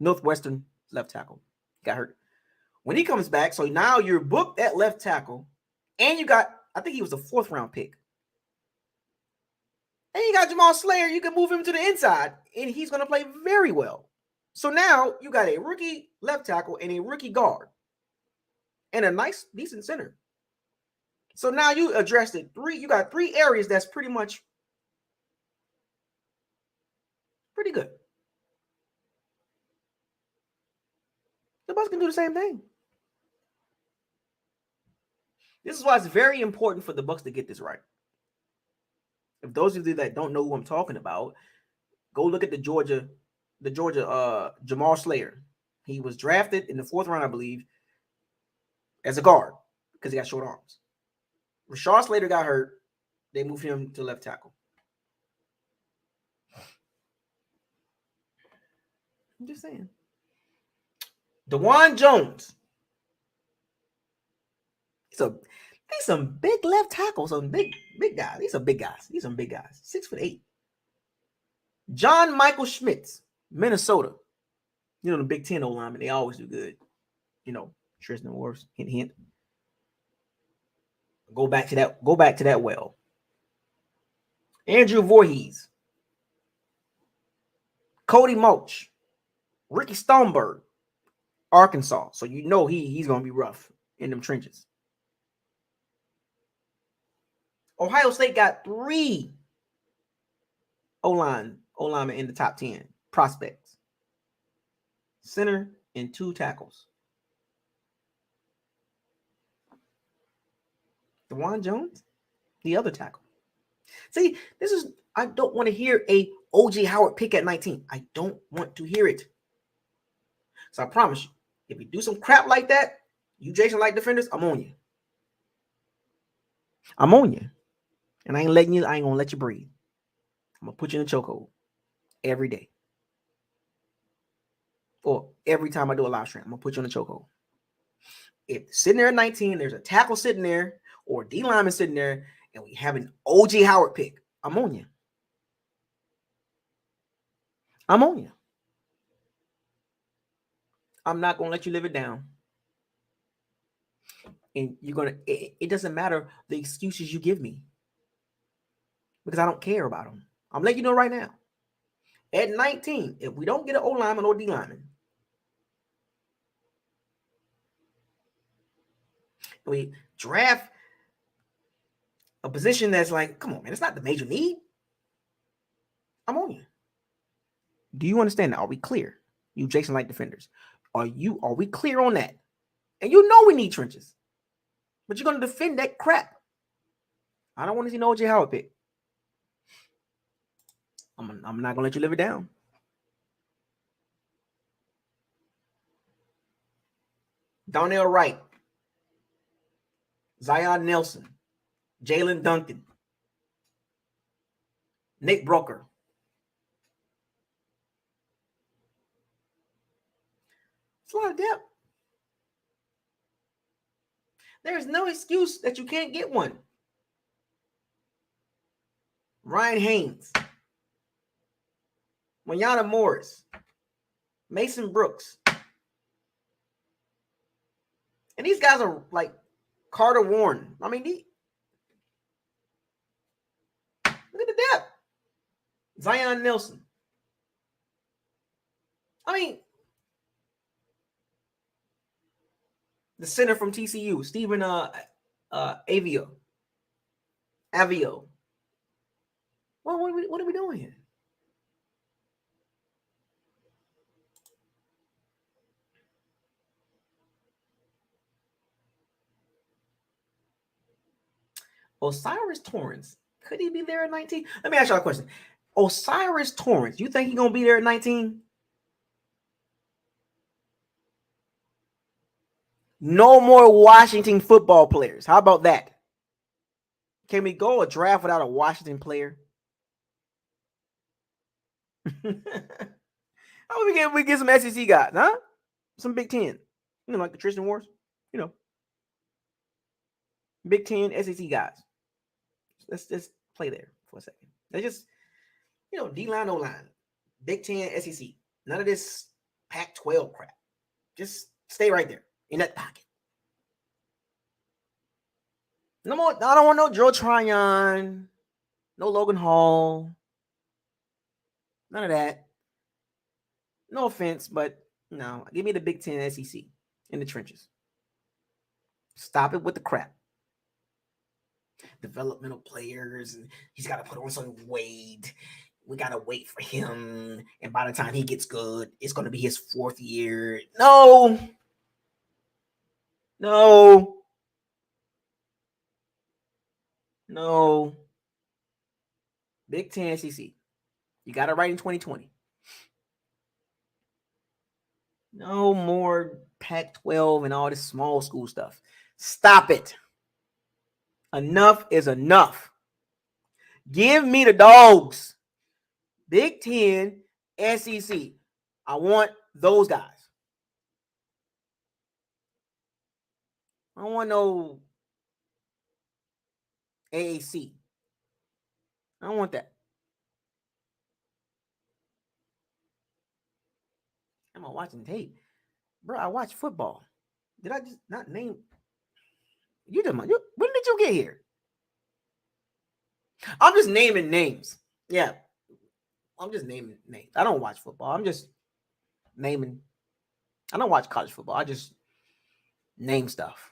Northwestern left tackle got hurt. When he comes back, so now you're booked at left tackle, and you got, I think he was a 4th round pick. And you got Jamal Slayer, you can move him to the inside, and he's going to play very well. So now you got a rookie left tackle and a rookie guard and a nice, decent center. So now you addressed it. You got 3 areas that's pretty much pretty good. The Bucs can do the same thing. This is why it's very important for the Bucs to get this right. If those of you that don't know who I'm talking about, go look at the Georgia Jamal Slayer. He was drafted in the 4th round, I believe, as a guard because he got short arms. Rashad Slater got hurt. They moved him to left tackle. I'm just saying. DeJuan Jones. These some big left tackles, some big guys. These are big guys. 6'8". John Michael Schmitz, Minnesota. You know, the Big Ten O-linemen, they always do good. You know, Tristan Wirfs, hint. Go back to that well. Andrew Voorhees. Cody Mulch. Ricky Stoneberg. Arkansas. So you know he's going to be rough in them trenches. Ohio State got 3 O-linemen in the top 10 prospects. Center and 2 tackles. DeJuan Jones, the other tackle. See, I don't want to hear a O.J. Howard pick at 19. I don't want to hear it. So I promise you, if you do some crap like that, you Jason Light defenders, I'm on you. And I ain't gonna let you breathe. I'm gonna put you in a chokehold every day. Or every time I do a live stream, I'm gonna put you in a chokehold. If sitting there at 19, there's a tackle sitting there or a D lineman sitting there, and we have an O.J. Howard pick, I'm on you. I'm not going to let you live it down. And you're going to, it doesn't matter the excuses you give me because I don't care about them. I'm letting you know right now. At 19, if we don't get an O lineman or D lineman, we draft a position that's like, come on, man, it's not the major need. I'm on you. Do you understand that? Are we clear? You Jason Light defenders. Are we clear on that? And you know we need trenches. But you're going to defend that crap. I don't want to see no OJ Howard pick. I'm not going to let you live it down. Donnell Wright, Zion Nelson, Jalen Duncan, Nick Broker. It's a lot of depth. There is no excuse that you can't get one. Ryan Haynes, Mayana Morris, Mason Brooks. And these guys are like Carter Warren. I mean, look at the depth. Zion Nelson. I mean, the center from TCU, Stephen Avio. Well, what are we doing here? Osiris Torrance, could he be there at 19? Let me ask y'all a question. Osiris Torrance, you think he's going to be there at 19? No more Washington football players. How about that? Can we go a draft without a Washington player? How we get some SEC guys, huh? Some Big Ten. You know, like the Tristan Wars. You know. Big Ten SEC guys. Let's just play there for a second. They just, D-line, O-line. Big Ten, SEC. None of this Pac-12 crap. Just stay right there in that pocket. No more. I don't want no Joe Tryon. No Logan Hall. None of that. No offense, but no. Give me the Big Ten, SEC in the trenches. Stop it with the crap. Developmental players, and he's got to put on some weight. We got to wait for him. And by the time he gets good, it's going to be his 4th year. No. Big Ten SEC. You got it right in 2020. No more Pac-12 and all this small school stuff. Stop it. Enough is enough. Give me the dogs. Big Ten, SEC. I want those guys. I don't want no AAC. I don't want that. I'm watching tape. Bro, I watch football. Did I just not name? When did you get here? I'm just naming names. Yeah. I'm just naming names. I don't watch football. I'm just naming. I don't watch college football. I just name stuff.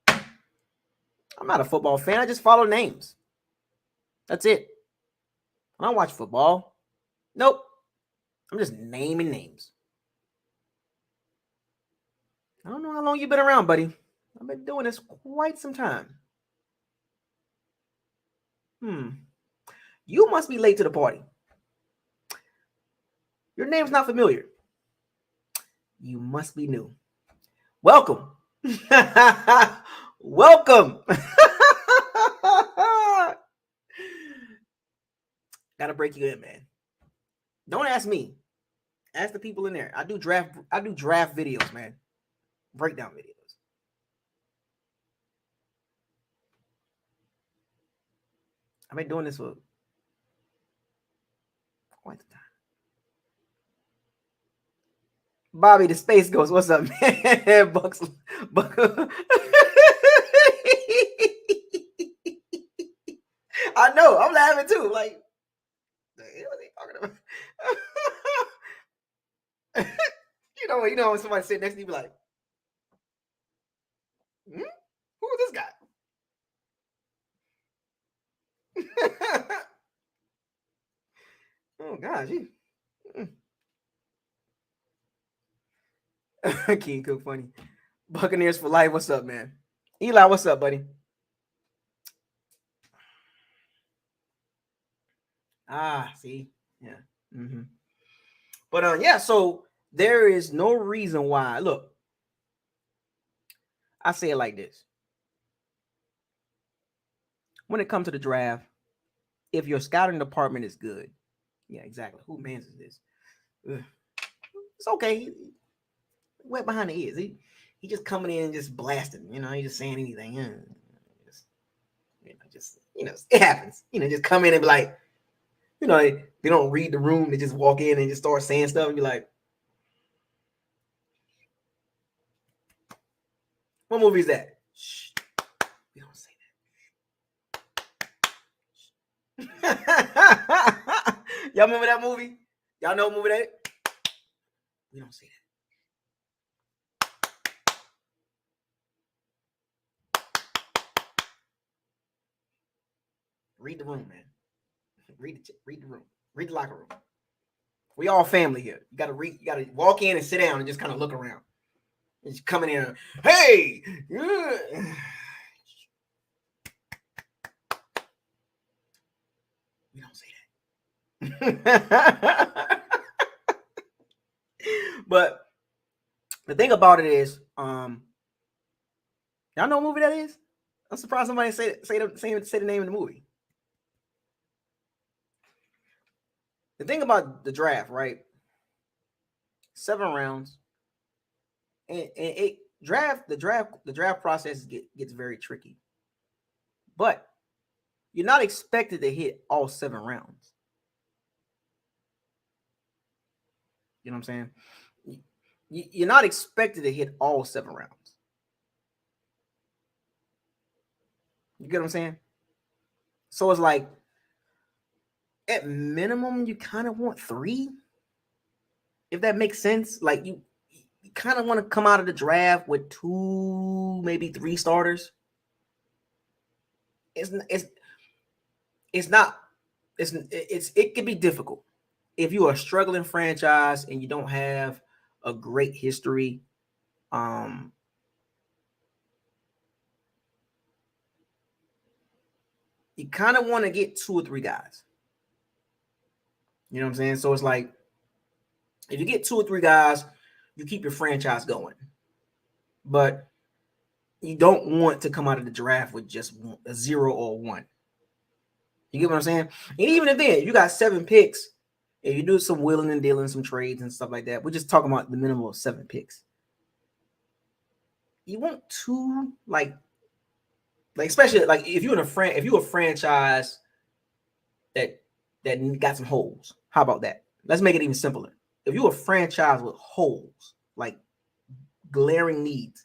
I'm not a football fan. I just follow names. That's it. I don't watch football. Nope. I'm just naming names. I don't know how long you've been around, buddy. I've been doing this quite some time. You must be late to the party. Your name's not familiar. You must be new. Welcome. Welcome. Gotta break you in, man. Don't ask me. Ask the people in there. I do draft videos, man. Breakdown videos. I've been doing this for quite some time. Bobby the Space Ghost. What's up, man? Bucks. I know. I'm laughing too. Like, the hell are they talking about? You know when somebody sit next to you, be like, who is this guy? Oh gosh, King Cook funny. Buccaneers for life. What's up, man? Eli, what's up, buddy? See, yeah. Mm-hmm. But yeah. So there is no reason why. Look, I say it like this: when it comes to the draft, if your scouting department is good, yeah, exactly. Who man's is this? Ugh. It's okay. Wet behind the ears. He just coming in and just blasting. He just saying anything. It happens. Just come in and be like, they don't read the room. They just walk in and just start saying stuff and be like, what movie is that? Shh. We don't say that. Y'all remember that movie? Y'all know what movie that is? We don't say that. Read the room, man. Read the room. Read the locker room. We all family here. You gotta read. You gotta walk in and sit down and just kind of look around. And just coming in, hey. We don't say that. But the thing about it is, y'all know what movie that is? I'm surprised somebody say the name of the movie. The thing about the draft, right? 7 rounds, and the draft process gets very tricky. But you're not expected to hit all 7 rounds. You know what I'm saying? You're not expected to hit all 7 rounds. You get what I'm saying? So it's like, at minimum, you kind of want 3, if that makes sense. Like you kind of want to come out of the draft with 2, maybe 3 starters. It can be difficult if you're a struggling franchise and you don't have a great history. You kind of want to get 2 or 3 guys. You know what I'm saying? So it's like, if you get 2 or 3 guys, you keep your franchise going. But you don't want to come out of the draft with just a 0 or 1. You get what I'm saying? And even if then, you got 7 picks, if you do some wheeling and dealing, some trades and stuff like that, we're just talking about the minimum of 7 picks. You want 2, like especially like if you're a franchise that got some holes. How about that? Let's make it even simpler. If you're a franchise with holes, like glaring needs,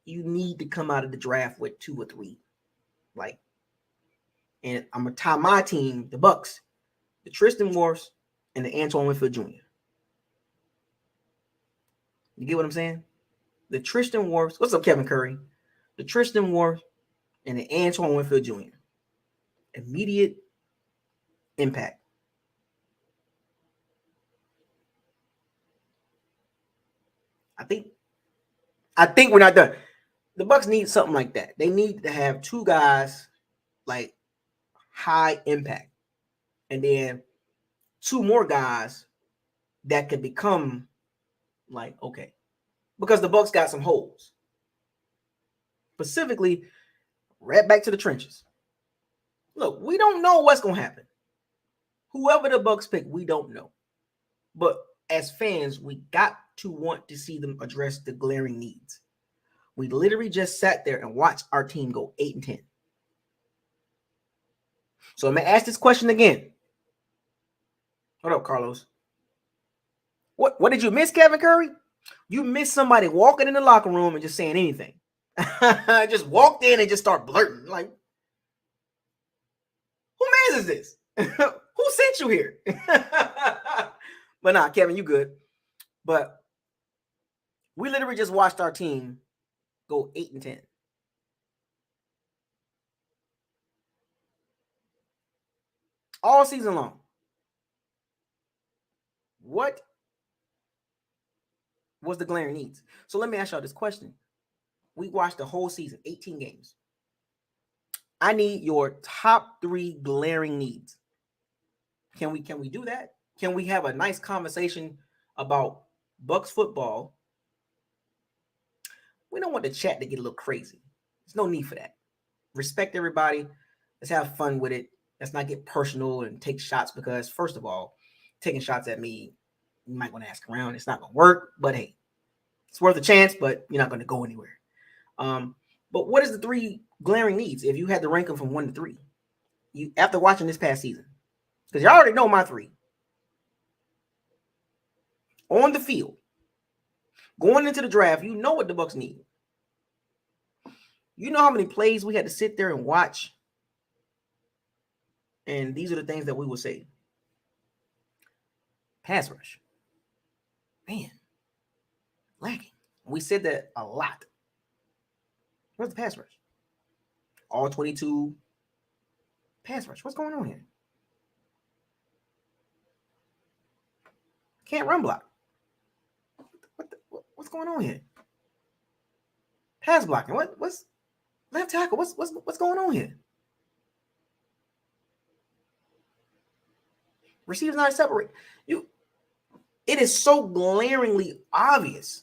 you need to come out of the draft with 2 or 3. Like, and I'm gonna tie my team, the Bucs, the Tristan Wirfs, and the Antoine Winfield Jr. You get what I'm saying? The Tristan Wirfs. What's up, Kevin Curry? The Tristan Wirfs and the Antoine Winfield Jr. Immediate impact. I think we're not done. The Bucs need something like that. They need to have 2 guys like high impact, and then 2 more guys that could become like okay, because the Bucs got some holes. Specifically, right back to the trenches. Look, we don't know what's gonna happen. Whoever the Bucs pick, we don't know. But as fans, we got to want to see them address the glaring needs. We literally just sat there and watched our team go 8-10. So I'm gonna ask this question again. What up, Carlos? What did you miss, Kevin Curry? You missed somebody walking in the locker room and just saying anything. Just walked in and just start blurting. Like, who man is this? Who sent you here? But nah, Kevin, you good. But we literally just watched our team go 8-10. All season long. What was the glaring needs? So let me ask y'all this question. We watched the whole season, 18 games. I need your top 3 glaring needs. Can we do that? Can we have a nice conversation about Bucs football? We don't want the chat to get a little crazy. There's no need for that. Respect everybody. Let's have fun with it. Let's not get personal and take shots because, first of all, taking shots at me, you might want to ask around. It's not going to work, but hey, it's worth a chance, but you're not going to go anywhere. But what is the 3 glaring needs if you had to rank them from 1 to 3? You after watching this past season, because you already know my 3. On the field, going into the draft, you know what the Bucs need. You know how many plays we had to sit there and watch, and these are the things that we will say. Pass rush, man, lacking. We said that a lot. Where's the pass rush? All 22 pass rush. What's going on here? Can't run block. What's going on here? Pass blocking. What's left tackle? What's going on here? Receivers not separate. It is so glaringly obvious.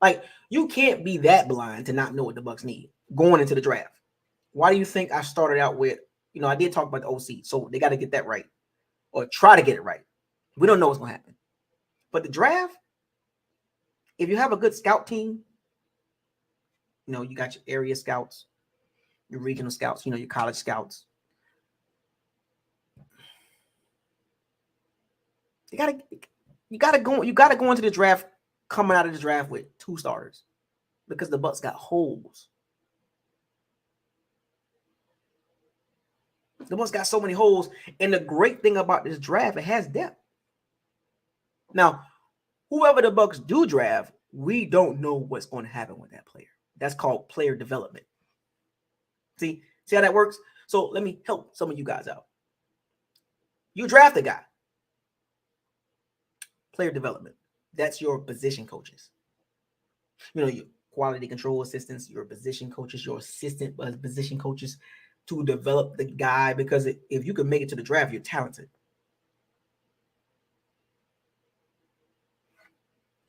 Like, you can't be that blind to not know what the Bucs need going into the draft. Why do you think I started out with, I did talk about the OC, so they got to get that right or try to get it right. We don't know what's going to happen. But the draft, if you have a good scout team, you got your area scouts, your regional scouts, your college scouts. You gotta go into the draft coming out of the draft with 2 starters because the Bucs got holes. The Bucs got so many holes, and the great thing about this draft, it has depth. Now, whoever the Bucs do draft, we don't know what's going to happen with that player. That's called player development. See how that works? So let me help some of you guys out. You draft a guy. Player development. That's your position coaches. Your quality control assistants, your position coaches, your assistant position coaches to develop the guy, because if you can make it to the draft, you're talented.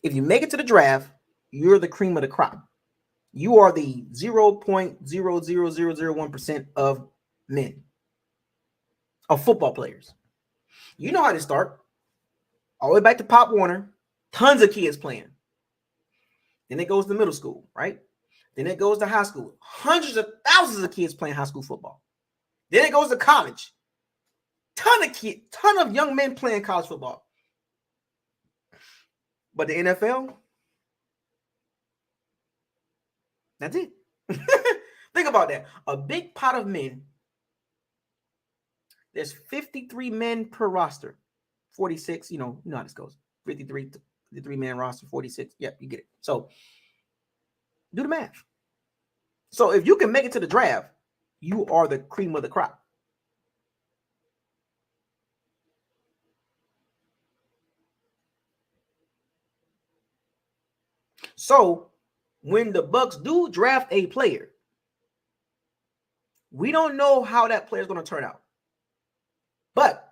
If you make it to the draft, you're the cream of the crop. You are the 0.00001% of men, of football players. You know how to start. All the way back to Pop Warner, tons of kids playing. Then it goes to middle school, right? Then it goes to high school. Hundreds of thousands of kids playing high school football. Then it goes to college. Ton of young men playing college football. But the NFL, that's it. Think about that. A big pot of men. There's 53 men per roster. 46, you know how this goes. 53 man roster, 46. Yep, you get it. So do the math. So if you can make it to the draft, you are the cream of the crop. So when the Bucs do draft a player, we don't know how that player is going to turn out. But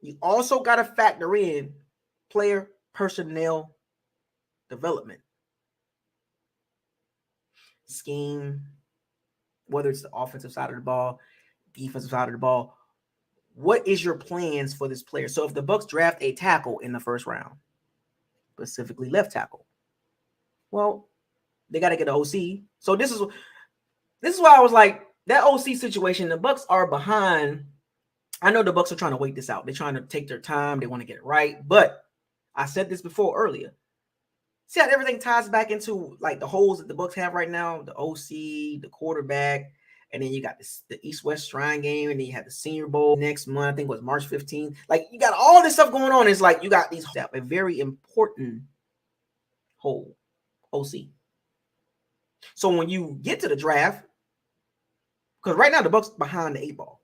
you also got to factor in player personnel development. Scheme, whether it's the offensive side of the ball, defensive side of the ball. What is your plans for this player? So if the Bucs draft a tackle in the first round, specifically left tackle, well, they got to get an OC. So this is why I was like, that OC situation, the Bucs are behind. I know the Bucs are trying to wait this out. They're trying to take their time. They want to get it right. But I said this before earlier. See how everything ties back into like the holes that the Bucs have right now, the OC, the quarterback, and then you got the East-West Shrine game, and then you have the Senior Bowl next month. I think it was March 15th. Like you got all this stuff going on. It's like you got these a very important hole, OC. So when you get to the draft, because right now the Bucs behind the 8 ball.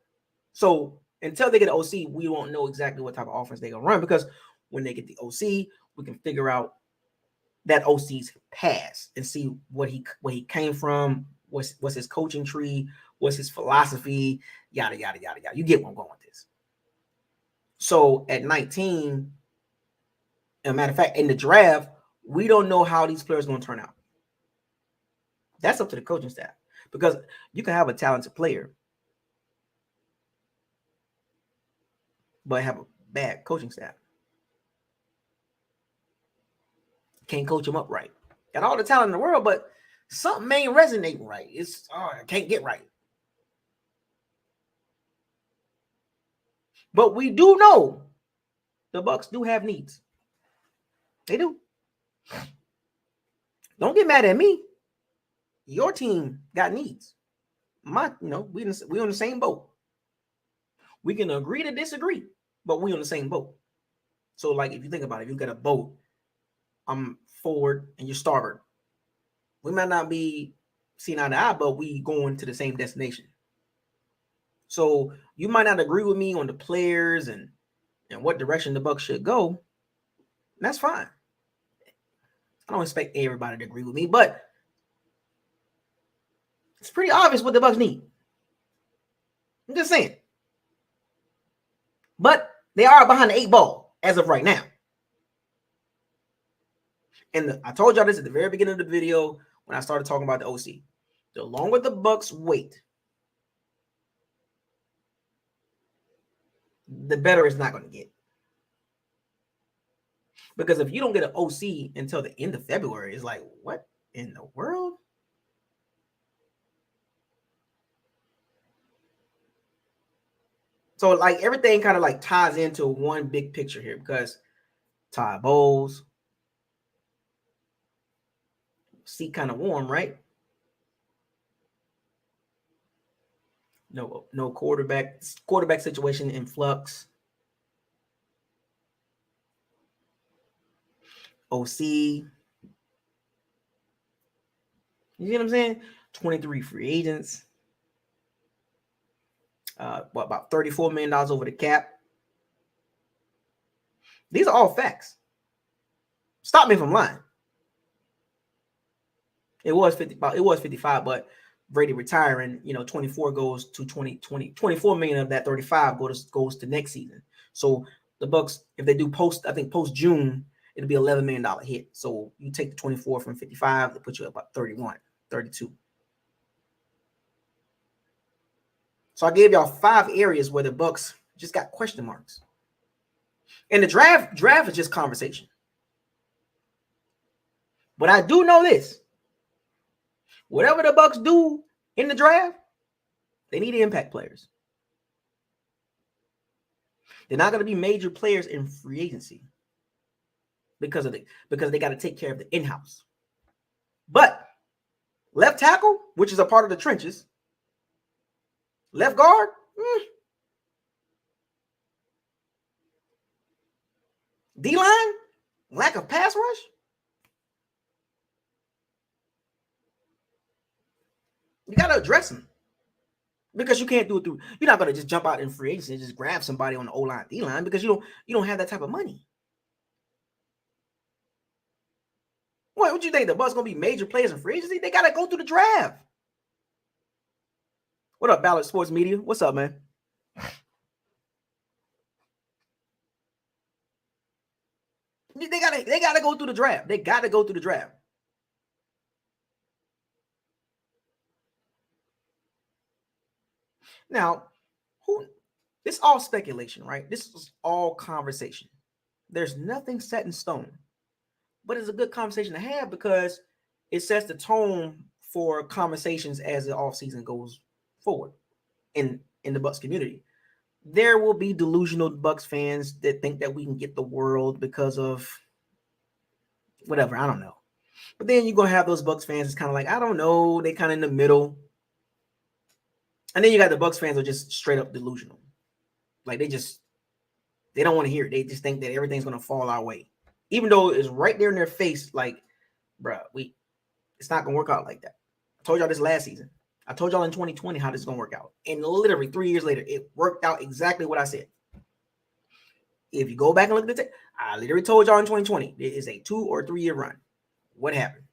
So until they get an OC, we won't know exactly what type of offense they're gonna run, because when they get the OC, we can figure out that OC's past and see where he came from, what's his coaching tree, what's his philosophy, yada yada yada yada. You get where I'm going with this. So at 19, as a matter of fact, in the draft, we don't know how these players are going to turn out. That's up to the coaching staff, because you can have a talented player but have a bad coaching staff. Can't coach them up right. Got all the talent in the world, but something ain't resonating right. I can't get right. But we do know the Bucs do have needs. They do. Don't get mad at me. Your team got needs. We on the same boat. We can agree to disagree, but we on the same boat. So, like, if you think about it, if you got a boat, I'm forward and you're starboard. We might not be seeing eye to eye, but we going to the same destination. So you might not agree with me on the players and what direction the Bucs should go. That's fine. I don't expect everybody to agree with me, but it's pretty obvious what the Bucs need. I'm just saying. But they are behind the 8 ball as of right now. And I told y'all this at the very beginning of the video when I started talking about the OC. The longer the Bucs wait, the better it's not going to get. Because if you don't get an OC until the end of February, it's like, what in the world? So, like, everything kind of like ties into one big picture here, because Todd Bowles, seat kind of warm, right? No quarterback situation in flux. OC. You see what I'm saying? 23 free agents. About $34 million over the cap. These are all facts. Stop me if I'm lying. It was 55, but Brady retiring, 24 goes to 24 million of that 35 goes to next season. So the Bucs, if they do post June, it'll be $11 million hit. So you take the 24 from 55, they put you at about 31, 32. So I gave y'all 5 areas where the Bucs just got question marks. And the draft is just conversation. But I do know this. Whatever the Bucs do in the draft, they need impact players. They're not going to be major players in free agency because they got to take care of the in-house. But left tackle, which is a part of the trenches, left guard, D-line, lack of pass rush. You got to address them, because you can't do it through. You're not going to just jump out in free agency and just grab somebody on the O-line, D-line, because you don't have that type of money. What you think? The Bucs going to be major players in free agency? They got to go through the draft. What up, Ballard Sports Media? What's up, man? They gotta go through the draft. They got to go through the draft. Now, this is all speculation, right? This is all conversation. There's nothing set in stone, but it's a good conversation to have because it sets the tone for conversations as the offseason goes forward in the Bucs community. there will be delusional Bucs fans that think that we can get the world because of whatever. I don't know. But then you're going to have those Bucs fans that's kind of like, I don't know. They kind of in the middle. And then you got the Bucs fans who are just straight up delusional. Like they don't want to hear it. They just think that everything's going to fall our way. Even though it's right there in their face, like, bruh, it's not going to work out like that. I told y'all this last season. I told y'all in 2020 how this is going to work out. And literally 3 years later, it worked out exactly what I said. If you go back and look at the tape, I literally told y'all in 2020, it is a 2 or 3 year run. What happened?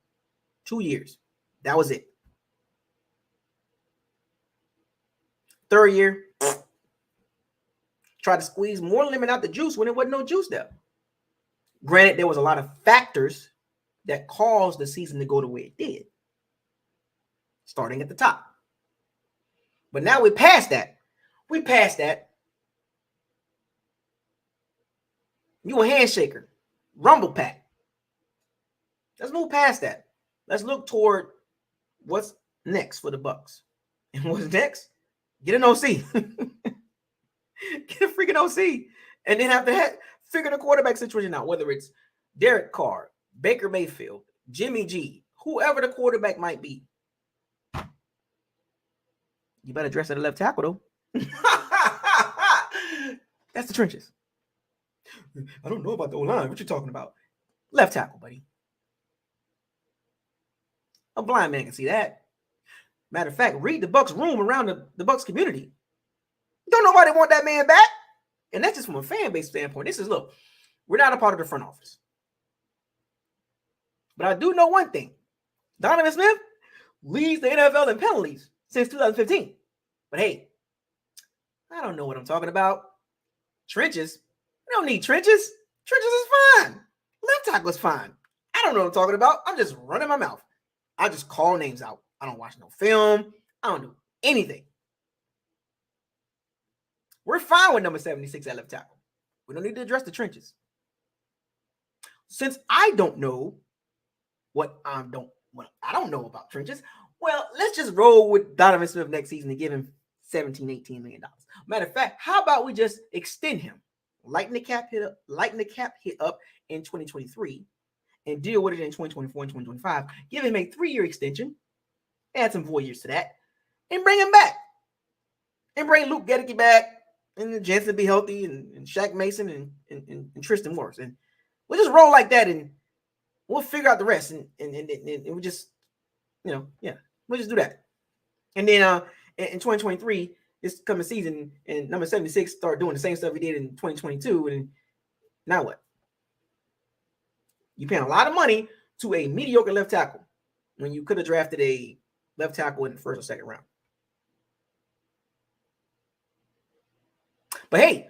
2 years. That was it. Third year, tried to squeeze more lemon out the juice when there wasn't no juice there. Granted, there was a lot of factors that caused the season to go the way it did. Starting at the top. But now we're past that. We passed that. You a handshaker. Rumble pack. Let's move past that. Let's look toward what's next for the Bucs. And what's next? Get an OC. Get a freaking OC. And then have to figure the quarterback situation out, whether it's Derek Carr, Baker Mayfield, Jimmy G, whoever the quarterback might be. You better dress at the left tackle, though. That's the trenches. I don't know about the O-line. What you talking about? Left tackle, buddy. A blind man can see that. Matter of fact, read the Bucs room around the Bucs community. Don't nobody want that man back. And that's just from a fan base standpoint. This is, look, we're not a part of the front office. But I do know one thing. Donovan Smith leads the NFL in penalties since 2015. But hey, I don't know what I'm talking about. Trenches. We don't need trenches. Trenches is fine. Left tackle is fine. I don't know what I'm talking about. I'm just running my mouth. I just call names out. I don't watch no film. I don't do anything. We're fine with number 76 at left tackle. We don't need to address the trenches. Since I don't know what I don't know about trenches, well, let's just roll with Donovan Smith next season and give him $17, $18 million. Matter of fact, how about we just extend him, lighten the cap hit up in 2023, and deal with it in 2024 and 2025. Give him a 3-year extension, add some 4 years to that, and bring him back. And bring Luke Gedeke back, and Jensen be healthy, and Shaq Mason, and Tristan Wirfs. And we'll just roll like that, and we'll figure out the rest. And we'll just, we'll just do that. And then in 2023, this coming season, and number 76 start doing the same stuff he did in 2022. And now what? You paying a lot of money to a mediocre left tackle when you could have drafted a left tackle in the first or second round. But hey,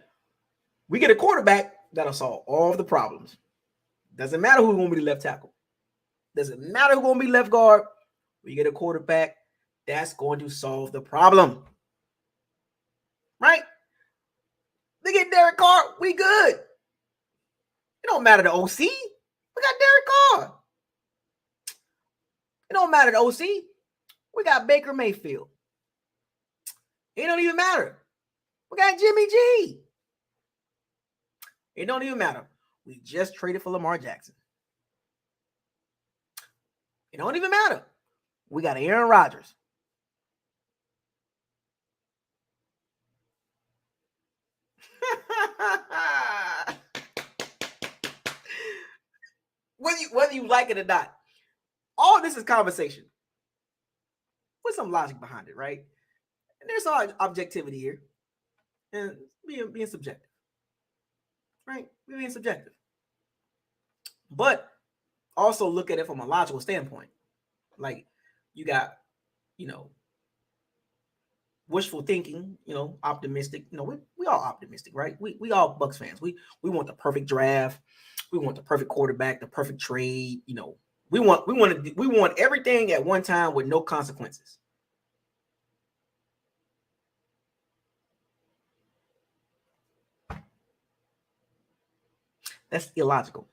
we get a quarterback that'll solve all of the problems. Doesn't matter who's going to be the left tackle. Doesn't matter who's going to be left guard. We get a quarterback that's going to solve the problem. Right? They get Derek Carr, we good. It don't matter the OC. We got Derek Carr. It don't matter the OC. We got Baker Mayfield. It don't even matter. We got Jimmy G. It don't even matter. We just traded for Lamar Jackson. It don't even matter. We got Aaron Rodgers. Whether you like it or not, all this is conversation with some logic behind it, right? And there's some objectivity here, and being subjective, right? We're being subjective, but also look at it from a logical standpoint. Like you got, wishful thinking, optimistic. We all optimistic, right? We all Bucs fans. We want the perfect draft. We want the perfect quarterback, the perfect trade. We want everything at one time with no consequences. That's illogical.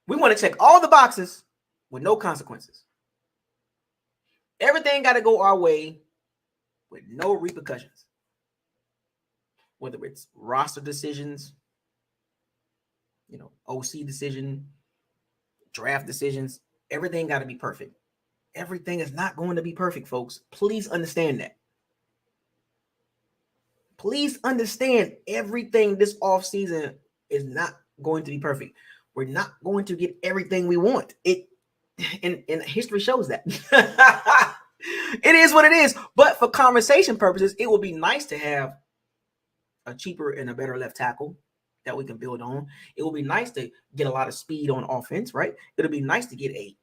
We want to check all the boxes with no consequences. Everything got to go our way with no repercussions. whether it's roster decisions, OC decision, draft decisions, everything got to be perfect. Everything is not going to be perfect, folks. Please understand that. Please understand everything this offseason is not going to be perfect. We're not going to get everything we want. And history shows that. It is what it is. But for conversation purposes, it would be nice to have a cheaper and a better left tackle that we can build on. It will be nice to get a lot of speed on offense, right? It'll be nice to get a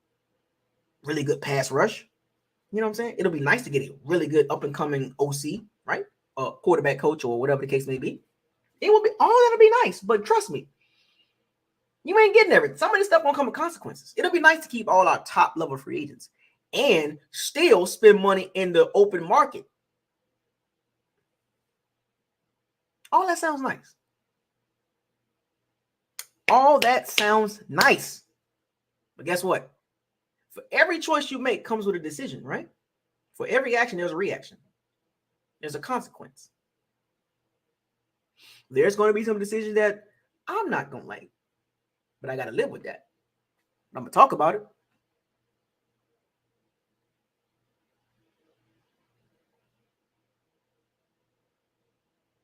really good pass rush. You know what I'm saying? It'll be nice to get a really good up-and-coming OC, right? Quarterback coach or whatever the case may be. It will be all that'll be nice, but trust me, you ain't getting everything. Some of this stuff won't come with consequences. It'll be nice to keep all our top-level free agents and still spend money in the open market. All that sounds nice. All that sounds nice. But guess what? For every choice you make comes with a decision, right? For every action, there's a reaction. There's a consequence. There's going to be some decisions that I'm not going to like, but I got to live with that. I'm going to talk about it.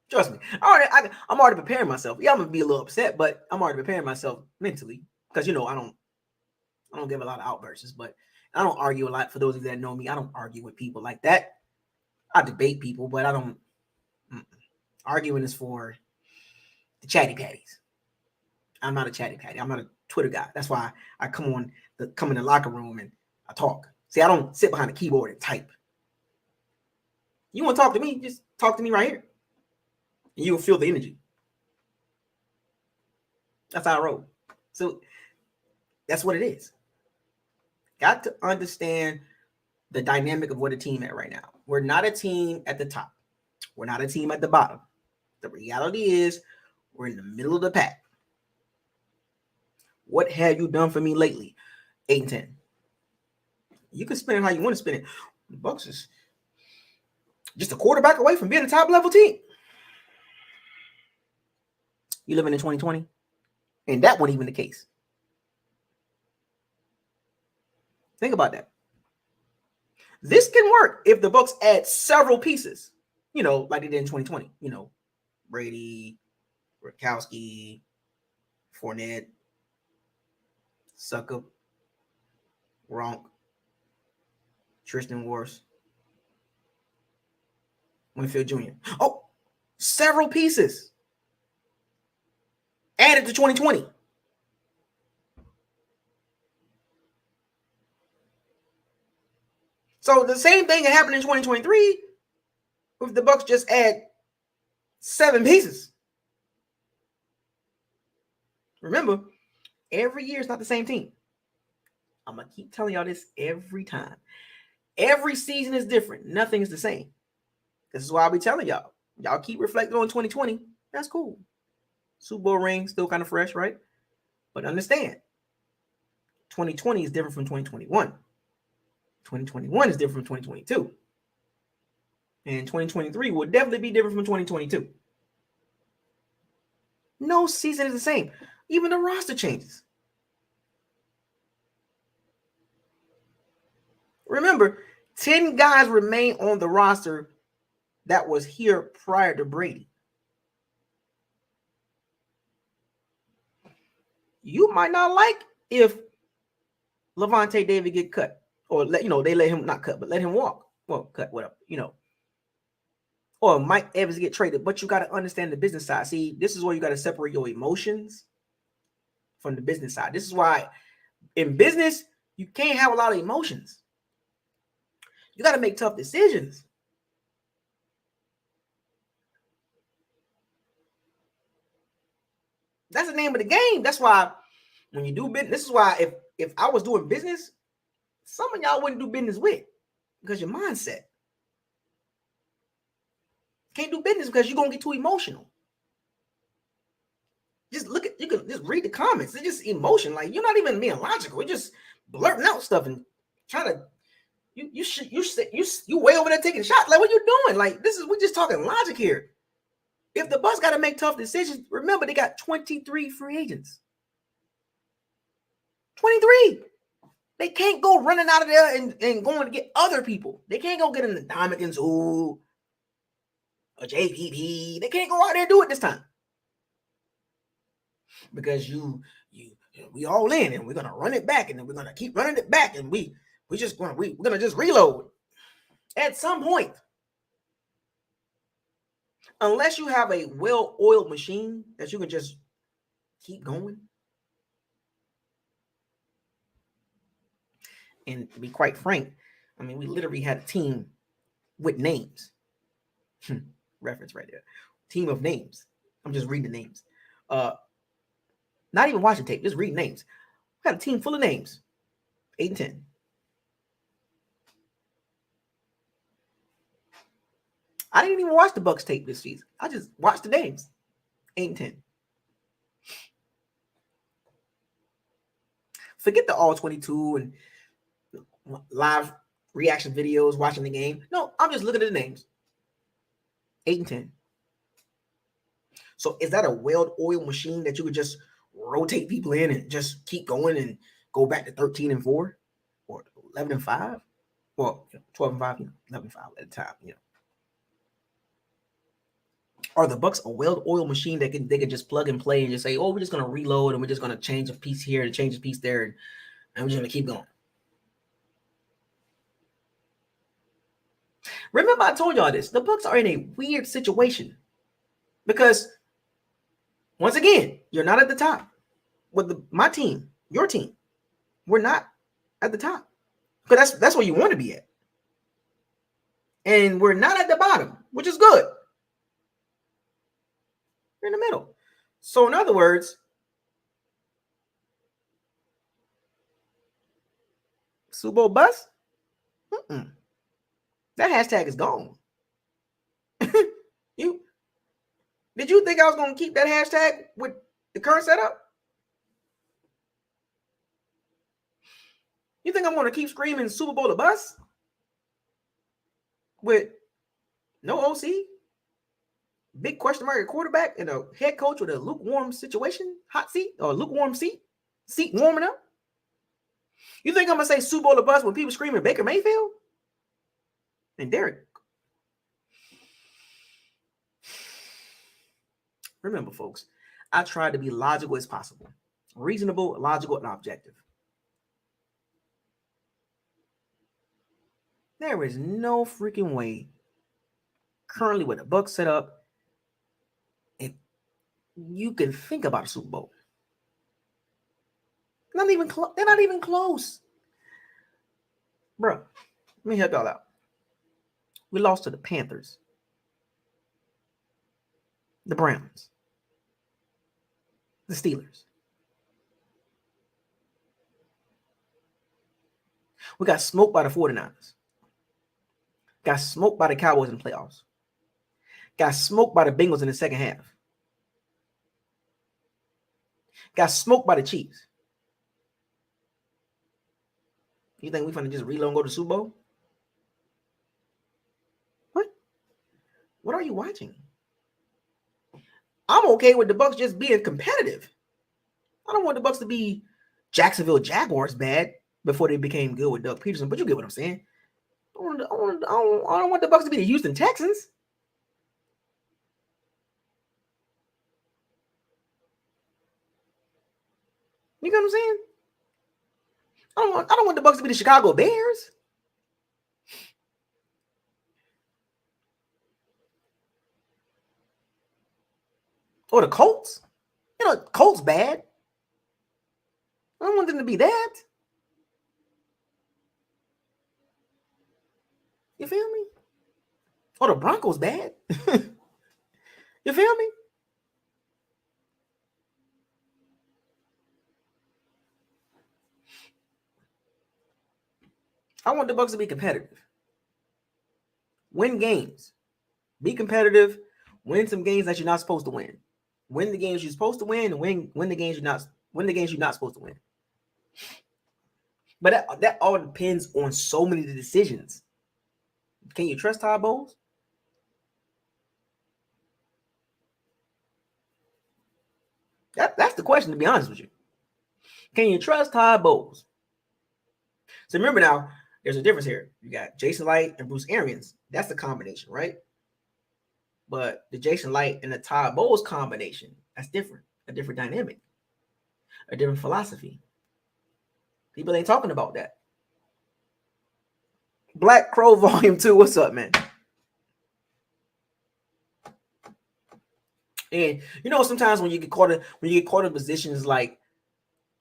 Trust me. I'm already preparing myself. Yeah, I'm going to be a little upset, but I'm already preparing myself mentally because, I don't give a lot of outbursts, but I don't argue a lot. For those of you that know me, I don't argue with people like that. I debate people, but I don't. Arguing is for the chatty patties. I'm not a chatty patty. I'm not a Twitter guy. That's why I come in the locker room and I talk. See, I don't sit behind a keyboard and type. You want to talk to me? Just talk to me right here. And you'll feel the energy. That's how I roll. So that's what it is. Got to understand the dynamic of what a team at right now. We're not a team at the top. We're not a team at the bottom. The reality is we're in the middle of the pack. What have you done for me lately? 8-10. You can spin it how you want to spin it. The Bucs is just a quarterback away from being a top level team. You living in 2020? And that wasn't even the case. Think about that. This can work if the Bucs add several pieces, like they did in 2020. Brady, Gronkowski, Fournette, Suckup, Gronk, Tristan Wirfs, Winfield Jr. Oh, several pieces added to 2020. So the same thing that happened in 2023 if the Bucs just add 7 pieces. Remember, every year is not the same team. I'm going to keep telling y'all this every time. Every season is different. Nothing is the same. This is why I'll be telling y'all. Y'all keep reflecting on 2020. That's cool. Super Bowl ring, still kind of fresh, right? But understand, 2020 is different from 2021. 2021 is different from 2022. And 2023 will definitely be different from 2022. No season is the same. Even the roster changes. Remember, 10 guys remain on the roster that was here prior to Brady. You might not like if Levante David get cut. Or they let him not cut, but let him walk. Well, cut, whatever, Or Mike Evans get traded. But you got to understand the business side. See, this is where you got to separate your emotions from the business side. This is why in business, you can't have a lot of emotions. You got to make tough decisions. That's the name of the game. That's why when you do business, this is why if I was doing business, some of y'all wouldn't do business with because your mindset. Can't do business because you're going to get too emotional. Just you can just read the comments. It's just emotion. Like, you're not even being logical. You're just blurting out stuff and trying to, you way over there taking shots. Like, what you doing? Like, we're just talking logic here. If the Bucs got to make tough decisions, remember they got 23 free agents. 23. They can't go running out of there and going to get other people. They can't go get in the Dominican Zoo or JPP. They can't go out there and do it this time. Because we all in and we're gonna run it back and then we're gonna keep running it back and we're gonna just reload. At some point, unless you have a well-oiled machine that you can just keep going. And to be quite frank, I mean, we literally had a team with names. Reference right there. Team of names. I'm just reading the names. Not even watching tape, just reading names. We got a team full of names. 8-10. I didn't even watch the Bucs tape this season. I just watched the names. 8-10. Forget the all 22 and live reaction videos, watching the game. No, I'm just looking at the names. 8-10. So is that a well-oiled machine that you could just rotate people in and just keep going and go back to 13-4 or 11-5? Well, 12-5, 11-5 at the time, Are the Bucs a well-oiled machine that they can just plug and play and just say, oh, we're just going to reload and we're just going to change a piece here and change a piece there and we're just going to keep going? Remember, I told y'all this. The Bucs are in a weird situation because, once again, you're not at the top. With my team, your team, we're not at the top because that's where you want to be at, and we're not at the bottom, which is good. We're in the middle. So, in other words, Super Bowl bust? That hashtag is gone. Did you think I was going to keep that hashtag with the current setup? You think I'm going to keep screaming Super Bowl or bust with no OC, big question mark at quarterback, and a head coach with a lukewarm situation, hot seat or lukewarm seat warming up? You think I'm going to say Super Bowl or bust when people screaming Baker Mayfield and Derek? Remember, folks, I try to be logical as possible. Reasonable, logical, and objective. There is no freaking way, currently with the Bucs set up, if you can think about a Super Bowl. Not even close. They're not even close. Bro, let me help y'all out. We lost to the Panthers, the Browns, the Steelers. We got smoked by the 49ers. Got smoked by the Cowboys in the playoffs. Got smoked by the Bengals in the second half. Got smoked by the Chiefs. You think we're going to just reload and go to the Super Bowl? What? What are you watching? I'm okay with the Bucs just being competitive. I don't want the Bucs to be Jacksonville Jaguars bad before they became good with Doug Peterson, but you get what I'm saying. I don't want the Bucs to be the Houston Texans. You know what I'm saying? I don't want the Bucs to be the Chicago Bears. Or the Colts. Colts bad. I don't want them to be that. You feel me? Or the Broncos bad. You feel me? I want the Bucs to be competitive. Win games. Be competitive. Win some games that you're not supposed to win. Win the games you're supposed to win, and win the games you're not supposed to win. But that all depends on so many decisions. Can you trust Todd Bowles? That's the question, to be honest with you. Can you trust Todd Bowles? So remember now, there's a difference here. You got Jason Light and Bruce Arians. That's the combination, right? But the Jason Light and the Todd Bowles combination, that's different. A different dynamic. A different philosophy. People ain't talking about that. Black Crow Volume 2. What's up, man? And you know, sometimes when you get caught in positions like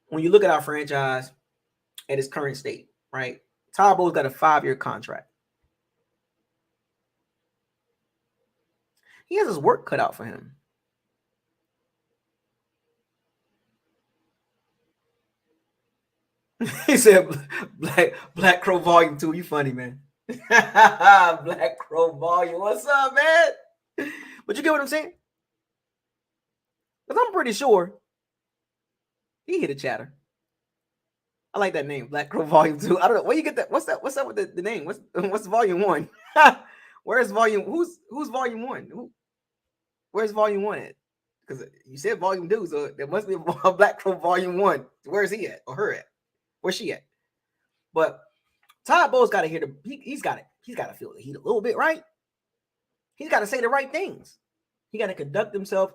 when you look at our franchise at its current state, right? Todd Bowles got a 5-year contract. He has his work cut out for him. He said, Black Crow Volume 2. You funny, man. Black Crow Volume. What's up, man? But you get what I'm saying? Because I'm pretty sure he hit a chatter. I like that name, Black Crow Volume 2. I don't know where you get that. What's up? What's up with the name? What's Volume 1? Where's Volume? Who's Volume 1? Where's Volume 1 at? Because you said Volume 2, so there must be a Black Crow Volume 1. Where's he at or her at? Where's she at? But Todd Bowles got to hear he's got to feel the heat a little bit, right? He's got to say the right things. He got to conduct himself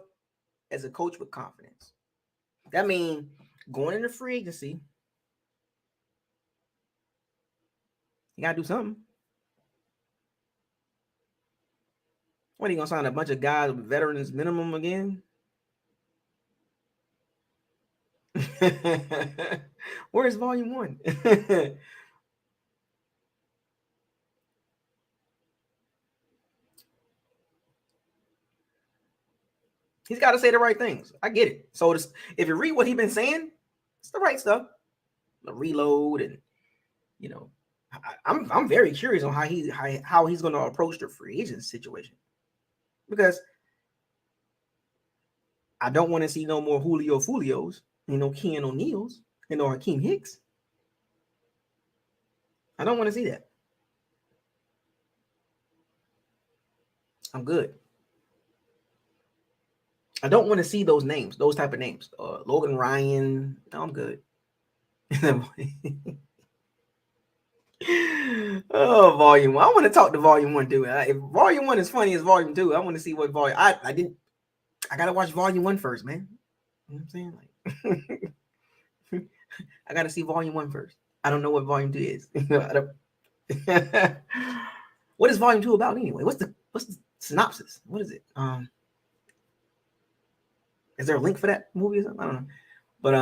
as a coach with confidence. That means going into free agency, you got to do something. What, are you going to sign a bunch of guys with veterans minimum again? Where's Volume 1? He's got to say the right things. I get it. So if you read what he's been saying, it's the right stuff. The reload, and you know, I'm very curious on how he's going to approach the free agent situation, because I don't want to see no more Julio Fulios, Ken O'Neal's, Hakeem Hicks. I don't want to see that. I'm good. I don't want to see those names, those type of names. Logan Ryan. No, I'm good. Oh, Volume 1. I want to talk to Volume 1 too. If Volume 1 is funny as Volume 2, I want to see what Volume. I gotta watch Volume 1 first, man. You know what I'm saying? Like, I gotta see Volume 1 first. I don't know what Volume 2 is. What is Volume 2 about anyway? What's the synopsis? What is it? Is there a link for that movie or something? I don't know. But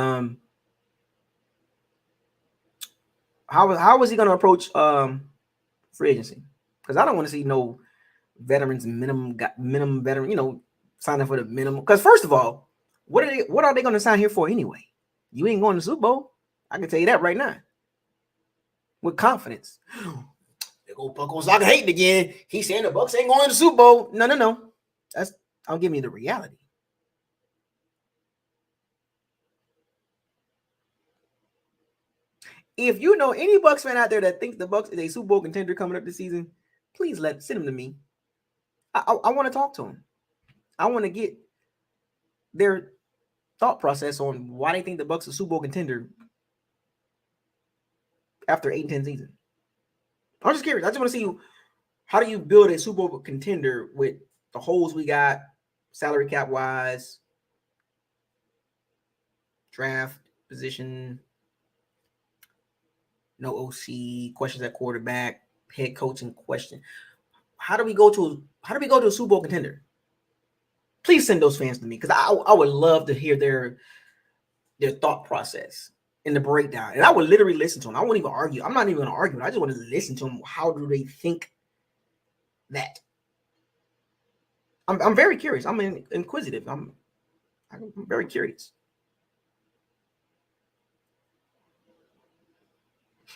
how is he going to approach free agency? Because I don't want to see no veterans minimum veteran, signing for the minimum. Because first of all, what are they going to sign here for anyway? You ain't going to the Super Bowl. I can tell you that right now with confidence. They go Buccaneers. I can hate it again. He's saying the Bucs ain't going to the Super Bowl. No. I'll give you the reality. If you know any Bucs fan out there that thinks the Bucs is a Super Bowl contender coming up this season, please send them to me. I want to talk to them. I want to get their thought process on why they think the Bucs are Super Bowl contender after 8-10 season. I'm just curious. I just want to see how do you build a Super Bowl contender with the holes we got, salary cap wise, draft position, no OC, questions at quarterback, head coaching question. How do we go to a Super Bowl contender? Please send those fans to me, because I would love to hear their thought process in the breakdown. And I would literally listen to them. I won't even argue. I'm not even going to argue. I just want to listen to them. How do they think that? I'm very curious. I'm inquisitive. I'm very curious.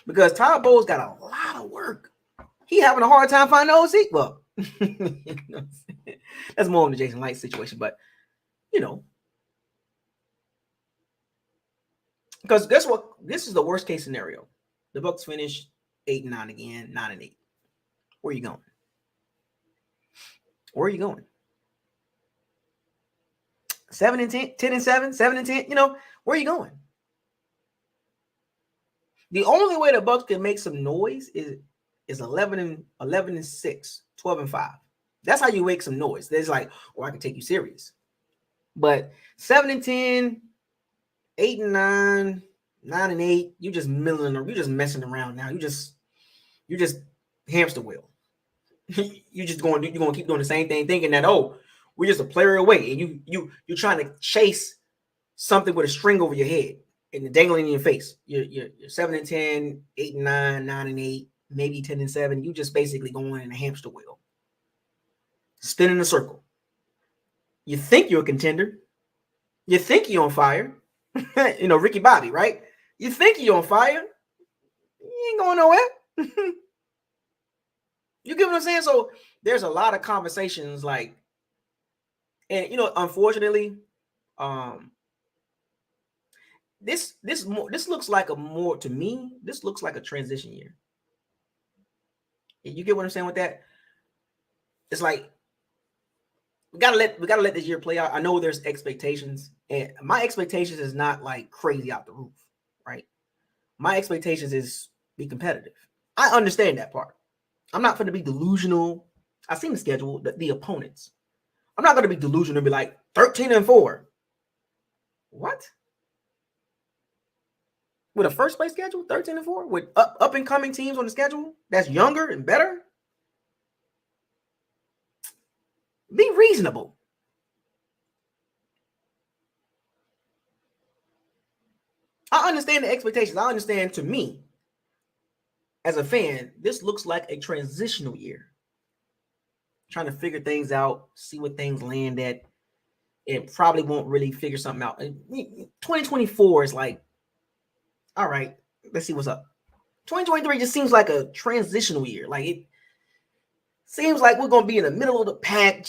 Because Todd Bowles got a lot of work. He having a hard time finding the OC. Well, that's more on the Jason Light situation, but because guess what? This is the worst case scenario. The Bucs finish 8-9 again, 9-8. Where are you going? Where are you going? 7-10, 10-7, 7-10. You know, where are you going? The only way the Bucs can make some noise is 11-6, 12-5. That's how you make some noise. There's like, oh, I can take you serious. But 7-10, 8-9, 9-8, you just milling, you're just messing around now. You just hamster wheel. You're gonna keep doing the same thing, thinking that, oh, we're just a player away, and you're trying to chase something with a string over your head and dangling in your face. You're 7-10, 8-9, 9-8, maybe 10-7. You just basically going in a hamster wheel, spinning a circle. You think you're a contender. You think you're on fire. You know, Ricky Bobby, right? You think you're on fire. You ain't going nowhere. You get what I'm saying? So there's a lot of conversations like, and you know, unfortunately, this looks like to me, this looks like a transition year. You get what I'm saying with that? It's like we gotta let this year play out. I know there's expectations, and my expectations is not like crazy out the roof, right? My expectations is be competitive. I understand that part. I'm not going to be delusional. I've seen the schedule, the opponents. I'm not going to be delusional and be like 13-4. What? With a first place schedule, 13-4, with up and coming teams on the schedule that's younger and better. Be reasonable. I understand the expectations. I understand, to me, as a fan, this looks like a transitional year. Trying to figure things out, see what things land at. It probably won't really figure something out. 2024 is like, all right, let's see what's up. 2023 just seems like a transitional year. Like, it seems like we're going to be in the middle of the pack.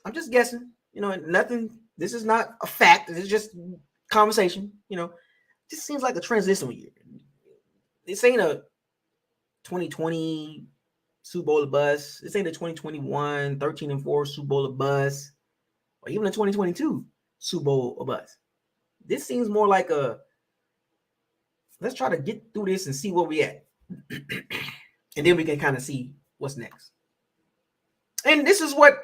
I'm just guessing. You know, nothing. This is not a fact. This is just conversation. You know, just seems like a transitional year. This ain't a 2020 Super Bowl of bust. This ain't a 2021 13-4 Super Bowl of bust, or even a 2022 Super Bowl of bust. This seems more like a let's try to get through this and see where we at, and then we can kind of see what's next. And this is what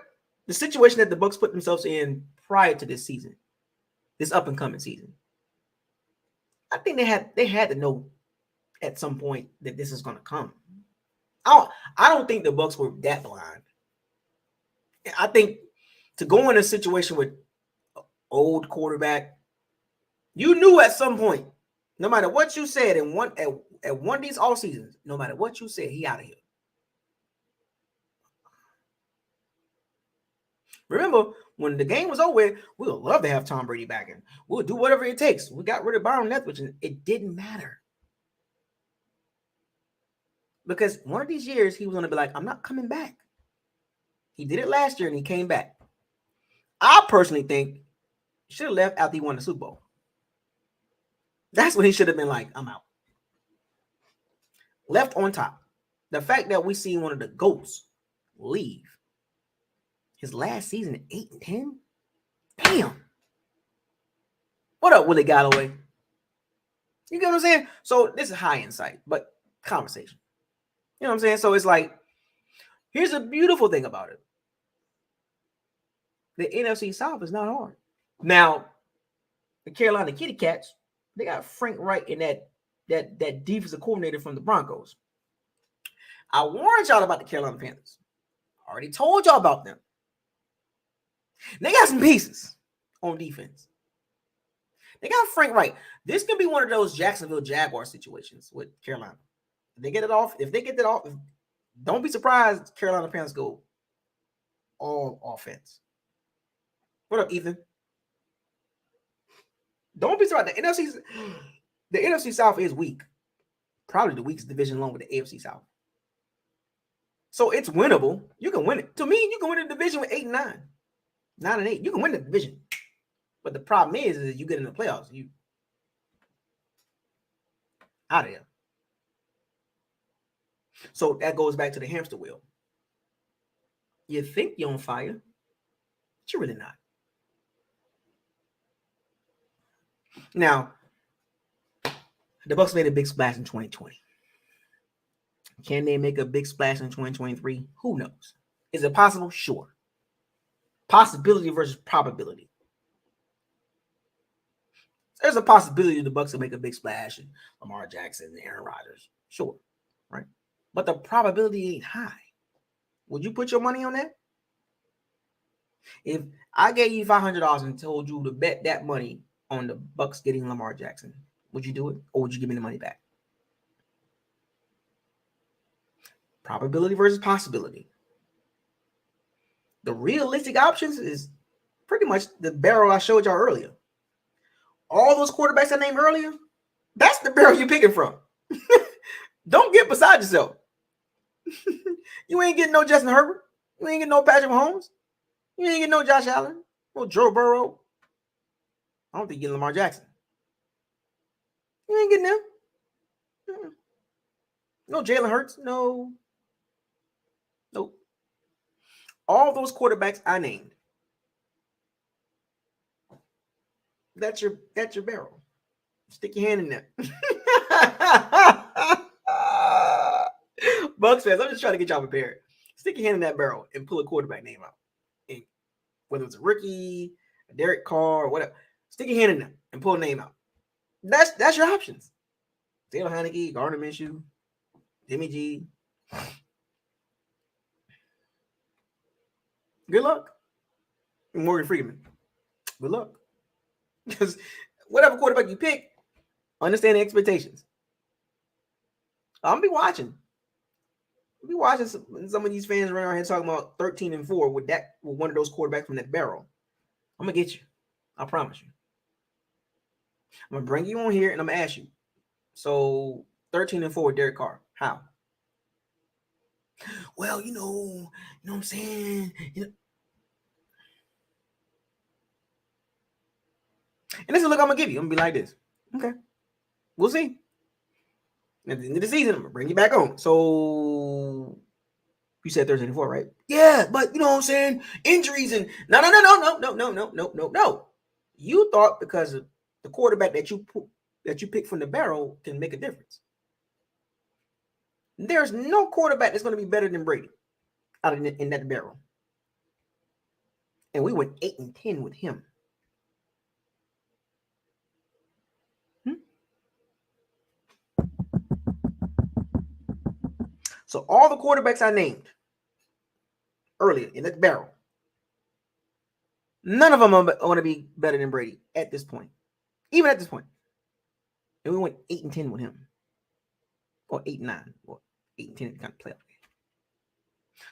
the situation that the Bucs put themselves in prior to this season, this up and coming season. I think they had to know at some point that this is going to come. I don't think the Bucs were that blind. I think to go in a situation with old quarterback, you knew at some point, no matter what you said at one of these all seasons, no matter what you said, he out of here. Remember, when the game was over, we would love to have Tom Brady back in. We'll do whatever it takes. We got rid of Byron Leftwich, and it didn't matter. Because one of these years, he was going to be like, I'm not coming back. He did it last year, and he came back. I personally think he should have left after he won the Super Bowl. That's when he should have been like, I'm out. Left on top. The fact that we see one of the GOATs leave his last season at 8-10? Damn. What up, Willie Galloway? You get what I'm saying? So this is high insight, but conversation. You know what I'm saying? So it's like, here's a beautiful thing about it. The NFC South is not hard. Now, the Carolina Kitty Cats, they got Frank Wright in that defensive coordinator from the Broncos. I warned y'all about the Carolina Panthers. I already told y'all about them. They got some pieces on defense. They got Frank Wright. This could be one of those Jacksonville Jaguars situations with Carolina. If they get it off, don't be surprised Carolina Panthers go all offense. What up, Ethan? Don't be surprised. The NFC South is weak. Probably the weakest division along with the AFC South. So it's winnable. You can win it. To me, you can win the division with 8-9. 9-8. You can win the division. But the problem is you get in the playoffs, you out of there. So that goes back to the hamster wheel. You think you're on fire, but you're really not. Now, the Bucs made a big splash in 2020. Can they make a big splash in 2023? Who knows? Is it possible? Sure. Possibility versus probability. There's a possibility the Bucs will make a big splash and Lamar Jackson and Aaron Rodgers. Sure. Right? But the probability ain't high. Would you put your money on that? If I gave you $500 and told you to bet that money on the Bucs getting Lamar Jackson, would you do it? Or would you give me the money back? Probability versus possibility. The realistic options is pretty much the barrel I showed y'all earlier. All those quarterbacks I named earlier, that's the barrel you're picking from. Don't get beside yourself. You ain't getting no Justin Herbert. You ain't getting no Patrick Mahomes. You ain't getting no Josh Allen. No Joe Burrow. I don't think you're getting Lamar Jackson. You ain't getting them. No Jalen Hurts. No. Nope. All those quarterbacks I named. That's your barrel. Stick your hand in there. Bucs fans, I'm just trying to get y'all prepared. Stick your hand in that barrel and pull a quarterback name out. And whether it's a rookie, a Derek Carr, or whatever, stick your hand in there and pull a name out. That's your options. Taylor Heineke, Gardner Minshew, Jimmy G. Good luck. And Morgan Freeman. Good luck. Because whatever quarterback you pick, understand the expectations. I'm be watching. I'll be watching some of these fans around here talking about 13-4 with one of those quarterbacks from that barrel. I'm gonna get you. I promise you. I'm gonna bring you on here and I'm gonna ask you. So 13-4 with Derek Carr. How? Well, you know what I'm saying? And this is the look I'm gonna give you. I'm gonna be like this. Okay. We'll see. At the end of the season, I'm gonna bring you back on. So you said 13-4, right? Yeah, but you know what I'm saying? Injuries and no. You thought because of the quarterback that you pick from the barrel can make a difference. There's no quarterback that's going to be better than Brady out in that barrel. And we went 8-10 with him. So all the quarterbacks I named earlier in that barrel, none of them are going to be better than Brady at this point. Even at this point. And we went 8-10 with him. Or 8-9. Or 8-10 kind of playoff game.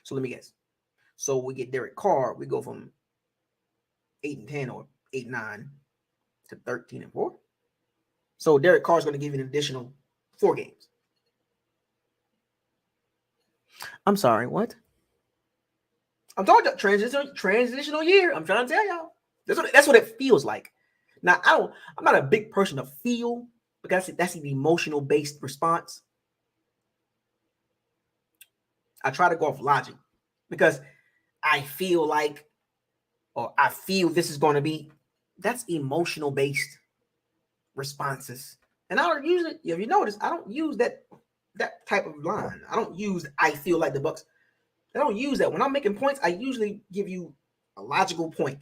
So let me guess. So we get Derek Carr. We go from 8-10 or 8-9 to 13-4. So Derek Carr is going to give you an additional 4 games. I'm sorry, what? I'm talking about transitional year. I'm trying to tell y'all. That's what it feels like. Now, I'm not a big person to feel because that's an emotional based response. I try to go off logic because I feel like, or I feel this is going to be, that's emotional based responses. And I don't usually, if you notice, I don't use that type of line. I don't use I feel like the Bucs. I don't use that. When I'm making points, I usually give you a logical point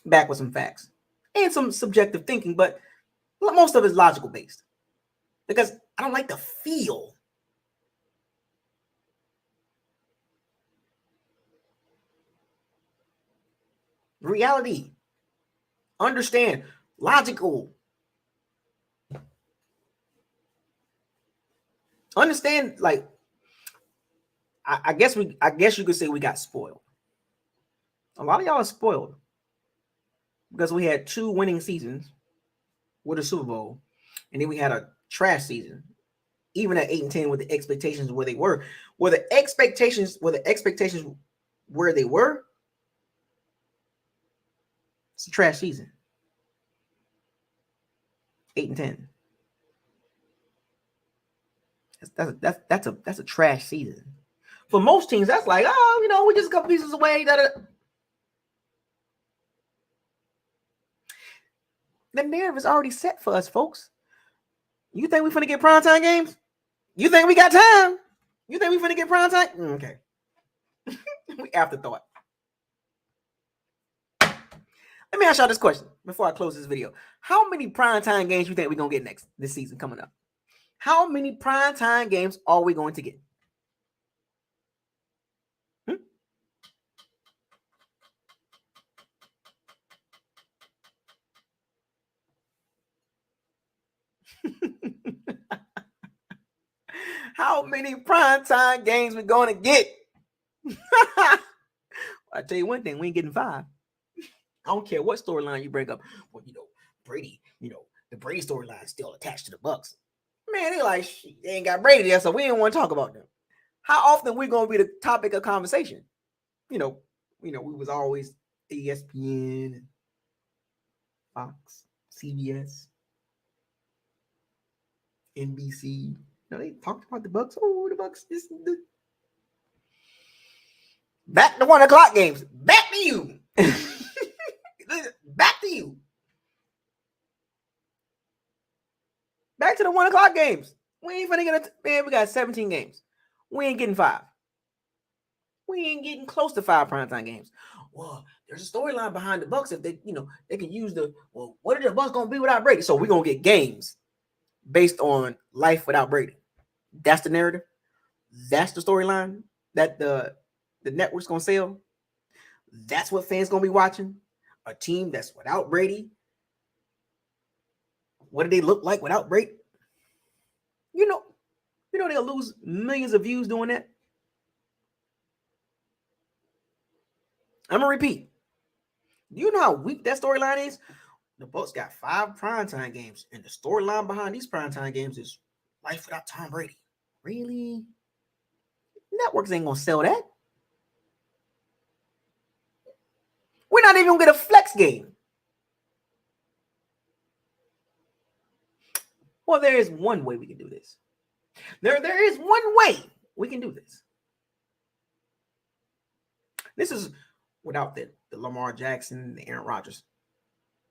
back with some facts and some subjective thinking, but most of it is logical based because I don't like the feel. Reality. Understand. Logical. Understand, like, I guess you could say we got spoiled. A lot of y'all are spoiled because we had 2 winning seasons with a Super Bowl, and then we had a trash season. Even at 8-10 with the expectations where they were. Were the expectations where they were? It's a trash season. 8-10. That's a trash season. For most teams, that's like, we're just a couple pieces away. The narrative is already set for us, folks. You think we finna get primetime games? You think we got time? You think we finna get primetime? Okay. We afterthought. Let me ask y'all this question before I close this video. How many primetime games you think we're going to get this season coming up? How many primetime games are we going to get? How many primetime games we going to get? I tell you one thing, we ain't getting 5. I don't care what storyline you bring up. Well, Brady, the Brady storyline is still attached to the Bucs. Man, they like, they ain't got Brady there, so we ain't want to talk about them. How often we going to be the topic of conversation? We was always ESPN, Fox, CBS, NBC. They talked about the Bucs. Oh, the Bucs. Back to 1 o'clock games. Back to you. Back to you. Back to the 1 o'clock games. We ain't finna get man, we got 17 games. We ain't getting 5. We ain't getting close to 5 primetime games. Well, there's a storyline behind the Bucs if they, they can use what are the Bucs gonna be without Brady? So we're gonna get games based on life without Brady. That's the narrative. That's the storyline that the network's gonna sell. That's what fans gonna be watching. A team that's without Brady. What do they look like without Brady? They'll lose millions of views doing that. I'm gonna repeat. Do you know how weak that storyline is? The Bucs got 5 primetime games, and the storyline behind these primetime games is life without Tom Brady. Really? Networks ain't gonna sell that. We're not even gonna get a flex game. Well, there is one way we can do this. There is one way we can do this. This is without the Lamar Jackson, the Aaron Rodgers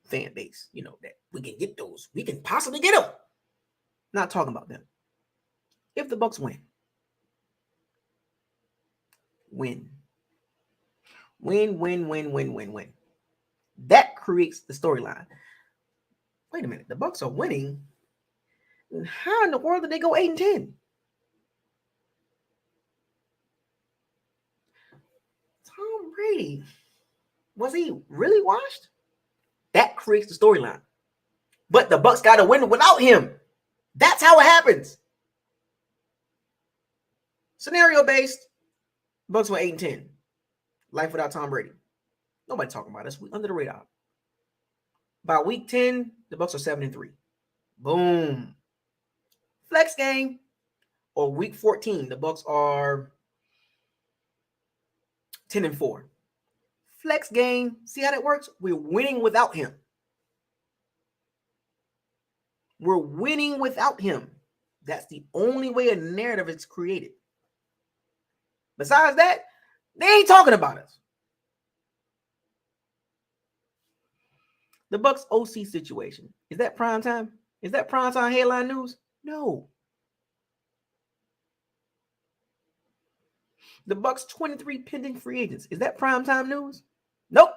fan base, that we can get those. We can possibly get them. Not talking about them. If the Bucs win. That creates the storyline. Wait a minute. The Bucs are winning. How in the world did they go 8-10? Tom Brady, was he really washed? That creates the storyline. But the Bucs got to win without him. That's how it happens. Scenario based, Bucs went 8-10. Life without Tom Brady. Nobody talking about us. We under the radar. By week 10, the Bucs are 7-3. Boom. Flex game. Or week 14, the Bucs are 10-4. Flex game. See how that works? We're winning without him. We're winning without him. That's the only way a narrative is created. Besides that, they ain't talking about us. The Bucs OC situation. Is that prime time? Is that prime time headline news? No. The Bucs 23 pending free agents. Is that prime time news? Nope.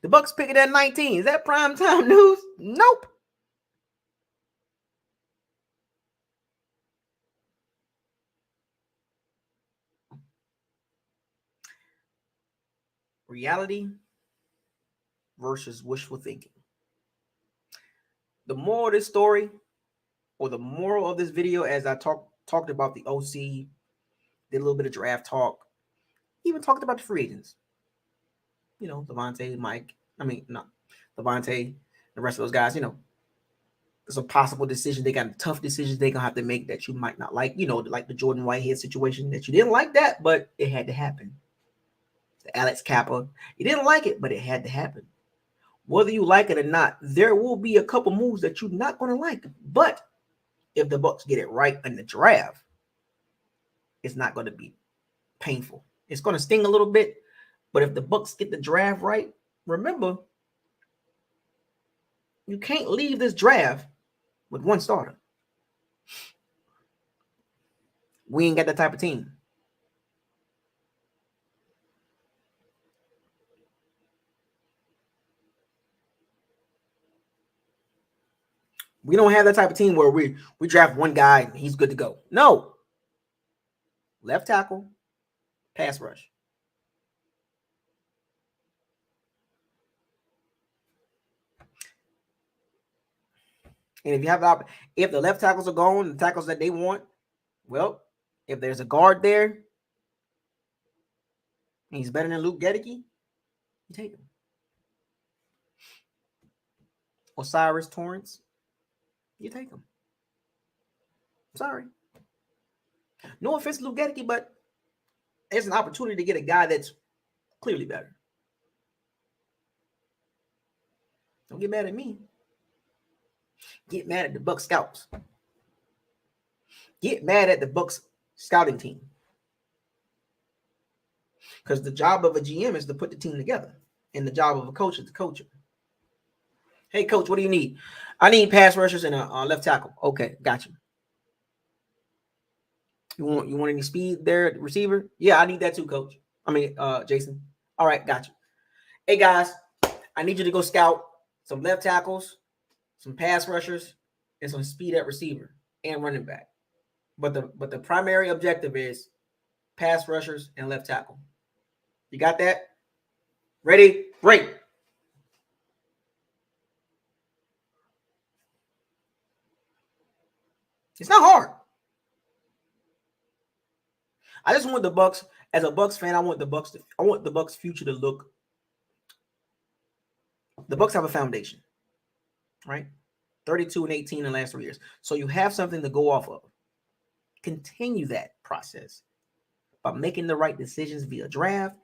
The Bucs picking at 19. Is that prime time news? Nope. Reality versus wishful thinking. The moral of this story, or the moral of this video, as I talked about the OC, did a little bit of draft talk, even talked about the free agents. Devontae, Mike. Devontae, the rest of those guys. It's a possible decision. They got tough decisions they're gonna have to make that you might not like. Like the Jordan Whitehead situation that you didn't like that, but it had to happen. The Alex Kappa, you didn't like it, but it had to happen. Whether you like it or not, there will be a couple moves that you're not gonna like. But if the Bucs get it right in the draft, it's not gonna be painful. It's going to sting a little bit, but if the Bucs get the draft right, remember, you can't leave this draft with one starter. We ain't got that type of team. We don't have that type of team where we draft one guy and he's good to go. No. Left tackle, pass rush. And if you have if the left tackles are gone, the tackles that they want, well, if there's a guard there and he's better than Luke Gedeke, you take him. Osiris Torrance, you take him. Sorry. No offense to Luke Gedeke, but there's an opportunity to get a guy that's clearly better. Don't get mad at me. Get mad at the Bucs scouts. Get mad at the Bucs scouting team. Because the job of a GM is to put the team together. And the job of a coach is to coach it. Hey, coach, what do you need? I need pass rushers and a left tackle. Okay, got you. You want any speed there, receiver? Yeah, I need that too, coach. Jason. All right, got you. Hey, guys, I need you to go scout some left tackles, some pass rushers, and some speed at receiver and running back. But the primary objective is pass rushers and left tackle. You got that? Ready? Great. It's not hard. I just want the Bucs. As a Bucs fan, I want the Bucs future to look. The Bucs have a foundation, right? 32-18 in the last 3 years. So you have something to go off of. Continue that process by making the right decisions via draft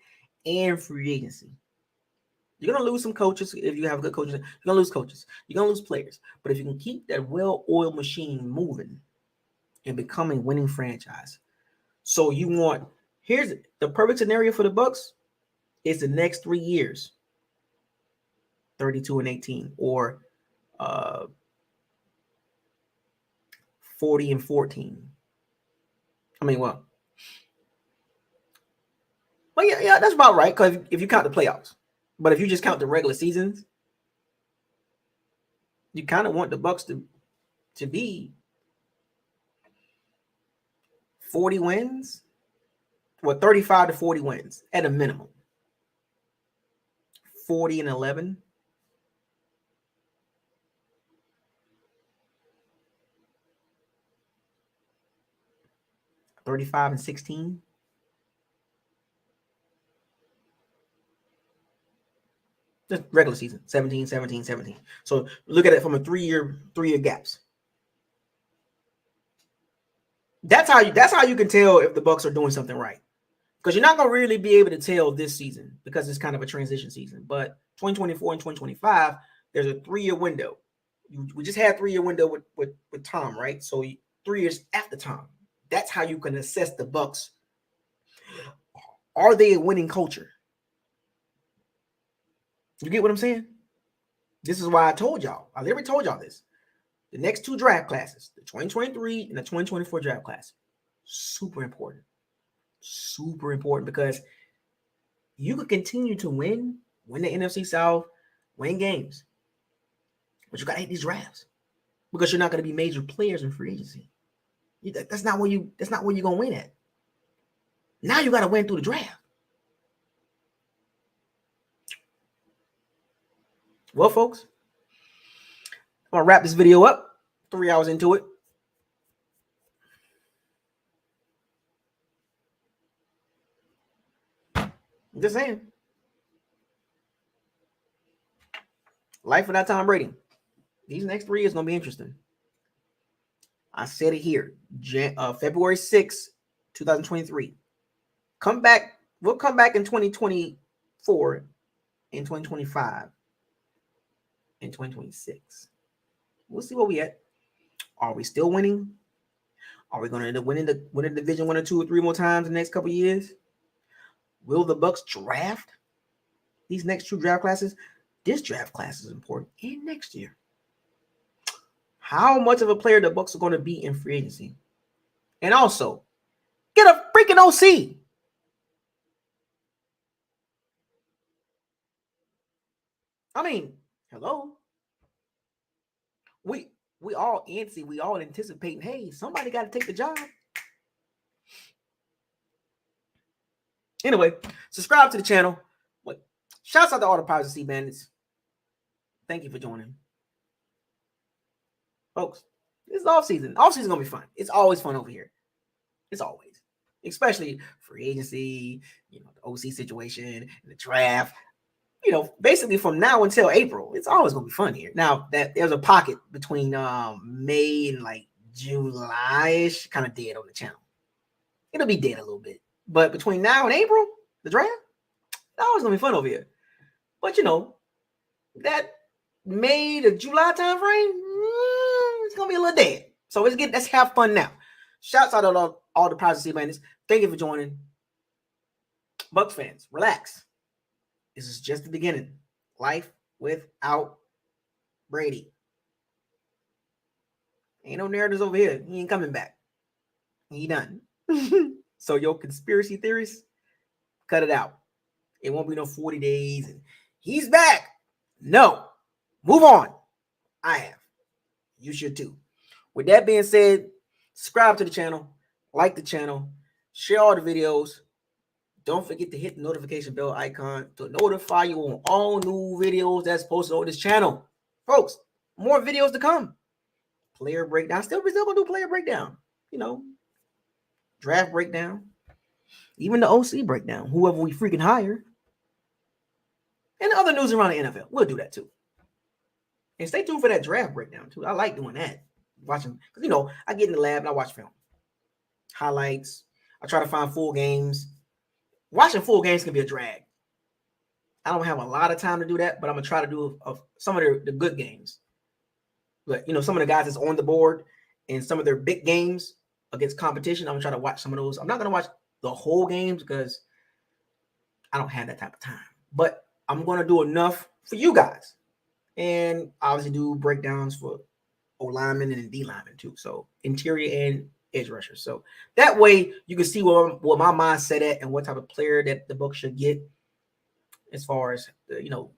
and free agency. You're going to lose some coaches if you have good coaches. You're going to lose coaches. You're going to lose players. But if you can keep that well-oiled machine moving and becoming a winning franchise. So you want, here's the perfect scenario for the Bucs is the next 3 years. 32-18 or 40-14. Well, yeah, that's about right. Because if you count the playoffs, but if you just count the regular seasons, you kind of want the Bucs to be 40 wins, 35 to 40 wins at a minimum. 40-11. $35-16. Just regular season, 17, 17, 17. So look at it from a three-year gaps. That's how you can tell if the Bucs are doing something right. Because you're not going to really be able to tell this season because it's kind of a transition season. But 2024 and 2025, there's a 3-year window. We just had a 3-year window with Tom, right? So 3 years after Tom. That's how you can assess the Bucs. Are they a winning culture? You get what I'm saying? This is why I told y'all. I literally told y'all this. The next 2 draft classes, the 2023 and the 2024 draft class, super important. Super important because you could continue to win the NFC South, win games. But you got to hit these drafts because you're not going to be major players in free agency. That's not where you're going to win at. Now you got to win through the draft. Well, folks, I'm going to wrap this video up. 3 hours into it. I'm just saying. Life without Tom Brady. These next 3 years going to be interesting. I said it here. February 6th, 2023. Come back. We'll come back in 2024, in 2025, in 2026. We'll see where we at. Are we still winning? Are we going to end up winning the division 1 or 2 or 3 more times in the next couple of years? Will the Bucs draft these next 2 draft classes? This draft class is important. And next year. How much of a player the Bucs are going to be in free agency? And also, get a freaking OC. I mean, hello. We all antsy. We all anticipating, hey, somebody got to take the job. Anyway, subscribe to the channel. Shouts out to all the Pirates of Sea Bandits. Thank you for joining. Folks, this is off season. Off season is going to be fun. It's always fun over here. It's always. Especially free agency, the OC situation, the draft. Basically from now until April, it's always going to be fun here. Now, that there's a pocket between May and like July-ish, kind of dead on the channel. It'll be dead a little bit. But between now and April, the draft, it's always going to be fun over here. But, that May to July time frame, it's going to be a little dead. So let's have fun now. Shouts out to all the Pirates of Sea Bandits. Thank you for joining. Bucs fans, relax. This is just the beginning. Life without Brady. Ain't no narratives over here. He ain't coming back. He done. So your conspiracy theories, cut it out. It won't be no 40 days and he's back. No. Move on. I have. You should too. With that being said, subscribe to the channel, like the channel, share all the videos. Don't forget to hit the notification bell icon to notify you on all new videos that's posted on this channel. Folks, more videos to come. Player breakdown. Still gonna do player breakdown. Draft breakdown. Even the OC breakdown. Whoever we freaking hire. And the other news around the NFL. We'll do that too. And stay tuned for that draft breakdown too. I like doing that. Watching, because I get in the lab and I watch film. Highlights. I try to find full games. Watching full games can be a drag. I don't have a lot of time to do that, but I'm going to try to do some of the good games. But, some of the guys that's on the board and some of their big games against competition, I'm going to try to watch some of those. I'm not going to watch the whole games because I don't have that type of time. But I'm going to do enough for you guys. And obviously do breakdowns for O-linemen and D linemen too. So interior and edge rushers. So that way you can see what my mindset at and what type of player that the Bucs should get as far as the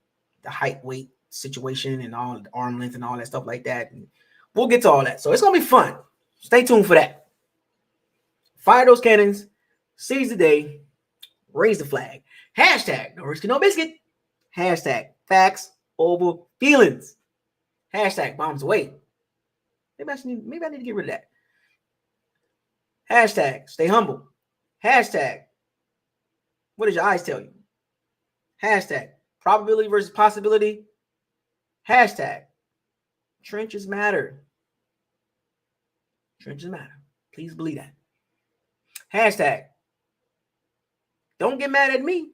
height, weight situation and all the arm length and all that stuff like that. And we'll get to all that. So it's gonna be fun. Stay tuned for that. Fire those cannons, seize the day, raise the flag. Hashtag no risk, no biscuit. Hashtag facts over feelings. Hashtag bombs away. Maybe I need to get rid of that. Hashtag stay humble. Hashtag what does your eyes tell you? Hashtag probability versus possibility. Hashtag trenches matter. Trenches matter. Please believe that. Hashtag don't get mad at me.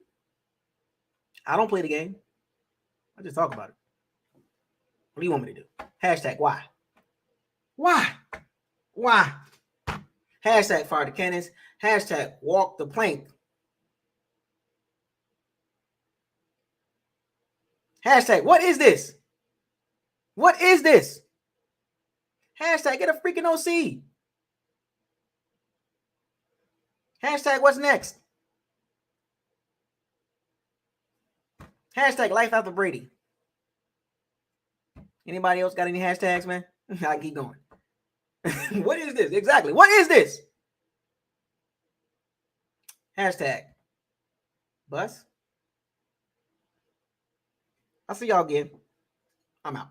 I don't play the game. I just talk about it. What do you want me to do? Hashtag why? Why? Why? Hashtag fire the cannons. Hashtag walk the plank. Hashtag what is this? What is this? Hashtag get a freaking OC. Hashtag what's next? Hashtag life after Brady. Anybody else got any hashtags, man? I keep going. What is this? Exactly. What is this? Hashtag bus. I'll see y'all again. I'm out.